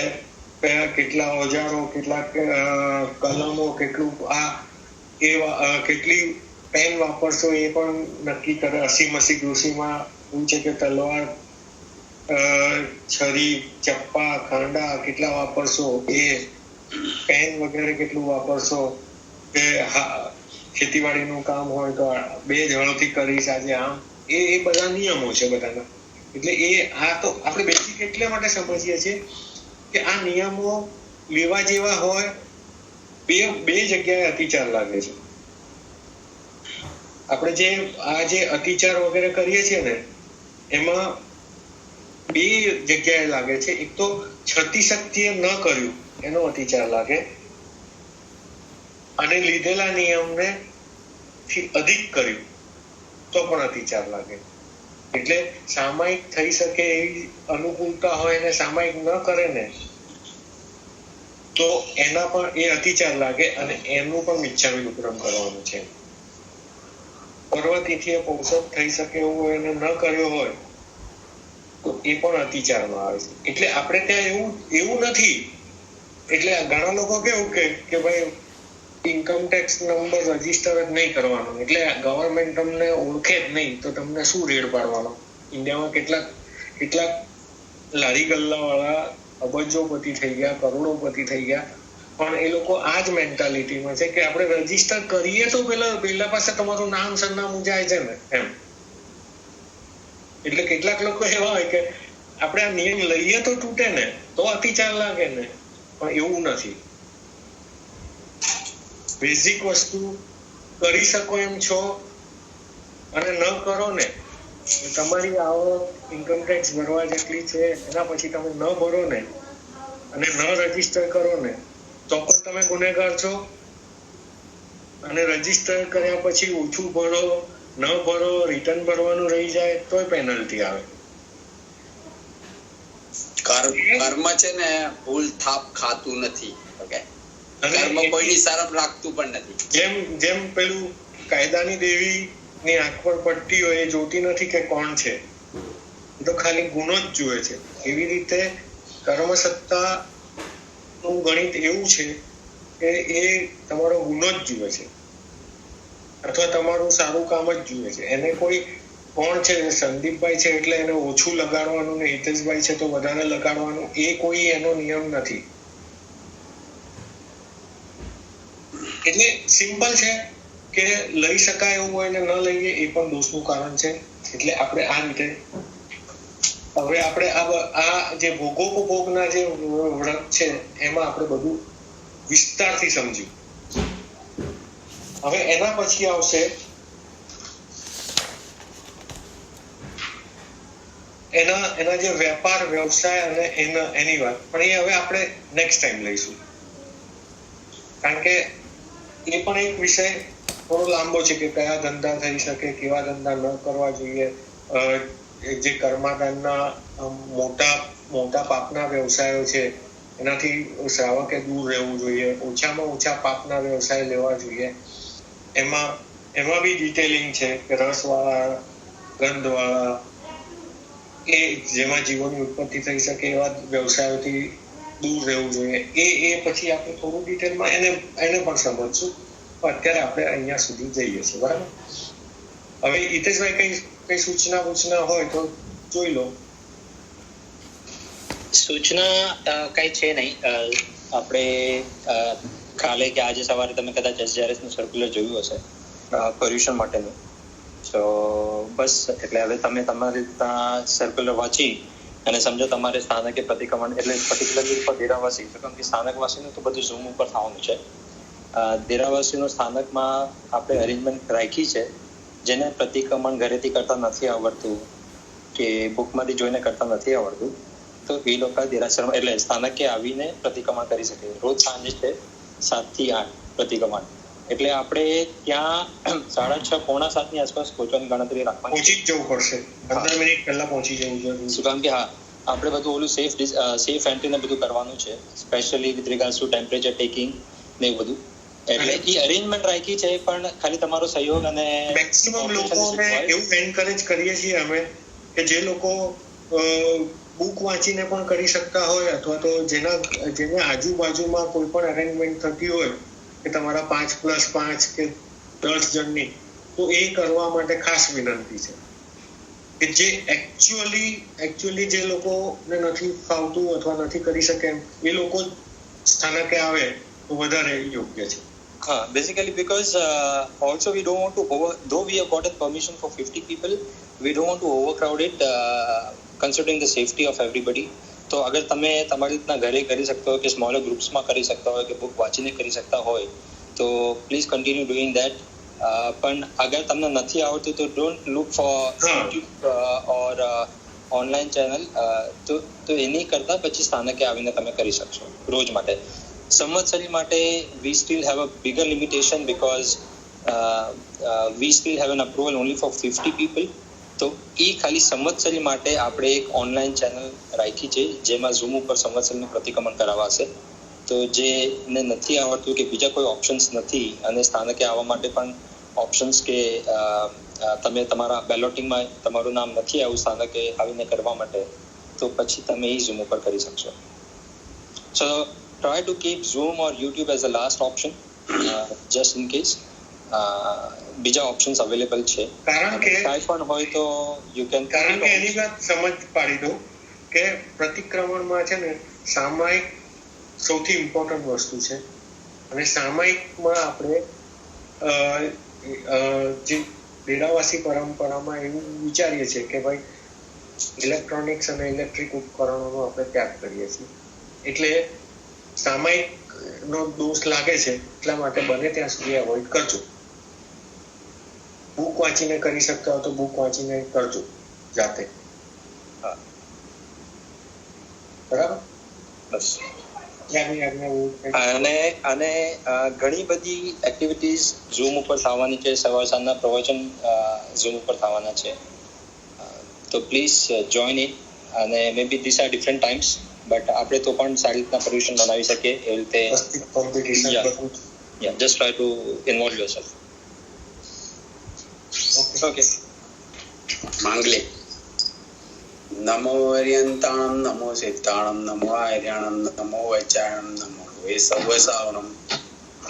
S3: કેટલા ઓજારો, કેટલા કલમો, કેટલું કેટલી પેન વાપરશો એ પણ નક્કી કરે. અસી મસી કૃષિમાં એવું છે કે તલવાર, છરી, ચપ્પા, ખાંડા કેટલા વાપરશો, એ પેન વગેરે કેટલું વાપરશો, કે ખેતીવાડીનું કામ હોય તો 2 જણોથી કરીશ આજે, આમ એ બધા નિયમો છે બધાના. એટલે આ તો આપણે બેસિક એટલા માટે સમજીએ છીએ કે આ નિયમો લેવા જેવા હોય. બે જગ્યાએ અતિચાર લાગે છે. આપણે જે અતિચાર વગેરે કરીએ છીએ ને એમાં 2 જગ્યાએ લાગે છે. એક તો છતી શક્તિએ ન કર્યું એનો અતિચાર લાગે, અને લીધેલા નિયમને અધિક કર્યું તો પણ અતિચાર લાગે. એટલે સામાયિક થઈ શકે એવી અનુકૂળતા હોય ને સામાયિક ન કરે ને તો એના પણ એ અતિચાર લાગે, અને એનું પણ મિચ્છામી દુક્કડમ કરવાનું છે. પર્વતિથિએ પૌષક થઈ શકે એવું એને ન કર્યો હોય તો એ પણ અતિચારમાં આવે છે. એટલે આપણે ત્યાં એવું નથી. એટલે ઘણા લોકો કેવું કે ભાઈ ઇન્કમ ટેક્સ નંબર રજીસ્ટર જ નહીં કરવાનો, એટલે ગવર્મેન્ટ તમને ઓળખે જ નહીં તો તમને શું રેડ પાડવાનો. ઇન્ડિયામાં કેટલાક લારી ગલ્લા વાળા અબજોપતિ થઈ ગયા, કરોડોપતિ થઈ ગયા, પણ એ લોકો આ જ મેન્ટાલિટીમાં છે કે આપણે રજીસ્ટર કરીએ તો પેલા પાસે તમારું નામ સરનામું જાય છે ને એમ. એટલે કેટલાક લોકો એવા હોય કે આપણે આ નિયમ લઈએ તો તૂટે ને તો અતિચાર લાગે ને, પણ એવું નથી. બેઝિક વસ્તુ કરી શકો એમ છો અને ન કરો ને, તમારી આવક ઇન્કમ ટેક્સ ભરવા જેટલી છે એના પછી તમે ન ભરો ને અને ન રજીસ્ટર કરો ને તો પણ તમે ગુનેગાર છો, અને રજીસ્ટર કર્યા પછી ઓછું ભરો, ન ભરો, રિટર્ન ભરવાનું રહી જાય તોય પેનલ્ટી આવે.
S1: કર્મ છે ને ભૂલ થાપ ખાતું નથી. ઓકે, કર્મ કોઈની શરમ રાખતું પણ નથી.
S3: જેમ પેલું કાયદાની દેવી ની આંખ પર પડતી હોય એ જોતી નથી કે કોણ છે, એ તો ખાલી ગુનો જ જુએ છે. એવી રીતે કર્મ સત્તા નું ગણિત એવું છે કે એ તમારો ગુનો જ જુએ છે અથવા તમારું સારું કામ જ જુએ છે. એને કોઈ કોણ છે, સંદીપભાઈ છે એટલે એને ઓછું લગાડવાનું ને હિતેશભાઈ છે તો વધારે લગાડવાનું, એ કોઈ એનો નિયમ નથી. એટલે સિમ્પલ છે કે લઈ શકાય એવું હોય ને ન લઈએ એ પણ દોષનું કારણ છે. એટલે આપણે આ રીતે હવે આપણે આ જે ભોગોપભોગના જે વ્રત છે એમાં આપણે બધું વિસ્તારથી સમજ્યું. હવે એના પછી આવશે એના જે વેપાર વ્યવસાય અને એની વાત, પણ એ હવે આપણે નેક્સ્ટ ટાઈમ લઈશું, કારણ કે એ પણ એક વિષય થોડો લાંબો છે કે કયા ધંધા થઈ શકે, કેવા ધંધા ન કરવા જોઈએ, જે કર્માદાનના મોટા પાપના વ્યવસાયો છે એનાથી શ્રાવકે દૂર રહેવું જોઈએ, ઓછામાં ઓછા પાપના વ્યવસાય લેવા જોઈએ. એમાં બી ડિટેલિંગ છે કે રસવાળા, ગંધવાળા, એ જેમાં જીવોની ઉત્પત્તિ થઈ શકે એવા વ્યવસાયોથી દૂર રહેવું જોઈએ. એ પછી આપણે થોડું ડિટેલમાં એને પણ સમજશું. અત્યારે આપણે અહીંયા સુધી જઈએ છીએ, બરાબર. હવે હિતેશભાઈ કઈ સૂચના હોય તો જોઈ લો.
S4: સૂચના કઈ છે નહીં. આપણે કાલે કે આજે સવારે તમે કદાચ SGRS નું સર્ક્યુલર જોયું હશે પોલ્યુશન માટેનું. તો બસ એટલે હવે તમે તમારી સર્ક્યુલર વાંચી અને સમજો તમારે સ્થાનકે પ્રતિક્રમણ એટલે પર્ટિક્યુલરલી ઉપર દેરાવાસી, કારણ કે સ્થાનકવાસીનું તો બધું ઝૂમ ઉપર થવાનું છે. દેરાવાસીનું સ્થાનકમાં આપણે અરેન્જમેન્ટ રાખી છે. જેને પ્રતિક્રમણ ઘરેથી કરતા નથી આવડતું કે બુકમાંથી જોઈને કરતા નથી આવડતું, તો એ લોકો દેરાસરમાં એટલે સ્થાનકે આવીને પ્રતિક્રમણ કરી શકે. રોજ સાંજે છે 7 થી 8 પ્રતિક્રમણ. એટલે આપણે ત્યાં 6:30 પોણા 7 ની આસપાસ પહોંચવાની ગણતરી રાખવાની.
S3: પહોંચી જ જવું પડશે, 15 મિનિટ પહેલા પહોંચી જવું જોઈએ.
S4: શું કામ કે આપણે બધું ઓલું સેફ એન્ટ્રી ને બધું કરવાનું છે, specially with regards two temperature taking ને એવું બધું. એટલે એ અરેન્જમેન્ટ રાખી છે, પણ ખાલી તમારો સહયોગ અને
S3: મેક્સિમમ લોકોને એવું એન્કરેજ કરીએ છીએ અમે કે જે લોકો બુક વાંચીને પણ કરી શકતા હોય અથવા તો જેને આજુબાજુમાં કોઈ પણ અરેન્જમેન્ટ થતી હોય કે તમારા 5+5 કે 10 જણની, તો એ કરવા માટે ખાસ વિનંતી છે કે જે એકચ્યુઅલી જે લોકોને નથી ફાવતું અથવા નથી કરી શકે એ લોકો સ્થાનકે આવે તો વધારે યોગ્ય છે.
S4: Basically because also we don't want to though we have gotten permission for 50 people, we don't want to overcrowd it considering the safety of everybody. તો અગર તમે તમારી રીતના ઘરે કરી શકતા હોય કે સ્મોલર ગ્રુપ્સમાં કરી શકતા હોય કે બુક વાંચીને કરી શકતા હોય તો પ્લીઝ કન્ટિન્યુ ડુઈંગ દેટ. પણ અગર તમને નથી આવડતું તો don't look four YouTube or online channel. તો એની કરતાં પછી સ્થાનકે આવીને તમે કરી શકશો રોજ માટે. સંવત્સરી માટે we still have a bigger limitation because we still have an approval only for 50 people. તો એ ખાલી સંવત્સરી માટે આપણે એક ઓનલાઈન ચેનલ રાખી છે જેમાં ઝૂમ ઉપર સંવત્સરીનું પ્રતિક્રમણ કરાવાશે. તો જેને નથી આવડતું કે બીજા કોઈ ઓપ્શન્સ નથી અને સ્થાનકે આવવા માટે પણ ઓપ્શન્સ કે તમે તમારા બેલોટિંગમાં તમારું નામ નથી આવ્યું સ્થાનકે આવીને કરવા માટે, તો પછી તમે એ ઝૂમ ઉપર કરી શકશો. સો try to keep Zoom or YouTube as a last option just in case. બીજા ઓપ્શન્સ અવેલેબલ છે,
S3: કારણ કે
S4: કાંઈ પણ હોય તો યુ કેન.
S3: કારણ કે એની વાત સમજ પાડી દઉં કે પ્રતિક્રમણમાં છે ને સામાયિક સૌથી ઇમ્પોર્ટન્ટ વસ્તુ છે અને સામાયિકમાં આપણે જે ડેરાવાસી પરંપરામાં એવું વિચારીએ છીએ કે ભાઈ ઇલેક્ટ્રોનિક્સ અને ઇલેક્ટ્રિક ઉપકરણોનો આપણે ત્યાગ કરીએ છીએ, એટલે સામાયિકનો દોષ લાગે છે, એટલા માટે બને ત્યાં સુધી એવોઇડ કરજો. બુક વાંચીને કરી શકતા હો તો બુક વાંચીને કરજો જાતે. બરાબર. બસ. અને ઘણી બધી એક્ટિવિટીઝ ઝૂમ ઉપર થવાની છે. સવાર સાંજના પ્રવચન ઝૂમ ઉપર થવાના છે. તો પ્લીઝ જોઈન ઇન. અને maybe these are different times, but આપણે તો પણ સારી રીતના પોલ્યુશન બનાવી શકીએ એ રીતે. Just try to involve yourself. Okay.
S1: માંગલે. નમો હરિયંતાણમ, નમો સિદ્ધાણમ, નમો આર્યાણમ, નમો વૈચાણમ, નમો વેસવસાવનમ,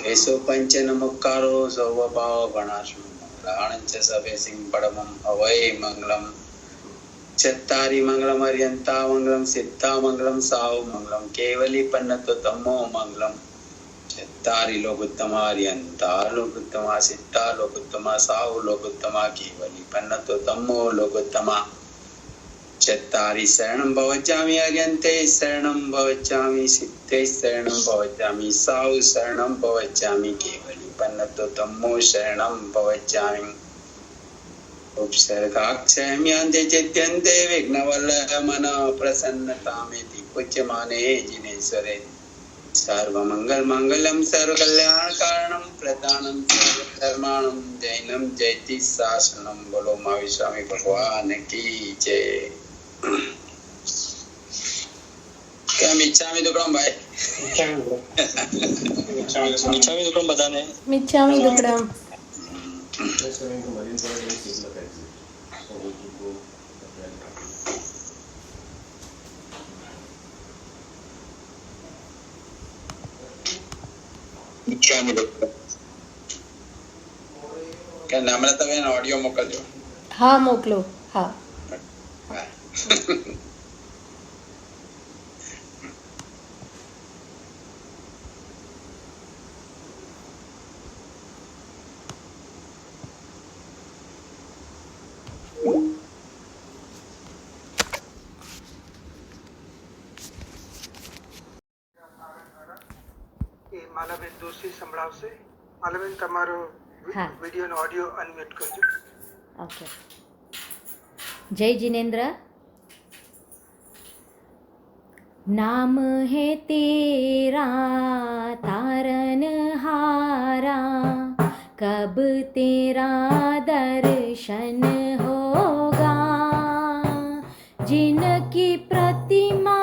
S1: વેસો પંચ નમકારો સૌ ભાવ ગણાશું મંગલાણંચ સભે સિંહ પડમમ અવય મંગલમ ચત્તારી મંગલમ હરિયંતા મંગલમ સિદ્ધા મંગલમ સાવ મંગલમ કેવલી પન્નતો તમો મંગલમ ચત્તારી લોકોત્તમા હરિયંતા લોકોત્તમા સિદ્ધા લોકોત્તમા સાવ લોકોત્તમા કેવલી પન્નતો તમો લોકોત્તમા ચત્તારી શરણમ ભવજામિ હરિયંતે શરણમ ભવજામિ સિદ્ધે શરણમ ભવજામિ સાવ શરણમ ભવજામિ કેવલી પન્નતો તમો શરણમ ભવજામિ ઉપસર્ગાક્ષમ્યાંતે ચેત્યંતે વિઘ્નવલ્લભ મન પ્રસન્નતામેતિ પૂજ્યમાને જિનેશ્વરે सर्वमंगल मंगलम सर्व कल्याण कारणम प्रधानम सर्वधर्माणम जैनम जयति शासनम। बोलो महावीर स्वामी भगवान की जय। કેમ ઈચ્છામી દુકડમ ભાઈ?
S4: ઈચ્છામી દુકડમ બધાને
S7: મિચ્છામી દુક્કડમ.
S1: કે નમ્રતાબેન ઓડિયો મોકલજો.
S7: હા મોકલો. હા.
S8: માલાબેન દોશી સંભળાવશે. માલાબેન તમારો
S7: હા.
S8: વિડીયોનો ઓડિયો અનમ્યુટ કરજો.
S7: ઓકે. જય जिनेन्द्र. नाम है तेरा तारनहारा, कब तेरा दर्शन होगा। जिनकी प्रतिमा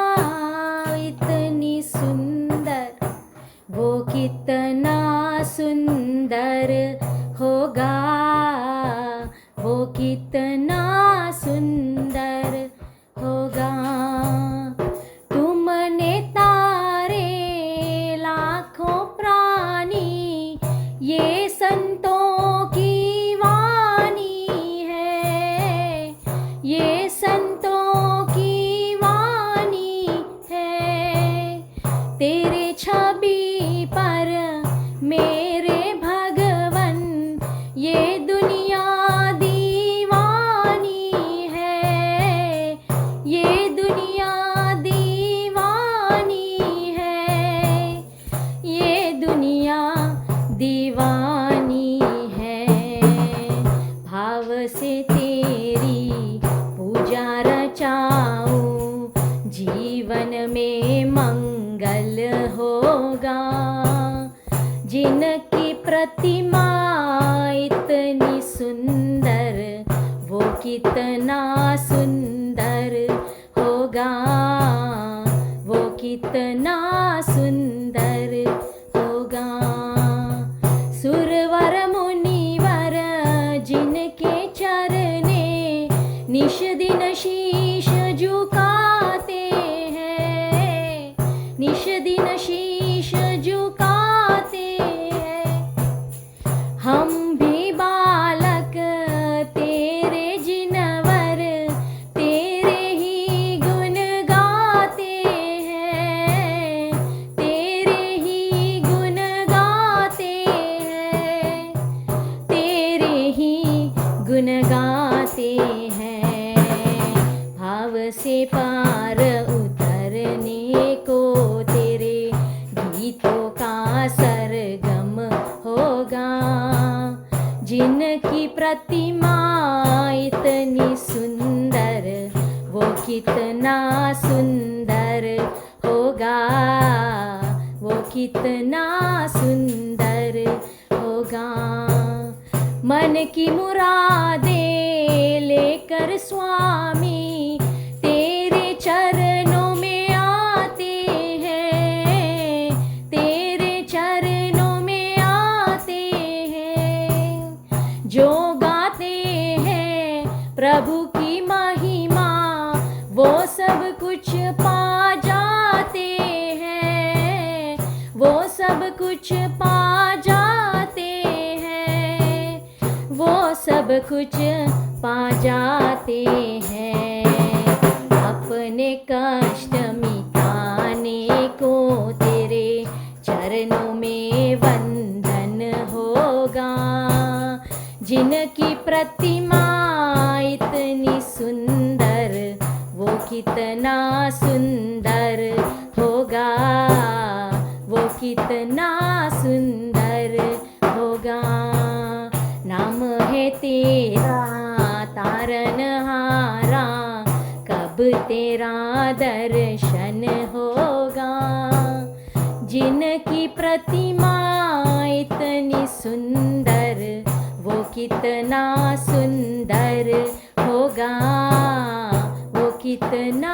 S7: इतनी सुंदर, वो कितना सुंदर होगा, वो कितना सुंदर होगा। तुमने तारे लाखों प्राणी, ये संतों की वाणी है, ये संतों की वाणी है। तेरे छवि पर मेरे भगवन, ये दुनिया दीवानी है, ये दुनिया दीवानी है, ये दुनिया दीवानी है। भाव से तेरी पूजा रचाऊं, जीवन में मंगल होगा। जिनकी प्रतिमा इतनी सुंदर, वो कितना सुंदर होगा, वो कितना सुंदर होगा। सुरवर मुनिवर जिनके चरने निश दिन शीश झुकाते हैं, निश दिन शीश झुकाते हैं। हम भी बालक तेरे जिनवर, तेरे ही गुण गाते हैं, तेरे ही गुण गाते हैं, तेरे ही गुण गाते हैं। भाव से पार उतरने को तेरे गीतों का सरगम होगा। जिनकी प्रतिमा इतनी सुंदर, वो कितना सुंदर होगा, वो कितना सुंदर होगा। मन की मुरादें लेकर स्वामी तेरे चरणों में आते हैं, तेरे चरणों में आते हैं। जो गाते हैं प्रभु की महिमा, वो सब कुछ पा जाते हैं, वो सब कुछ पा जाते हैं, वो सब कुछ पा जाते हैं। अपने कष्ट मिटाने को तेरे चरणों में वंदन होगा। जिनकी प्रतिमा इतनी सुंदर, वो कितना सुंदर होगा, वो कितना सुंदर होगा। नाम है तेरा तारनहारा, कब तेरा दर्शन होगा। कितनी सुंदर, वो कितना सुंदर होगा, वो कितना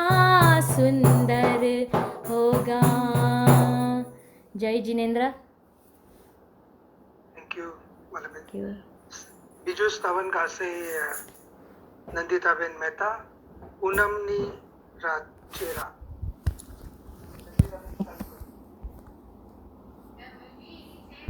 S7: सुंदर होगा। जय जिनेन्द्र।
S8: Thank you मालवीन। બીજું સ્તવન ગાશે નંદિતાબેન મહેતા, પૂનમની રાત ચેરા।